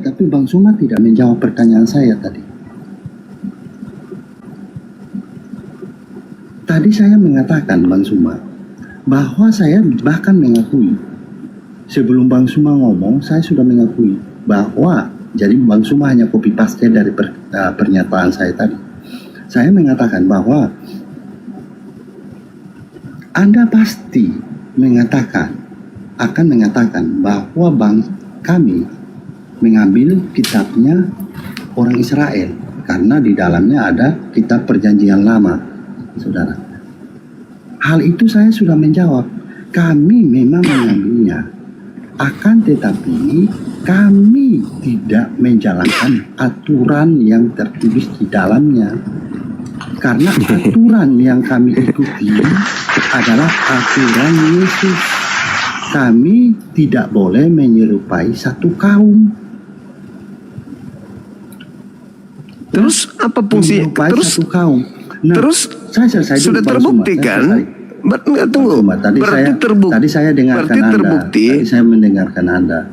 Tapi Bang Suma tidak menjawab pertanyaan saya tadi. Tadi saya mengatakan Bang Suma bahwa saya bahkan mengakui sebelum Bang Suma ngomong, saya sudah mengakui bahwa jadi Bang Suma hanya copy paste dari pernyataan saya tadi. Saya mengatakan bahwa Anda pasti akan mengatakan bahwa kami mengambil kitabnya orang Israel karena di dalamnya ada kitab perjanjian lama, saudara. Hal itu saya sudah menjawab. Kami memang mengambilnya, akan tetapi kami tidak menjalankan aturan yang tertulis di dalamnya. Karena aturan yang kami ikuti adalah aturan Yesus. Kami tidak boleh menyerupai satu kaum. Terus apa fungsi? Terus satu kaum. Nah, terus saya selesai dulu, sudah Bang terbukti Suma. kan? Enggak, tunggu. Tadi saya dengarkan berarti Anda. terbukti. Tadi saya mendengarkan Anda.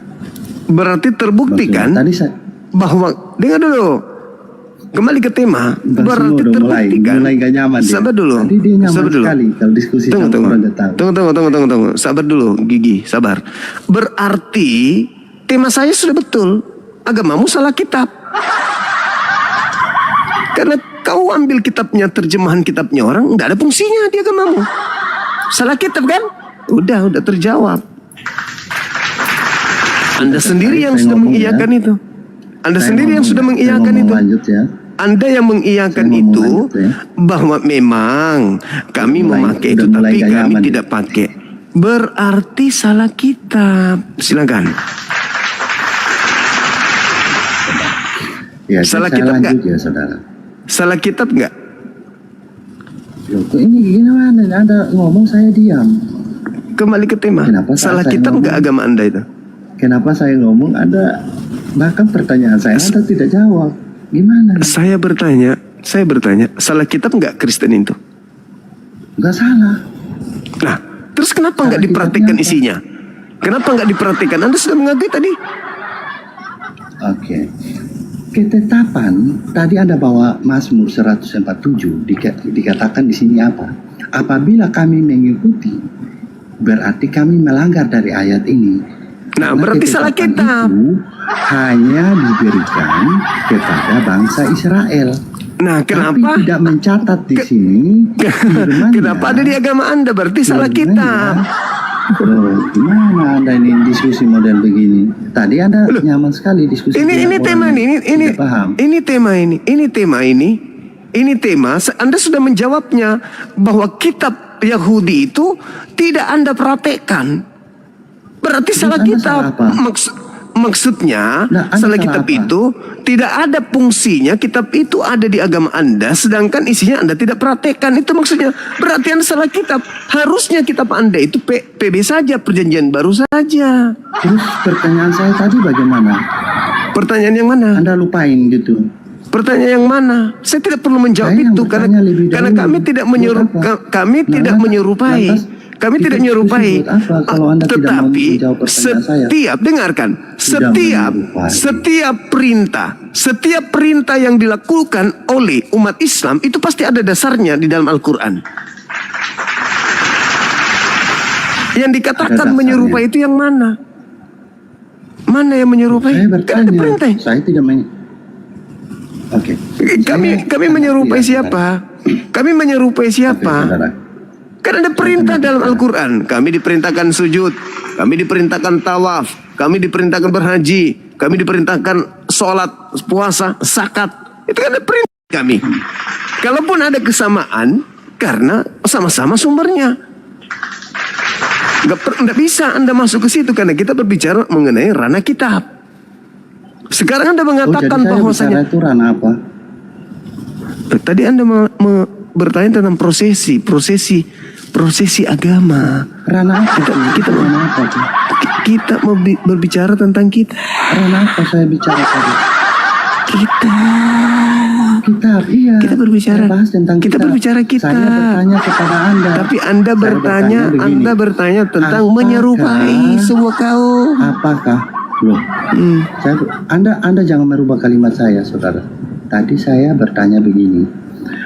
Berarti terbukti kan? Tadi saya bahwa dengar dulu. Kembali ke tema. Berarti terbukti kan? Mulai gak nyaman dia. Sabar dulu. Tadi dia nyaman Sabar dulu. sekali kalau diskusi sama orang gak tahu. Tunggu. Sabar dulu, Gigi, sabar. Berarti tema saya sudah betul. Agamamu salah kitab. Karena kau ambil kitabnya, terjemahan kitabnya orang, nggak ada fungsinya di agamamu. Salah kitab kan? Udah terjawab. Anda sendiri yang sudah mengiyakan itu. Anda sendiri yang sudah mengiyakan itu. Anda yang mengiyakan itu bahwa memang kami memakai itu, tapi kami tidak pakai. Berarti salah kitab. Silakan. Ya, salah saya kitab nggak? Ya, saudara. Salah kitab nggak? Loh, kok ini gimana? Anda ngomong saya diam. Kembali ke tema. Salah kitab nggak agama Anda itu? Kenapa saya ngomong Anda bahkan pertanyaan saya Anda tidak jawab? Gimana? Saya bertanya, salah kitab nggak Kristen itu? Nggak salah. Nah, terus kenapa nggak diperhatikan isinya? Kenapa nggak diperhatikan? Anda sudah mengakui tadi. Oke. Ketetapan tadi Anda bawa Mazmur 147 dikatakan di sini apa? Apabila kami mengikuti berarti kami melanggar dari ayat ini. Nah, berarti salah kitab. Itu hanya diberikan kepada bangsa Israel. Nah, kenapa tapi tidak mencatat di sini? Kenapa ada di agama Anda? Berarti salah kitab. Oh, gimana Anda ini diskusi model begini? Tadi Anda nyaman sekali diskusi. Ini tema Anda sudah menjawabnya bahwa kitab Yahudi itu tidak Anda praktekkan. Berarti salah kitab. Maksudnya salah kitab itu tidak ada fungsinya. Kitab itu ada di agama Anda, sedangkan isinya Anda tidak praktekkan. Itu maksudnya. Berarti Anda salah kitab. Harusnya kitab Anda itu PB saja, perjanjian baru saja. Terus pertanyaan saya tadi bagaimana? Pertanyaan yang mana? Anda lupain gitu. Pertanyaan yang mana? Saya tidak perlu menjawab itu karena kami tidak menyerupai. Kami tidak menyerupai. Tetapi setiap perintah yang dilakukan oleh umat Islam itu pasti ada dasarnya di dalam Al-Qur'an. Yang dikatakan menyerupai itu yang mana? Mana yang menyerupai? Kan ada perintah. Saya tidak Oke. Kami menyerupai siapa? Kami menyerupai siapa? Kan ada perintah dalam Al-Quran. Kami diperintahkan sujud, kami diperintahkan tawaf, kami diperintahkan berhaji, kami diperintahkan sholat, puasa, zakat. Itu kan ada perintah kami. Kalaupun ada kesamaan, karena sama-sama sumbernya. Nggak bisa Anda masuk ke situ karena kita berbicara mengenai ranah kitab. Sekarang Anda mengatakan bahwasanya itu ranah apa? Tadi Anda bertanya tentang prosesi agama. Ranah apa? Kita mau berbicara tentang kita. Ranah apa saya bicara tadi? Kita Kitab, iya. Kita berbicara. Saya bahas tentang Kita kitab. berbicara kitab. Saya bertanya kepada Anda. Tapi Anda Saya bertanya, begini. Anda bertanya tentang Apakah- menyerupai semua kaum. Apakah loh? Anda jangan merubah kalimat saya, saudara. Tadi saya bertanya begini,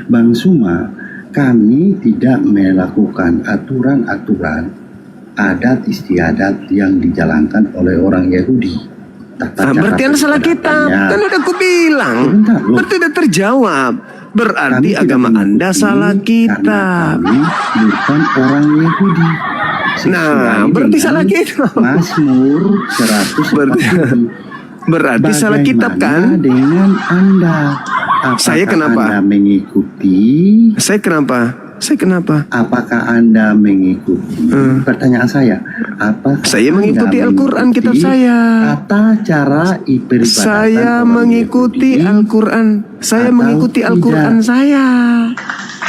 Bang Suma, kami tidak melakukan aturan-aturan adat istiadat yang dijalankan oleh orang Yahudi. Berarti Anda salah kitab. Kan udah aku bilang. Berarti udah terjawab. Berarti agama Anda salah kitab. Kami bukan orang Yahudi. Nah, berarti salah kitab. Mazmur 147. Berarti salah kitab kan? Dengan Anda. Saya kenapa? Anda mengikuti? Saya kenapa? Apakah Anda mengikuti? Pertanyaan saya, apakah Saya mengikuti Anda Al-Quran kitab saya. Tata cara ibadah. Saya mengikuti Al-Quran. Saya mengikuti Al-Quran saya.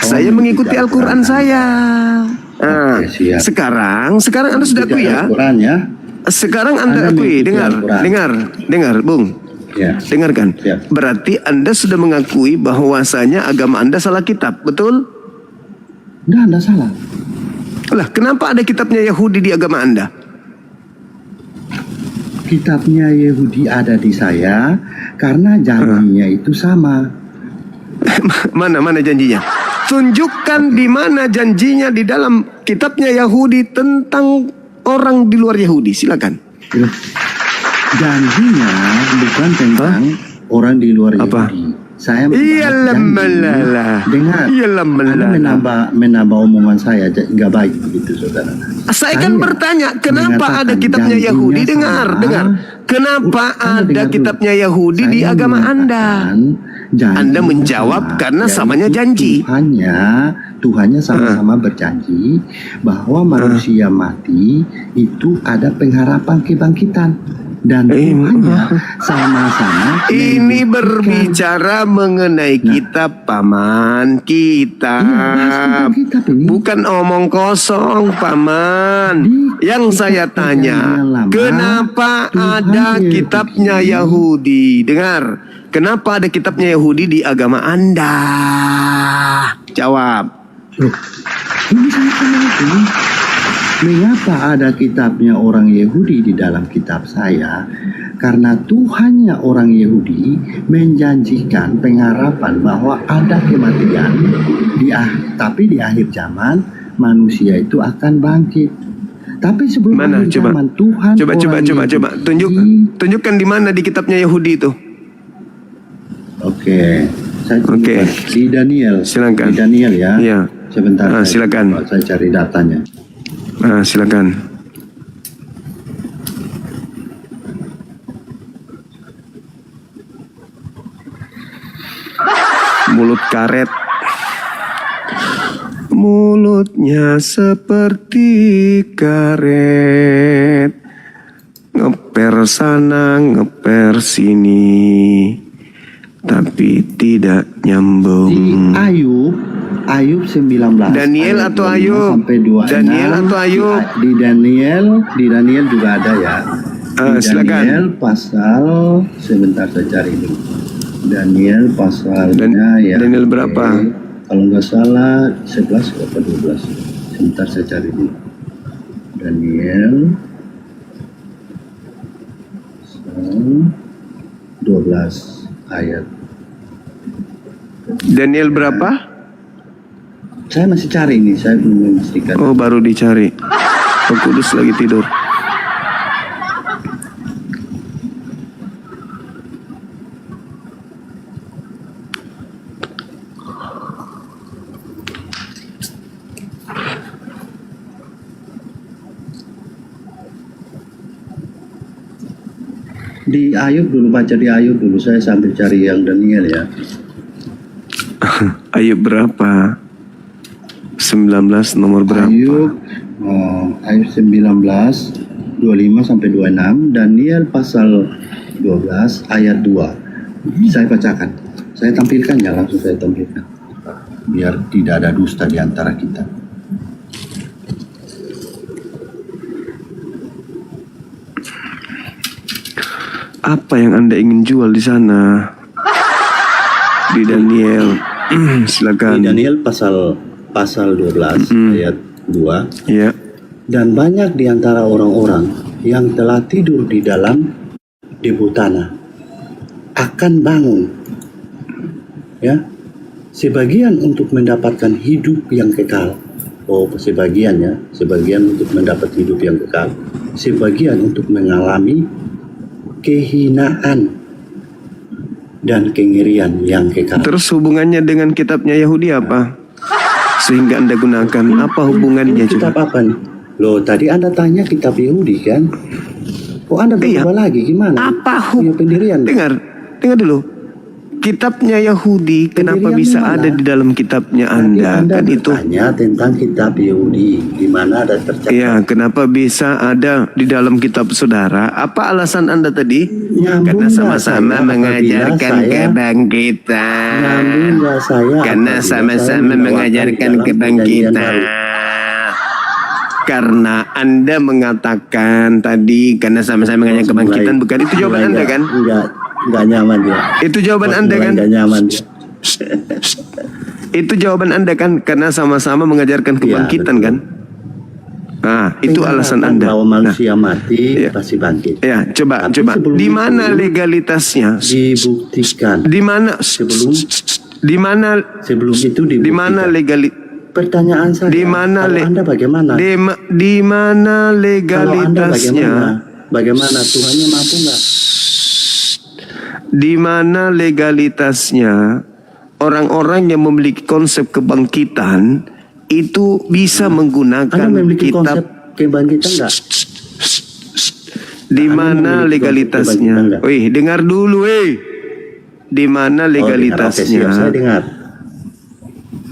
Saya mengikuti Al-Quran saya. Nah, sekarang Anda sudah akui ya? Al-Quran ya. Sekarang Anda akui, dengar, Bung. Ya. Dengarkan. Ya. Berarti Anda sudah mengakui bahwasanya agama Anda salah kitab, betul? Enggak salah. Lah, kenapa ada kitabnya Yahudi di agama Anda? Kitabnya Yahudi ada di saya karena janjinya itu sama. Mana janjinya? Tunjukkan di mana janjinya di dalam kitabnya Yahudi tentang orang di luar Yahudi. Silakan. Janjinya bukan tentang orang di luar Yahudi. Saya Dengar. menambah omongan saya nggak baik begitu, saudara. Saya kan bertanya, kenapa ada kitabnya Yahudi? Dengar. Kenapa ada kitabnya Yahudi di agama Anda? Anda menjawab karena samanya janji. Tuhannya sama-sama berjanji bahwa manusia mati itu ada pengharapan kebangkitan. Dan Tuhannya sama-sama. Ini berbicara mengenai kitab, Paman. Kitab. Bukan omong kosong, Paman. Yang saya tanya, kenapa ada kitabnya Yahudi? Dengar, kenapa ada kitabnya Yahudi di agama Anda? Jawab. Ini saya tanya. Mengapa ada kitabnya orang Yahudi di dalam kitab saya? Karena Tuhannya orang Yahudi menjanjikan pengharapan bahwa ada kematian, tapi di akhir zaman manusia itu akan bangkit. Tapi sebelum akhir zaman Tuhan Coba. Tunjukkan di mana di kitabnya Yahudi itu. Oke. Di Daniel. Silakan. Di Daniel ya. Iya. Sebentar. Silakan. Saya cari datanya. Silakan. Mulut karet. Mulutnya seperti karet. Ngeper sana, ngeper sini. Tapi tidak nyambung. Ayub 19. Daniel atau Ayub? Sampai 26. Daniel atau Ayub? Di Daniel juga ada ya. Silakan. Daniel pasal, sebentar saya cari dulu. Daniel pasalnya ya. Daniel berapa? Kalau nggak salah 11 atau 12. Sebentar saya cari dulu. Daniel 12 ayat. Daniel berapa? Saya masih cari nih, saya belum memastikan. Oh, baru dicari. Pak Kudus lagi tidur. Di Ayub dulu, baca di Ayub dulu. Saya sambil cari yang Daniel ya. Ayub berapa? 19 nomor berapa? Ayub 19 25 sampai 26, Daniel pasal 12 ayat 2. Saya bacakan. Saya tampilkan ya, langsung saya tampilkan. Biar tidak ada dusta di antara kita. Apa yang Anda ingin jual di sana? Di Daniel. Di Silakan. Daniel pasal 12 ayat 2. Ya. Dan banyak di antara orang-orang yang telah tidur di dalam debu tanah akan bangun, ya, sebagian untuk mendapatkan hidup yang kekal. Oh, sebagian ya, sebagian untuk mendapat hidup yang kekal, sebagian untuk mengalami kehinaan dan kengerian yang kekal. Terus hubungannya dengan kitabnya Yahudi apa? Sehingga Anda gunakan apa hubungannya Ini kitab coba? apa nih? Loh, tadi Anda tanya kitab Yahudi kan? Kok Anda berubah lagi? Gimana? Apa Punya pendirian? Dengar dulu. Kitabnya Yahudi kenapa Pendirian bisa di mana? ada di dalam kitabnya Tadi Anda? Anda Kan itu. bertanya tentang kitab Yahudi, di mana ada tercatat. Ya, kenapa bisa ada di dalam kitab saudara? Apa alasan Anda tadi? Nyambung Karena nggak sama-sama saya mengajarkan apabila saya- kebangkitan. Nyambung nggak saya Karena apabila sama-sama saya menawarkan mengajarkan dalam kebangkitan. perjanjian baru? Karena Anda mengatakan tadi karena sama-sama mengajarkan kebangkitan, bukan itu jawaban Mulai Anda nggak- kan? Nggak nyaman dia. Itu jawaban Mulai Anda kan? nggak nyaman dia. Itu jawaban Anda kan? Karena sama-sama mengajarkan kebangkitan kan? Nah, itu alasan Menyatakan Anda. bahwa Nah, manusia mati iya. pasti bangkit. ya, coba. sebelum Di mana itu legalitasnya? Dibuktikan. Di mana? Sebelum Di mana? sebelum itu Di mana dibuktikan. Pertanyaan saya, Di mana kalau Anda bagaimana? Di mana Kalau Anda legalitasnya? bagaimana Tuhannya mampu nggak? Di mana legalitasnya orang-orang yang memiliki konsep kebangkitan itu bisa Anda menggunakan memiliki konsep kitab? kebangkitan nggak? Di Anda mana memiliki konsep legalitasnya? kebangkitan nggak? Wih, dengar dulu, Di mana Oh, dengar. Oke, legalitasnya? siap, saya dengar.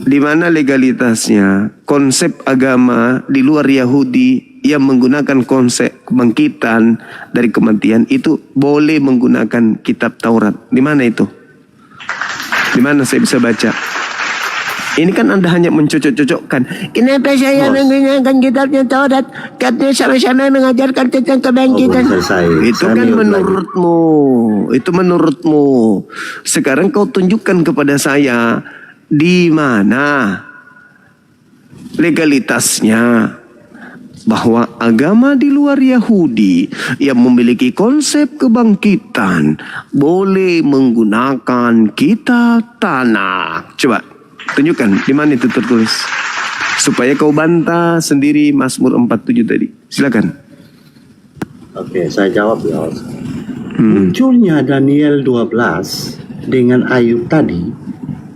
Di mana legalitasnya konsep agama di luar Yahudi yang menggunakan konsep kebangkitan dari kematian itu boleh menggunakan kitab Taurat? Di mana itu? Di mana saya bisa baca? Ini kan Anda hanya mencocok-cocokkan. Kenapa saya Bos. menggunakan kitabnya Taurat? Katanya sama-sama mengajarkan tentang kebangkitan. belum selesai. Itu Saya kan mute menurutmu. Itu menurutmu. Sekarang kau tunjukkan kepada saya di mana legalitasnya bahwa agama di luar Yahudi yang memiliki konsep kebangkitan boleh menggunakan kitab tanah. Coba tunjukkan di mana itu tertulis supaya kau bantah sendiri Mazmur 47 tadi. Silakan. Oke, saya jawab ya. Munculnya Daniel 12 dengan Ayub tadi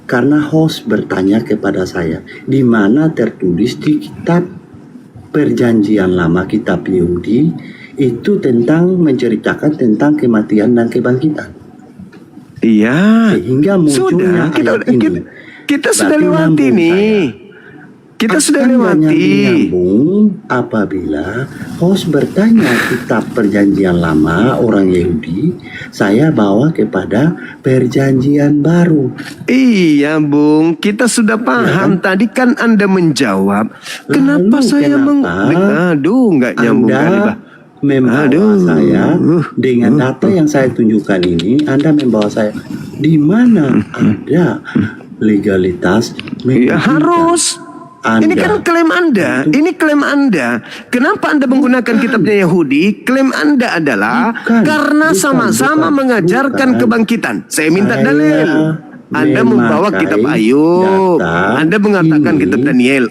karena host bertanya kepada saya, di mana tertulis di kitab Perjanjian Lama, kitab Yahudi itu tentang menceritakan tentang kematian dan kebangkitan. Iya. Sehingga munculnya Sudah, ayat ini. kita sudah Berarti lewati nyambung nih. Kita sudah Akan lewati. nyambung apabila host bertanya kitab Perjanjian Lama orang Yahudi, saya bawa kepada Perjanjian Baru. Iya, Bung. Kita sudah paham. Tadi kan Anda menjawab. Kenapa saya Aduh, nggak nyambung kali, Anda Bah. membawa Aduh. saya dengan data yang saya tunjukkan ini, Anda membawa saya di mana ada legalitas Ya, harus. Ini kan klaim Anda. Ini klaim Anda. Kenapa Anda menggunakan kitabnya Yahudi? Klaim Anda adalah karena sama-sama mengajarkan kebangkitan. Saya minta dalil. Anda membawa kitab Ayub. Anda mengatakan kitab Daniel.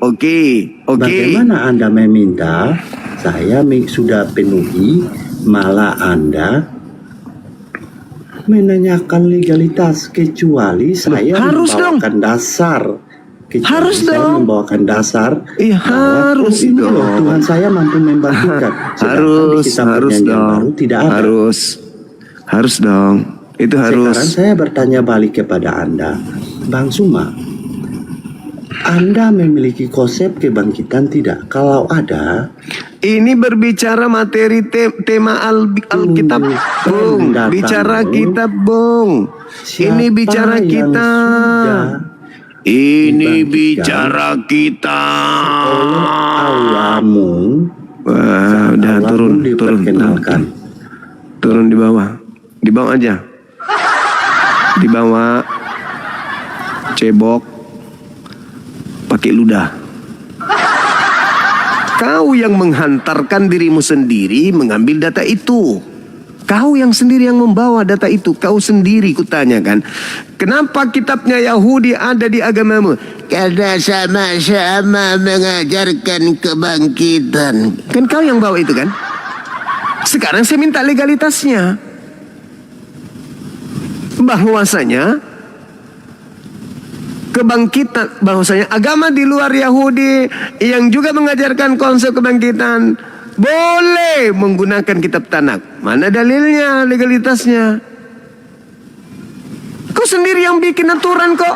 Oke. Bagaimana Anda meminta? Saya sudah penuhi, malah Anda menanyakan legalitas, kecuali saya harus membawakan dasar. Kecuali Harus saya dong. membawakan dasar. Iya, bahwa, harus ini dong. loh, Tuhan saya mampu membangkitkan. Sedangkan di Harus kitab Perjanjian dong. Baru tidak ada. Harus dong. Itu harus. Sekarang saya bertanya balik kepada Anda, Bang Suma, Anda memiliki konsep kebangkitan tidak? Kalau ada, Ini berbicara materi tema Alkitab, Bung. datang, Bicara Bung. kitab, Bung. Ini Siapa bicara yang kita. sudah Ini dibangkitkan bicara kita. oleh Allahmu, Wah, udah Allahmu turun. diperkenalkan. Turun di bawah. Dibawa aja. Dibawa cebok pakai ludah. Kau yang menghantarkan dirimu sendiri mengambil data itu. Kau yang sendiri yang membawa data itu. Kau sendiri kutanyakan. Kenapa kitabnya Yahudi ada di agamamu? Karena sama-sama mengajarkan kebangkitan. Kan kau yang bawa itu kan? Sekarang saya minta legalitasnya. Bahwasanya kebangkitan, bahwasanya agama di luar Yahudi yang juga mengajarkan konsep kebangkitan boleh menggunakan kitab Tanakh. Mana dalilnya, legalitasnya? Kau sendiri yang bikin aturan kok.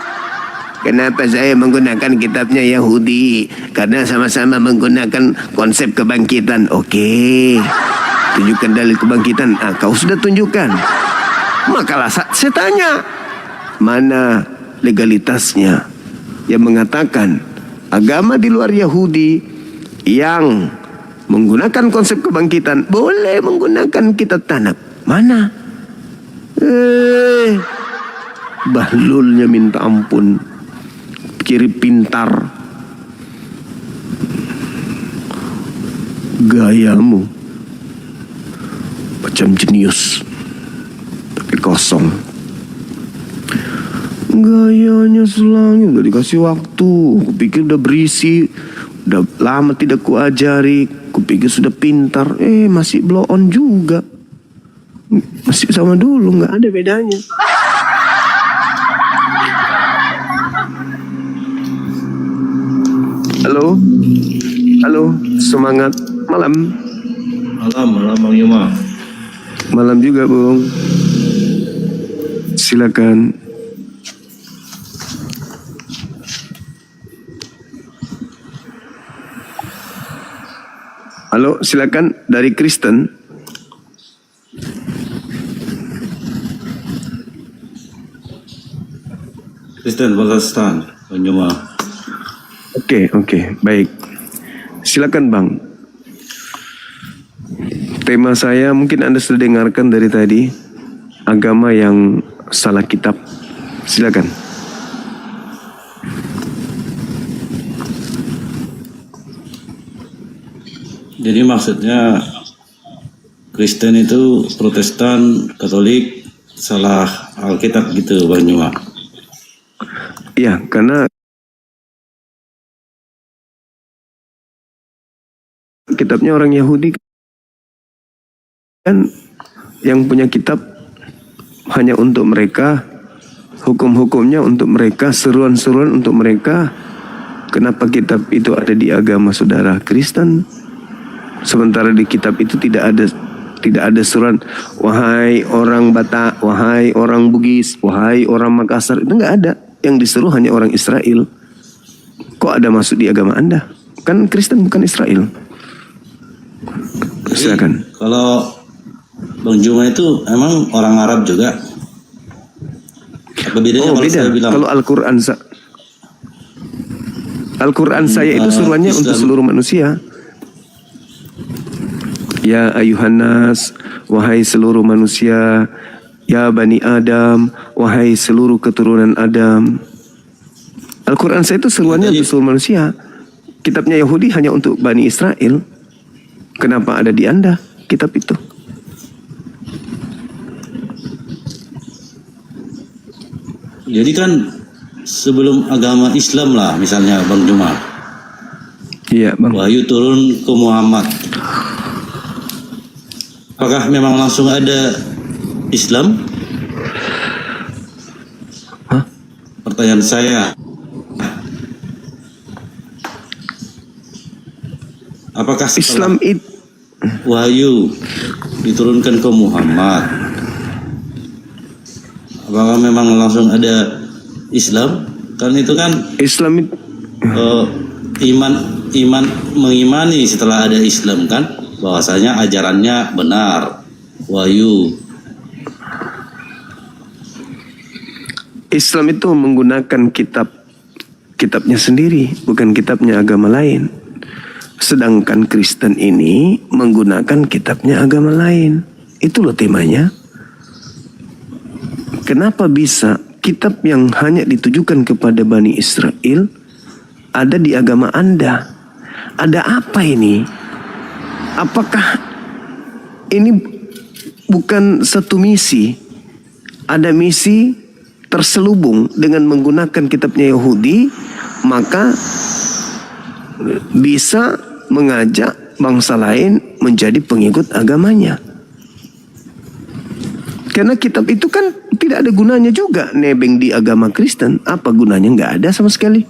Kenapa saya menggunakan kitabnya Yahudi? Karena sama-sama menggunakan konsep kebangkitan. Oke, tunjukkan dalil kebangkitan. Kau sudah tunjukkan. Makalah saya tanya, mana legalitasnya yang mengatakan agama di luar Yahudi yang menggunakan konsep kebangkitan boleh menggunakan kitab Tanakh? Mana? Bahlulnya minta ampun. Kiri pintar. Gayamu macam jenius tapi kosong. Gayanya selangit, udah dikasih waktu. Kupikir udah berisi, udah lama tidak kuajari. Kupikir sudah pintar, masih blow on juga. Masih sama dulu, nggak ada bedanya. Halo, halo, semangat malam. Malam Bang Yuma. Malam juga Bung. Silakan. Halo, silakan dari Kristen. Kristen Pakistan, Bang Yuma. Oke, baik. Silakan Bang. Tema saya mungkin Anda sudah dengarkan dari tadi, agama yang salah kitab. Silakan. Jadi maksudnya Kristen itu Protestan, Katolik salah Alkitab gitu Bang Yuma. Iya, karena kitabnya orang Yahudi kan yang punya kitab hanya untuk mereka, hukum-hukumnya untuk mereka, seruan-seruan untuk mereka. Kenapa kitab itu ada di agama saudara Kristen? Sementara di kitab itu tidak ada seruan, wahai orang Batak, wahai orang Bugis, wahai orang Makassar. Itu nggak ada. Yang disuruh hanya orang Israel. Kok ada masuk di agama Anda? Kan Kristen bukan Israel. Silakan. Kalau Bang Juma itu emang orang Arab juga? Apa bedanya kalau beda. saya bilang? Kalau Al-Quran saya itu suruhannya untuk seluruh manusia. Ya ayuhannas, wahai seluruh manusia. Ya Bani Adam, wahai seluruh keturunan Adam. Al-Quran saya itu seruannya untuk seluruh manusia. Kitabnya Yahudi hanya untuk Bani Israel. Kenapa ada di Anda kitab itu? Jadi kan sebelum agama Islam lah misalnya Bang Juma. Iya Bang. Wahyu turun ke Muhammad. Apakah memang langsung ada Islam? Hah? Pertanyaan saya. Apakah Islam itu wahyu diturunkan ke Muhammad, apakah memang langsung ada Islam? Kan itu kan Islam itu iman mengimani setelah ada Islam kan, bahwasanya ajarannya benar, wahyu. Islam itu menggunakan kitabnya sendiri, bukan kitabnya agama lain. Sedangkan Kristen ini menggunakan kitabnya agama lain. Itu loh temanya. kenapa bisa kitab yang hanya ditujukan kepada Bani Israel ada di agama Anda? Ada apa ini? Apakah ini bukan satu misi? Ada misi terselubung dengan menggunakan kitabnya Yahudi, maka bisa mengajak bangsa lain menjadi pengikut agamanya. Karena kitab itu kan tidak ada gunanya juga nebeng di agama Kristen. Apa gunanya? Nggak ada sama sekali.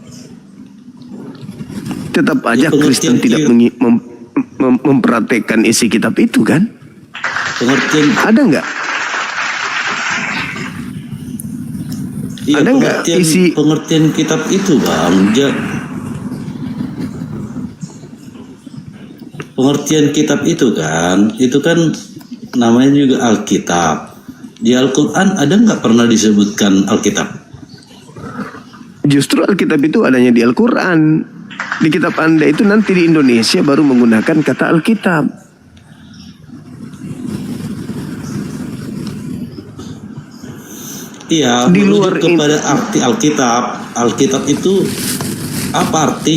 Tetap aja Kristen tidak mempraktekkan isi kitab itu kan? Pengertian Ada nggak? Iya, Ada nggak isi pengertian kitab itu, Bang? Pengertian kitab itu kan namanya juga Alkitab. Di Al-Quran ada nggak pernah disebutkan Alkitab? Justru Alkitab itu adanya di Al-Quran. Di kitab Anda itu nanti di Indonesia baru menggunakan kata Alkitab. Iya, Di luar kepada arti Alkitab. Alkitab itu apa arti?